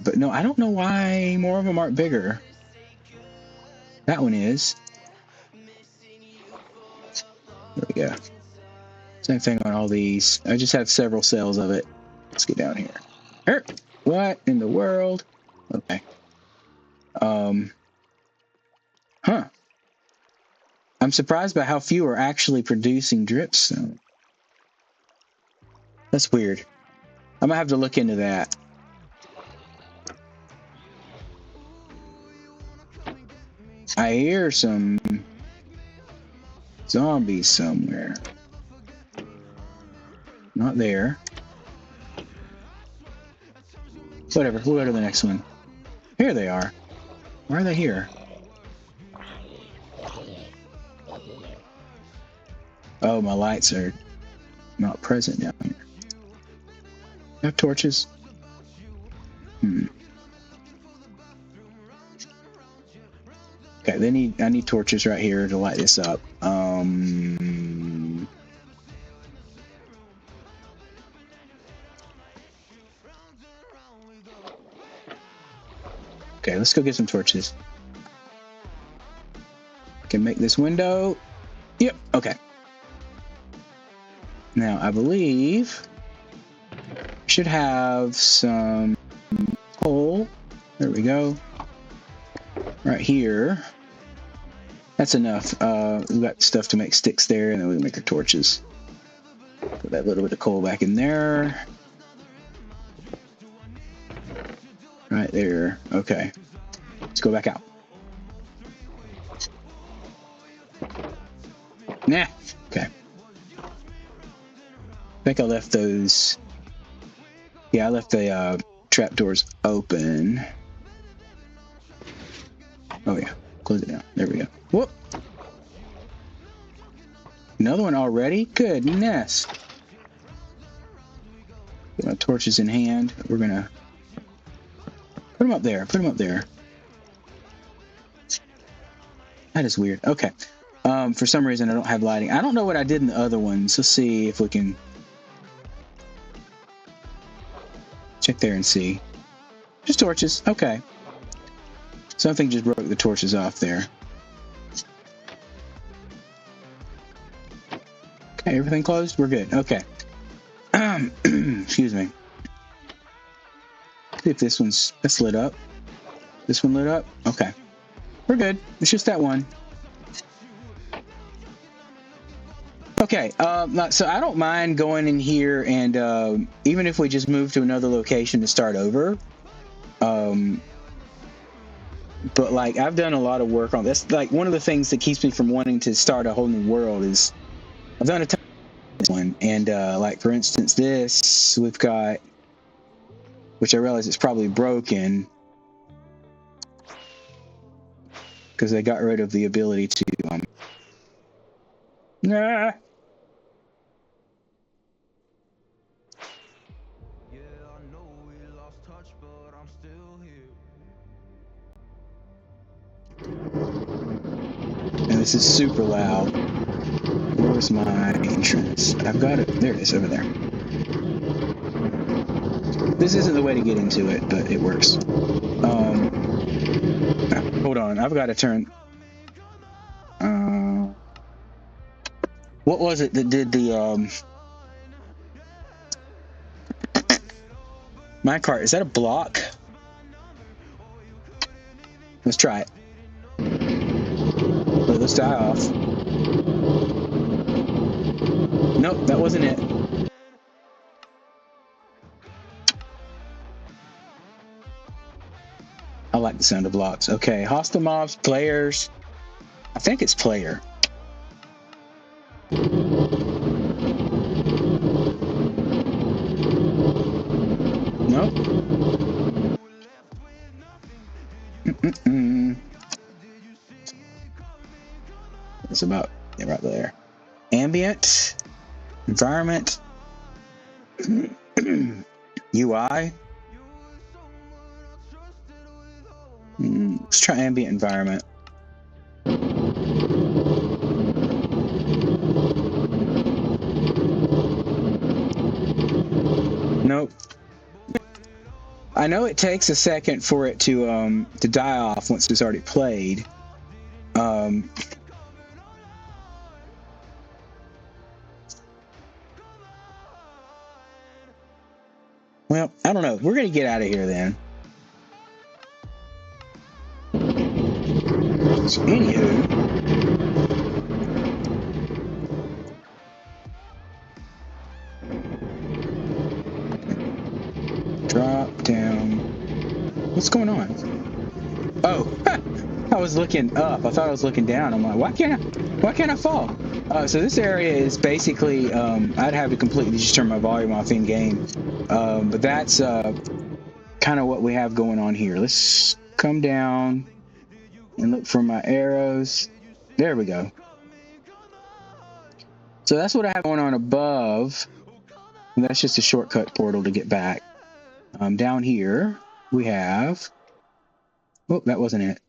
But no, I don't know why more of them aren't bigger. That one is. There we go. Same thing on all these. I just have several cells of it. Let's get down here. What in the world? Okay. I'm surprised by how few are actually producing dripstone. That's weird. I'm gonna have to look into that. I hear some zombies somewhere. Not there. Whatever, we'll go to the next one. Here they are. Why are they here? Oh, my lights are not present down here. I have torches. Okay, I need torches right here to light this up. Okay, let's go get some torches. Can make this window. Yep, okay. Now, I believe should have some coal. There we go. Right here. That's enough. We've got stuff to make sticks there, and then we can make our torches. Put that little bit of coal back in there. Right there. Okay. Let's go back out. Nah. Okay. I think I left those. Yeah, I left the trapdoors open. Oh yeah. Close it down. There we go. Whoop. Another one already? Goodness. Get my torches in hand. We're gonna put them up there. Put them up there. That is weird. Okay. For some reason, I don't have lighting. I don't know what I did in the other ones. Let's see if we can check there and see. Just torches. Okay. Something just broke the torches off there. Okay, everything closed? We're good. Okay. Excuse me. See if that's lit up. This one lit up? Okay. We're good. It's just that one. Okay, so I don't mind going in here and even if we just move to another location to start over. But like I've done a lot of work on this. Like one of the things that keeps me from wanting to start a whole new world is I've done a ton of this one. And like for instance, this we've got, which I realize it's probably broken because they got rid of the ability to nah. And this is super loud. Where's my entrance? I've got it. There it is, over there. This isn't the way to get into it, but it works. Hold on. I've got to turn... what was it that did the... minecart? Is that a block? Let's try it. Let's die off. Nope, that wasn't it. I like the sound of blocks. Okay, hostile mobs, players. I think it's player. Nope. It's about right there. Ambient, environment, UI. Let's try ambient environment. Nope. I know it takes a second for it to die off once it's already played. Well, I don't know. We're gonna get out of here then. So, anywho, drop down. What's going on? Oh, I was looking up. I thought I was looking down. I'm like, why can't I fall? So this area is basically, I'd have to completely just turn my volume off in game. But that's kind of what we have going on here. Let's come down and look for my arrows. There we go. So that's what I have going on above. And that's just a shortcut portal to get back. Down here we have... Oh, that wasn't it.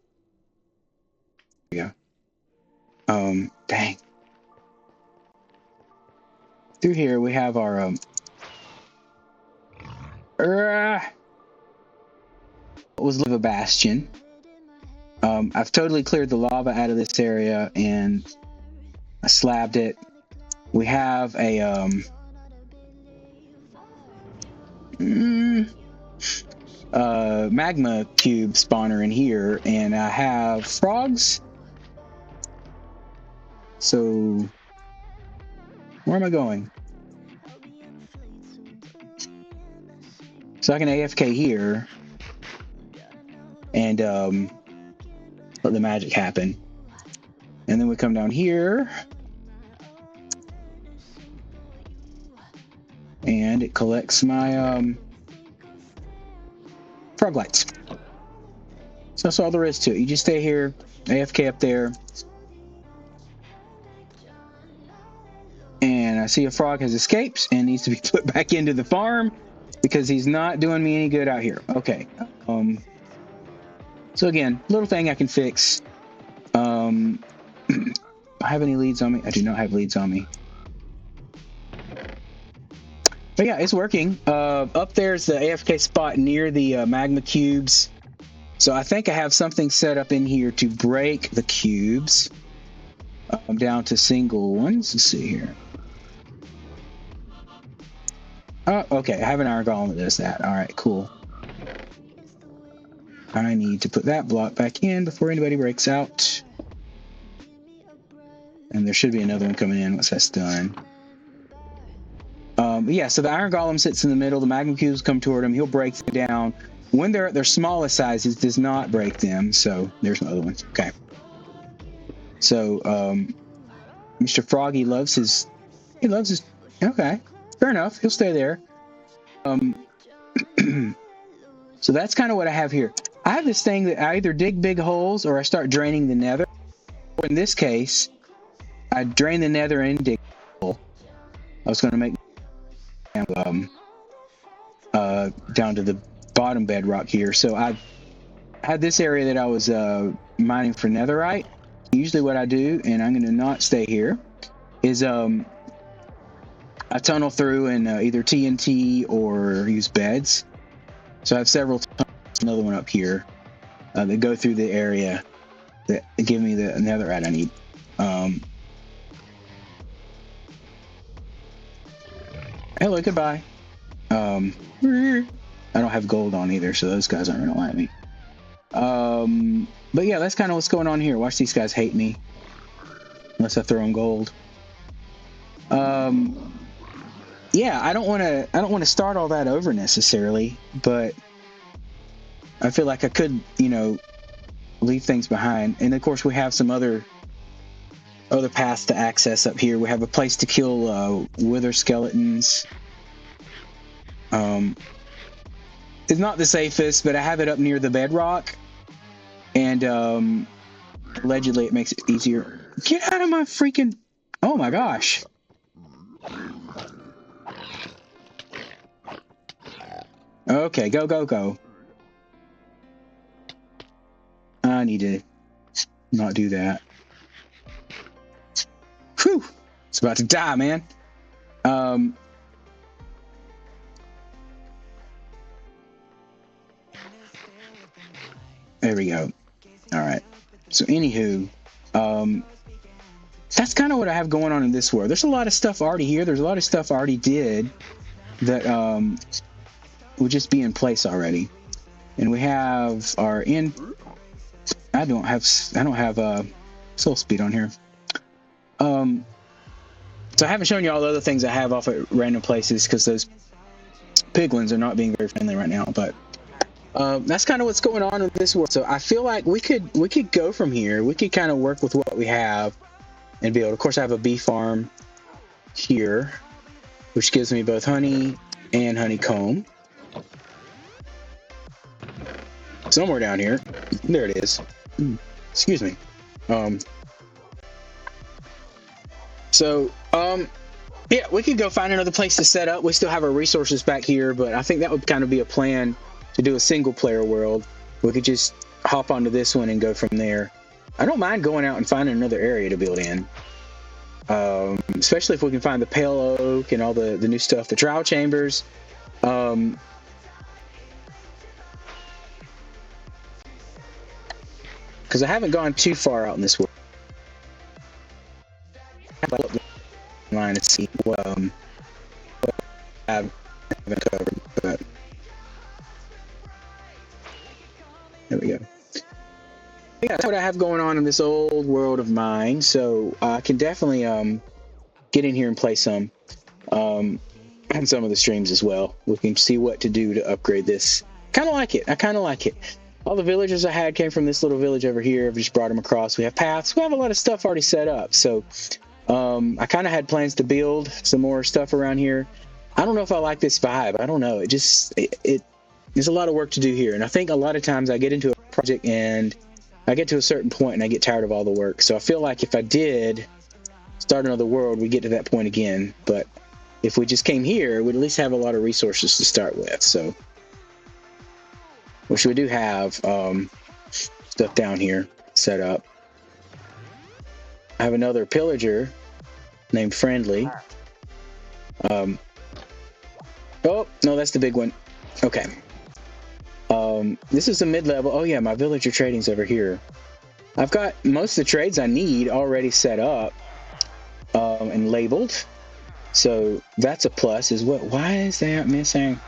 There we go. Dang. Through here we have our... was lava bastion. I've totally cleared the lava out of this area and I slabbed it. We have a magma cube spawner in here, and I have frogs. So where am I going? So I can AFK here and let the magic happen. And then we come down here and it collects my frog lights. So that's all there is to it. You just stay here, AFK up there. And I see a frog has escaped and needs to be put back into the farm because he's not doing me any good out here. Okay. So again, little thing I can fix. I have any leads on me? I do not have leads on me. But yeah, it's working. Up there's the AFK spot near the magma cubes. So I think I have something set up in here to break the cubes. I'm down to single ones. Let's see here. Oh, okay. I have an iron golem that does that. All right, cool. I need to put that block back in before anybody breaks out. And there should be another one coming in once that's done. Yeah, so the iron golem sits in the middle. The magma cubes come toward him. He'll break them down. When they're at their smallest sizes, does not break them. So there's my other ones. Okay. So Mr. Froggy loves his. He loves his. Okay, fair enough. He'll stay there. So that's kind of what I have here. I have this thing that I either dig big holes or I start draining the nether. In this case, I drain the nether and dig a hole. I was going to make down to the bottom bedrock here. So I had this area that I was mining for netherite. Usually what I do, and I'm going to not stay here, is I tunnel through and either TNT or use beds. So I have several tunnels, another one up here that go through the area that give me the netherite I need. Hello, goodbye. I don't have gold on either, so those guys aren't gonna like me. But yeah, that's kind of what's going on here. Watch these guys hate me unless I throw in gold. Yeah, I don't want to start all that over necessarily, but I feel like I could, leave things behind. And of course, we have some other paths to access up here. We have a place to kill wither skeletons. It's not the safest, but I have it up near the bedrock, and allegedly it makes it easier. Get out of my freaking... Oh my gosh. Okay, go, go, go. I need to not do that. Whew! It's about to die, man. There we go. All right. So, anywho, that's kind of what I have going on in this world. There's a lot of stuff already here. There's a lot of stuff I already did that would just be in place already. And we have our I don't have soul speed on here. So I haven't shown you all the other things I have off at random places because those piglins are not being very friendly right now. But that's kind of what's going on in this world. So I feel like we could go from here. We could kind of work with what we have and build. Of course, I have a bee farm here, which gives me both honey and honeycomb. Somewhere down here. There it is. Excuse me. Yeah, we could go find another place to set up. We still have our resources back here, but I think that would kind of be a plan to do a single player world. We could just hop onto this one and go from there. I don't mind going out and finding another area to build in. Especially if we can find the pale oak and all the new stuff, the trial chambers. Because I haven't gone too far out in this world. Line to see what I haven't covered, but there we go. Yeah, that's what I have going on in this old world of mine. So I can definitely get in here and play some on some of the streams as well. We can see what to do to upgrade this. Kind of like it. I kind of like it. All the villagers I had came from this little village over here. I've just brought them across. We have paths. We have a lot of stuff already set up. So I kind of had plans to build some more stuff around here. I don't know if I like this vibe. I don't know. There's a lot of work to do here. And I think a lot of times I get into a project and I get to a certain point and I get tired of all the work. So I feel like if I did start another world, we get to that point again. But if we just came here, we'd at least have a lot of resources to start with. So, which we do have stuff down here set up. I have another pillager named Friendly. Oh, no, that's the big one. Okay. This is a mid-level. Oh yeah, my villager trading's over here. I've got most of the trades I need already set up and labeled. So that's a plus. Is what? Why is that missing?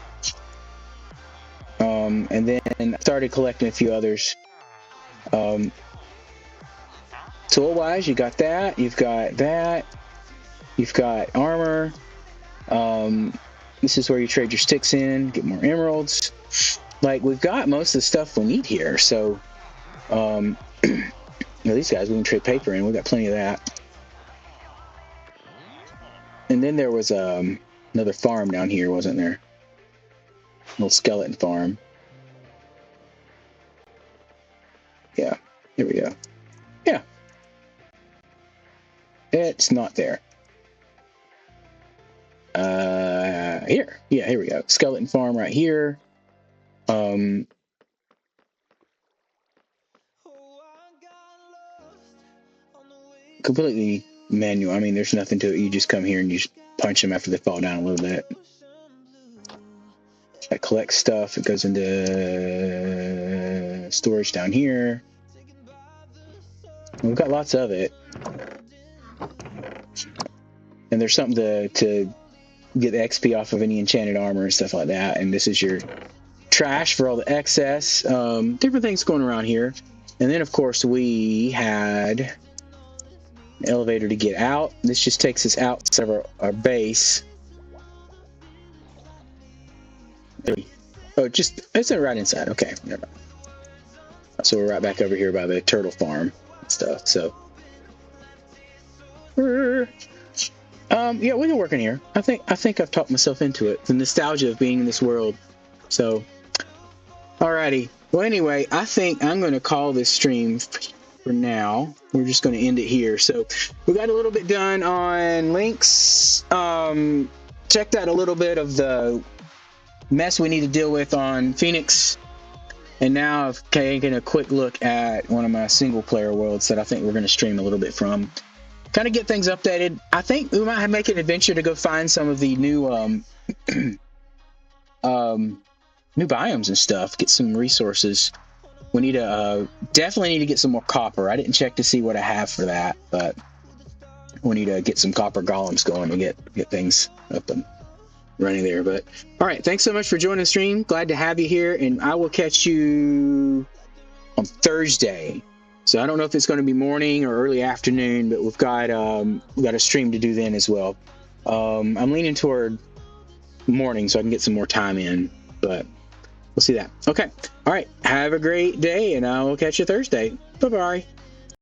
And then I started collecting a few others. Tool-wise, you got that. You've got that. You've got armor. This is where you trade your sticks in, get more emeralds. Like, we've got most of the stuff we need here. So, you know, these guys we can trade paper in. We've got plenty of that. And then there was another farm down here, wasn't there? Little skeleton farm. Yeah, here we go. Yeah. It's not there. Here. Yeah, here we go. Skeleton farm right here. Completely manual. I mean, there's nothing to it. You just come here and you just punch them after they fall down a little bit. I collect stuff. It goes into storage down here. We've got lots of it. And there's something to get the XP off of any enchanted armor and stuff like that. And this is your trash for all the excess. Different things going around here. And then, of course, we had an elevator to get out. This just takes us outside of our base. Oh, it's right inside. Okay, never mind. So we're right back over here by the turtle farm and stuff. So, yeah, we can work in here. I think I've talked myself into it. The nostalgia of being in this world. So, alrighty. Well, anyway, I think I'm going to call this stream for now. We're just going to end it here. So, we got a little bit done on Lynx. Checked out a little bit of the mess we need to deal with on Phoenix, and now I've taken a quick look at one of my single player worlds that I think we're going to stream a little bit from, kind of get things updated. I think we might make an adventure to go find some of the new new biomes and stuff, get some resources. We need to definitely need to get some more copper. I didn't check to see what I have for that, but we need to get some copper golems going to get things up and running there. But all right, thanks so much for joining the stream. Glad to have you here, and I will catch you on Thursday. So I don't know if it's going to be morning or early afternoon, but we've got a stream to do then as well. I'm leaning toward morning so I can get some more time in, but we'll see that. Okay, all right, have a great day, and I will catch you Thursday. Bye bye.